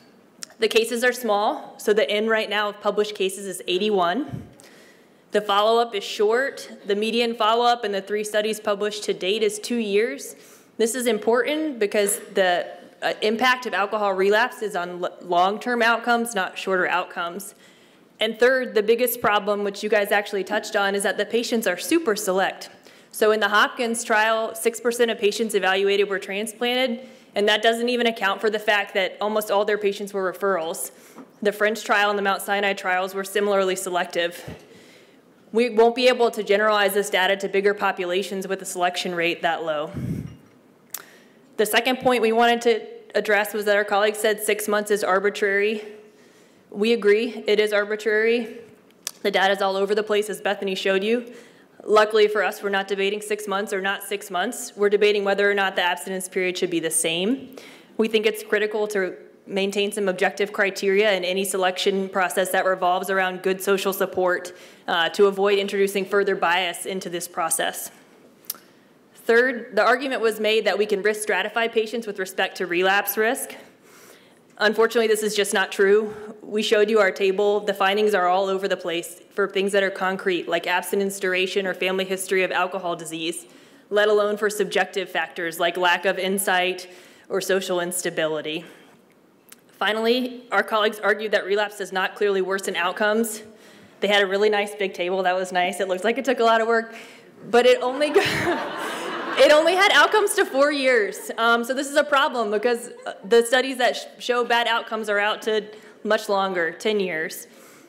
The cases are small, so the N right now of published cases is 81. The follow-up is short. The median follow-up in the 3 studies published to date is 2 years. This is important because the impact of alcohol relapse is on long-term outcomes, not shorter outcomes. And third, the biggest problem, which you guys actually touched on, is that the patients are super select. So in the Hopkins trial, 6% of patients evaluated were transplanted, and that doesn't even account for the fact that almost all their patients were referrals. The French trial and the Mount Sinai trials were similarly selective. We won't be able to generalize this data to bigger populations with a selection rate that low. The second point we wanted to address was that our colleagues said 6 months is arbitrary. We agree, it is arbitrary. The data is all over the place, as Bethany showed you. Luckily for us, we're not debating 6 months or not 6 months. We're debating whether or not the abstinence period should be the same. We think it's critical to maintain some objective criteria in any selection process that revolves around good social support to avoid introducing further bias into this process. Third, the argument was made that we can risk stratify patients with respect to relapse risk. Unfortunately, this is just not true. We showed you our table. The findings are all over the place for things that are concrete, like abstinence duration or family history of alcohol disease, let alone for subjective factors like lack of insight or social instability. Finally, our colleagues argued that relapse does not clearly worsen outcomes. They had a really nice big table. That was nice. It looks like it took a lot of work, but it only had outcomes to 4 years. So this is a problem because the studies that show bad outcomes are out to much longer, 10 years.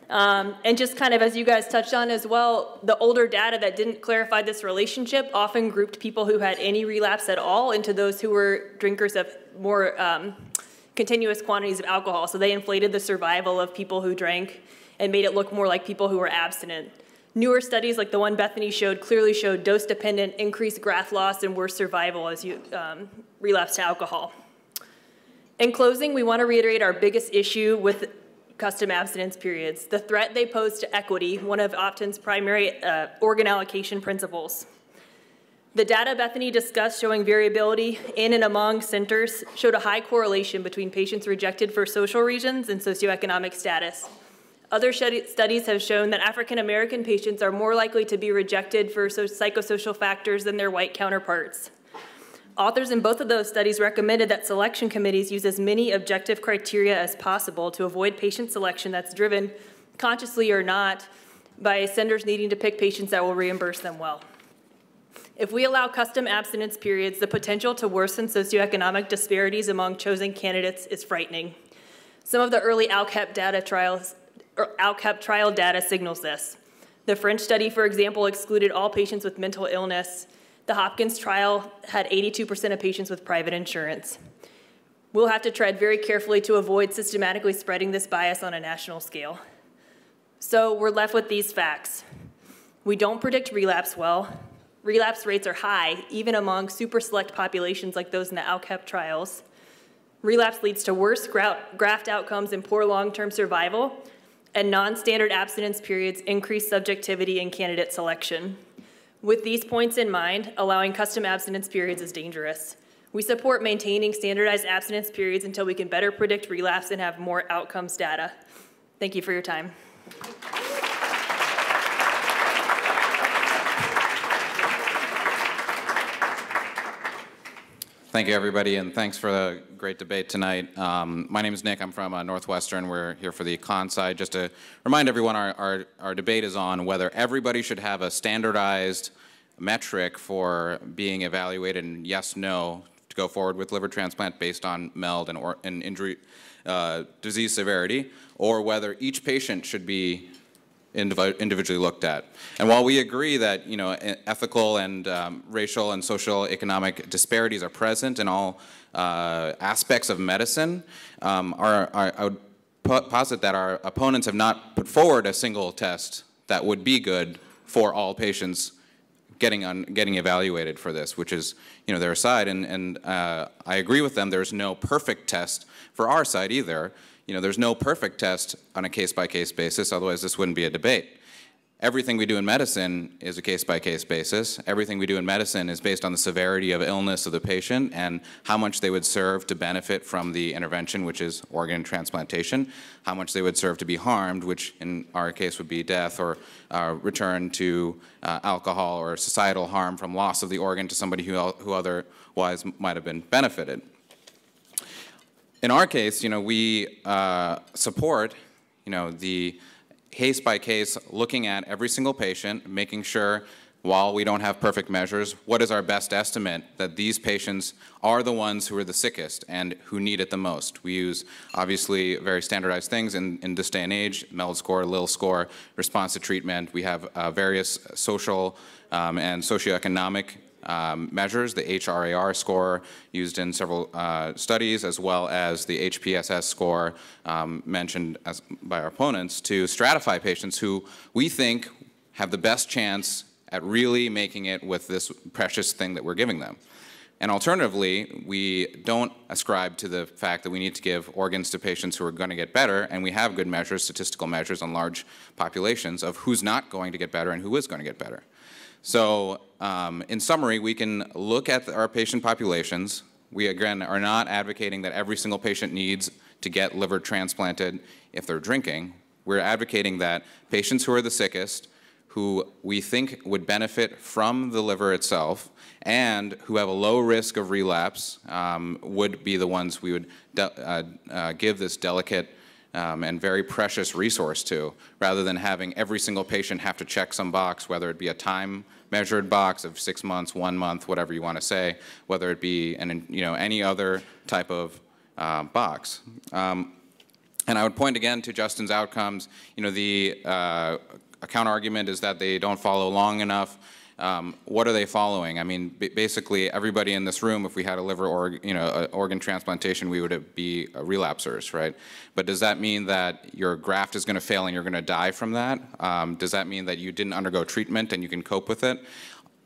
And just kind of as you guys touched on as well, the older data that didn't clarify this relationship often grouped people who had any relapse at all into those who were drinkers of more continuous quantities of alcohol. So they inflated the survival of people who drank and made it look more like people who were abstinent. Newer studies, like the one Bethany showed, clearly showed dose-dependent increased graft loss and worse survival as you relapse to alcohol. In closing, we want to reiterate our biggest issue with custom abstinence periods, the threat they pose to equity, one of Optum's primary organ allocation principles. The data Bethany discussed showing variability in and among centers showed a high correlation between patients rejected for social reasons and socioeconomic status. Other studies have shown that African American patients are more likely to be rejected for psychosocial factors than their white counterparts. Authors in both of those studies recommended that selection committees use as many objective criteria as possible to avoid patient selection that's driven, consciously or not, by centers needing to pick patients that will reimburse them well. If we allow custom abstinence periods, the potential to worsen socioeconomic disparities among chosen candidates is frightening. Some of the early ALCAP trial data signals this. The French study, for example, excluded all patients with mental illness. The Hopkins trial had 82% of patients with private insurance. We'll have to tread very carefully to avoid systematically spreading this bias on a national scale. So we're left with these facts. We don't predict relapse well. Relapse rates are high, even among super select populations like those in the ALF trials. Relapse leads to worse graft outcomes and poor long-term survival, and non-standard abstinence periods increase subjectivity in candidate selection. With these points in mind, allowing custom abstinence periods is dangerous. We support maintaining standardized abstinence periods until we can better predict relapse and have more outcomes data. Thank you for your time. Thank you, everybody, and thanks for the great debate tonight. My name is Nick. I'm from Northwestern. We're here for the econ side. Just to remind everyone, our debate is on whether everybody should have a standardized metric for being evaluated and yes, no, to go forward with liver transplant based on MELD and injury disease severity, or whether each patient should be individually looked at. And while we agree that ethical and racial and social economic disparities are present in all aspects of medicine, I would posit that our opponents have not put forward a single test that would be good for all patients getting evaluated for this, which is their side, and I agree with them. There's no perfect test for our side either. There's no perfect test on a case-by-case basis, otherwise this wouldn't be a debate. Everything we do in medicine is a case-by-case basis. Everything we do in medicine is based on the severity of illness of the patient and how much they would serve to benefit from the intervention, which is organ transplantation, how much they would serve to be harmed, which in our case would be death or return to alcohol or societal harm from loss of the organ to somebody who otherwise might have been benefited. In our case, we support, the case-by-case, looking at every single patient, making sure, while we don't have perfect measures, what is our best estimate that these patients are the ones who are the sickest and who need it the most. We use, obviously, very standardized things in this day and age, MELD score, LIL score, response to treatment. We have various social and socioeconomic measures, the HRAR score used in several studies, as well as the HPSS score mentioned by our opponents, to stratify patients who we think have the best chance at really making it with this precious thing that we're giving them. And alternatively, we don't ascribe to the fact that we need to give organs to patients who are going to get better, and we have good measures, statistical measures on large populations of who's not going to get better and who is going to get better. So in summary, we can look at our patient populations. We, again, are not advocating that every single patient needs to get liver transplanted if they're drinking. We're advocating that patients who are the sickest, who we think would benefit from the liver itself, and who have a low risk of relapse would be the ones we would give this delicate and very precious resource to, rather than having every single patient have to check some box, whether it be a time-measured box of 6 months, 1 month, whatever you want to say, whether it be any other type of box. And I would point again to Justin's outcomes. A counter-argument is that they don't follow long enough. What are they following? I mean, basically, everybody in this room, if we had a liver organ transplantation, we would be relapsers, right? But does that mean that your graft is going to fail and you're going to die from that? Does that mean that you didn't undergo treatment and you can cope with it?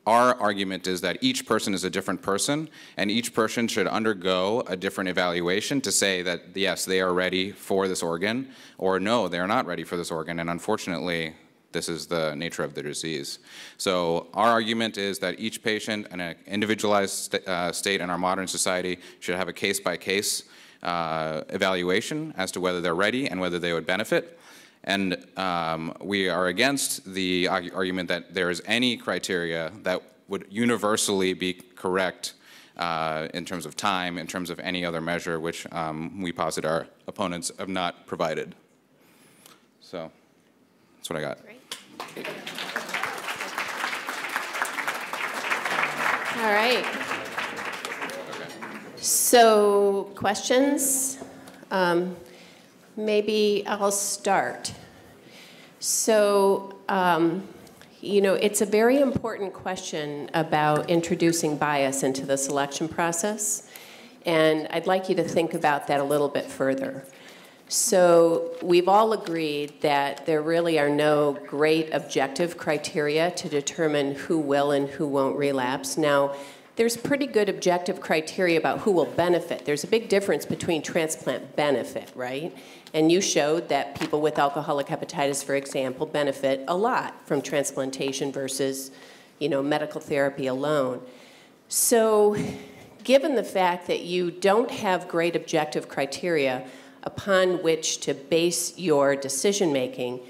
Our argument is that each person is a different person, and each person should undergo a different evaluation to say that, yes, they are ready for this organ, or no, they're not ready for this organ, and unfortunately, this is the nature of the disease. So our argument is that each patient in an individualized state in our modern society should have a case-by-case evaluation as to whether they're ready and whether they would benefit. And we are against the argument that there is any criteria that would universally be correct in terms of time, in terms of any other measure, which we posit our opponents have not provided. So that's what I got. All right. So, questions? Maybe I'll start. So, it's a very important question about introducing bias into the selection process. And I'd like you to think about that a little bit further. So we've all agreed that there really are no great objective criteria to determine who will and who won't relapse. Now, there's pretty good objective criteria about who will benefit. There's a big difference between transplant benefit, right? And you showed that people with alcoholic hepatitis, for example, benefit a lot from transplantation versus, medical therapy alone. So given the fact that you don't have great objective criteria upon which to base your decision-making,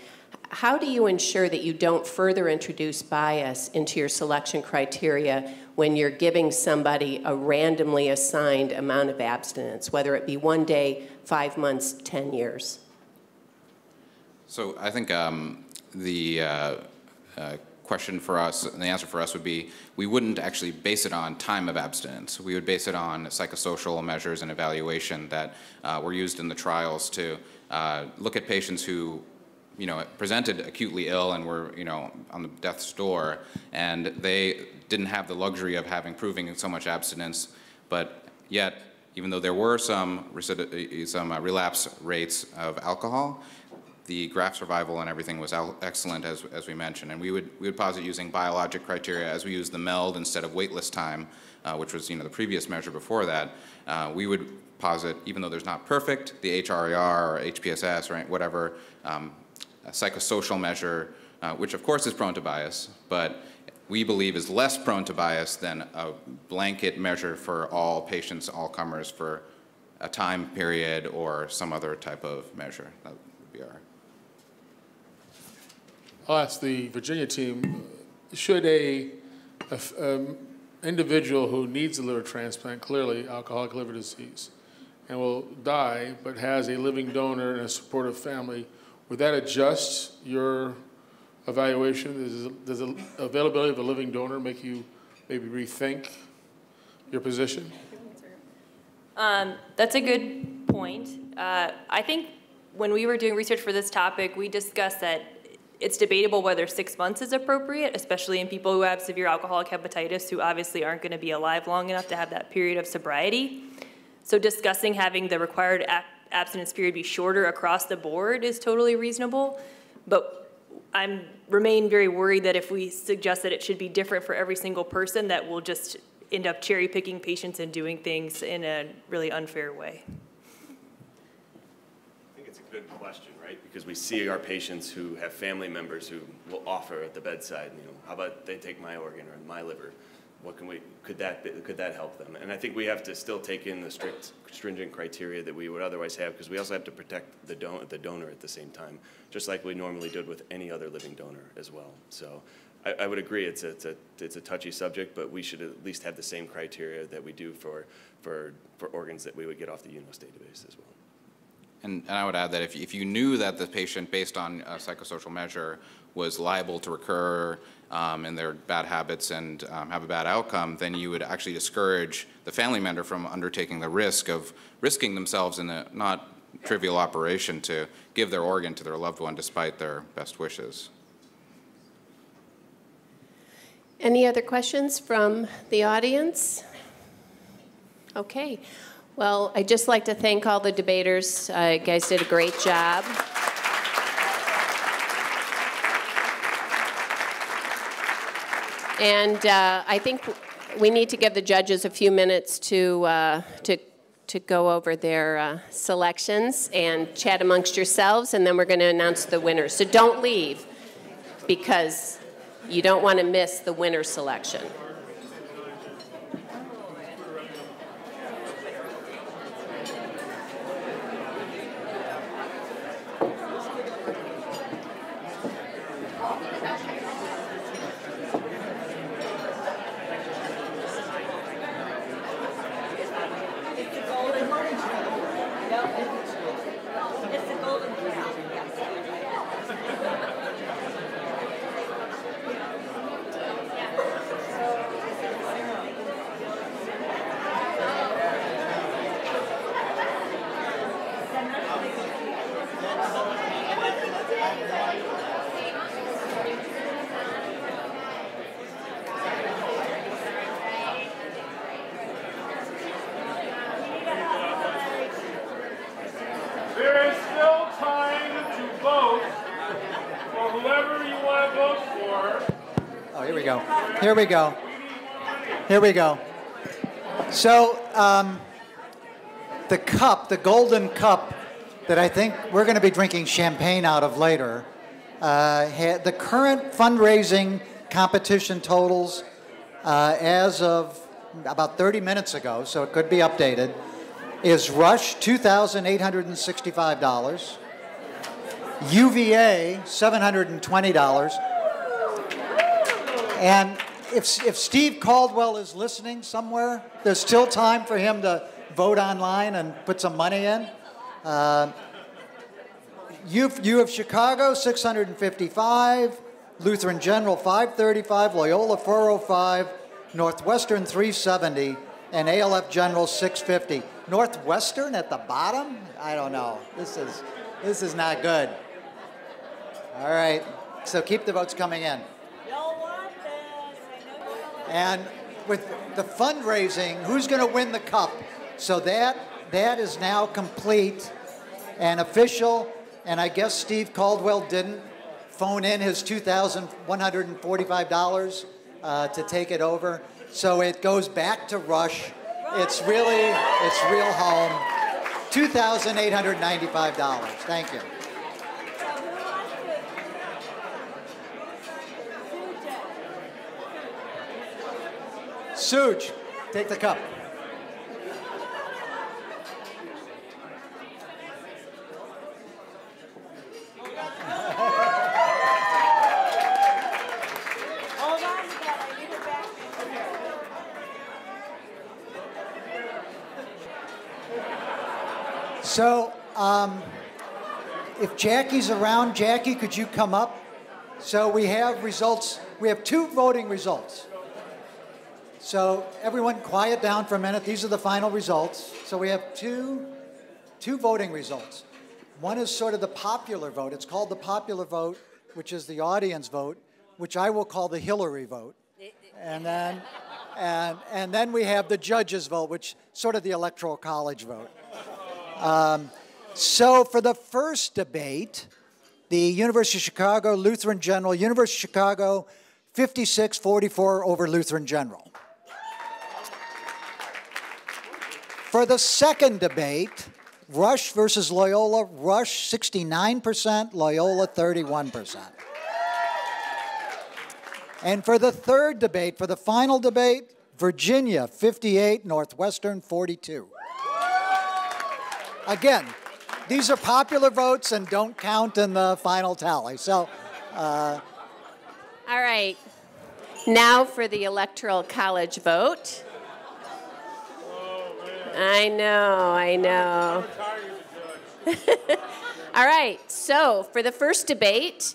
how do you ensure that you don't further introduce bias into your selection criteria when you're giving somebody a randomly assigned amount of abstinence, whether it be 1 day, 5 months, 10 years? So I think the question for us, and the answer for us would be, we wouldn't actually base it on time of abstinence. We would base it on psychosocial measures and evaluation that were used in the trials to look at patients who presented acutely ill and were, on the death's door, and they didn't have the luxury of proving so much abstinence, but yet, even though there were some relapse rates of alcohol, the graft survival and everything was excellent, as we mentioned. And we would posit using biologic criteria, as we use the MELD instead of waitlist time, which was the previous measure before that. We would posit, even though there's not perfect, the HRAR or HPSS or whatever a psychosocial measure, which of course is prone to bias, but we believe is less prone to bias than a blanket measure for all patients, all comers, for a time period or some other type of measure. That would be our. I'll ask the Virginia team, should a individual who needs a liver transplant, clearly alcoholic liver disease, and will die but has a living donor and a supportive family, would that adjust your evaluation? Does the availability of a living donor make you maybe rethink your position? That's a good point. I think when we were doing research for this topic, we discussed that it's debatable whether 6 months is appropriate, especially in people who have severe alcoholic hepatitis who obviously aren't going to be alive long enough to have that period of sobriety. So discussing having the required abstinence period be shorter across the board is totally reasonable, but I remain very worried that if we suggest that it should be different for every single person, that we'll just end up cherry picking patients and doing things in a really unfair way. I think it's a good question, right? Because we see our patients who have family members who will offer at the bedside, how about they take my organ or my liver? What could that help them? And I think we have to still take in the stringent criteria that we would otherwise have, because we also have to protect the donor at the same time, just like we normally did with any other living donor as well. So I would agree it's a touchy subject, but we should at least have the same criteria that we do for organs that we would get off the UNOS database as well. And I would add that if you knew that the patient, based on a psychosocial measure, was liable to recur in their bad habits and have a bad outcome, then you would actually discourage the family member from undertaking the risk of risking themselves in a not trivial operation to give their organ to their loved one despite their best wishes. Any other questions from the audience? Okay. Well, I'd just like to thank all the debaters. You guys did a great job. And I think we need to give the judges a few minutes to go over their selections and chat amongst yourselves, and then we're going to announce the winners. So don't leave, because you don't want to miss the winner selection. Oh, here we go. Here we go. Here we go. So the cup, the golden cup that I think we're going to be drinking champagne out of later, the current fundraising competition totals as of about 30 minutes ago, so it could be updated, is Rush, $2,865, UVA, $720, and if Steve Caldwell is listening somewhere, there's still time for him to vote online and put some money in. U of Chicago, $655, Lutheran General, $535, Loyola, $405, Northwestern, $370, and ALF General, $650. Northwestern at the bottom? I don't know. This is not good. All right, so keep the votes coming in. And with the fundraising, who's going to win the cup? So that is now complete and official. And I guess Steve Caldwell didn't phone in his $2,145 to take it over. So it goes back to Rush. It's real home. $2,895. Thank you. Suj, take the cup. So, if Jackie's around, Jackie, could you come up? So we have results. We have 2 voting results. So everyone quiet down for a minute. These are the final results. So we have two voting results. One is sort of the popular vote. It's called the popular vote, which is the audience vote, which I will call the Hillary vote. And then, and then we have the judges vote, which is sort of the Electoral College vote. So for the first debate, the University of Chicago, Lutheran General, University of Chicago, 56-44 over Lutheran General. For the second debate, Rush versus Loyola, Rush 69%, Loyola 31%. And for the third debate, for the final debate, Virginia 58, Northwestern 42. Again, these are popular votes and don't count in the final tally. So, all right. Now for the Electoral College vote. I know. All right, so for the first debate,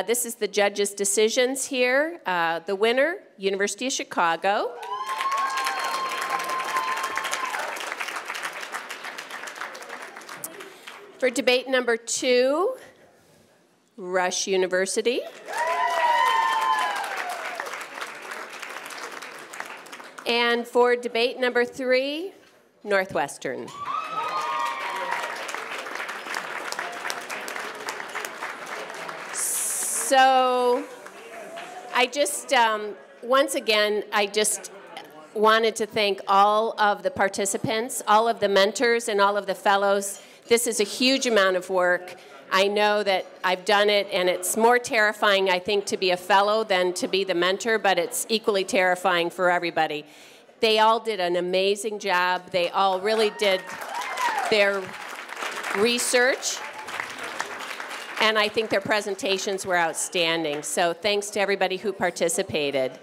this is the judges' decisions here. The winner, University of Chicago. For debate number 2, Rush University. And for debate number 3, Northwestern. So I just, once again, I just wanted to thank all of the participants, all of the mentors, and all of the fellows. This is a huge amount of work. I know that I've done it, and it's more terrifying, I think, to be a fellow than to be the mentor, but it's equally terrifying for everybody. They all did an amazing job. They all really did their research, and I think their presentations were outstanding. So thanks to everybody who participated.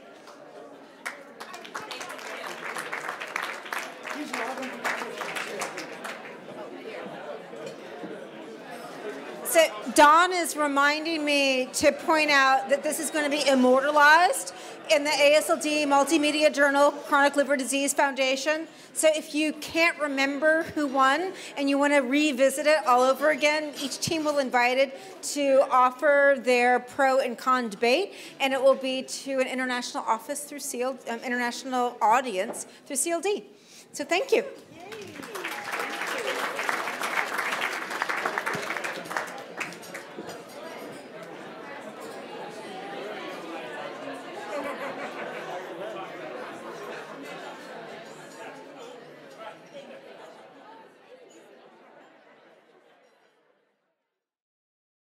So Don is reminding me to point out that this is going to be immortalized in the ASLD Multimedia Journal Chronic Liver Disease Foundation. So if you can't remember who won and you want to revisit it all over again, each team will be invited to offer their pro and con debate, and it will be to an international office through international audience through CLD. So thank you. Yay.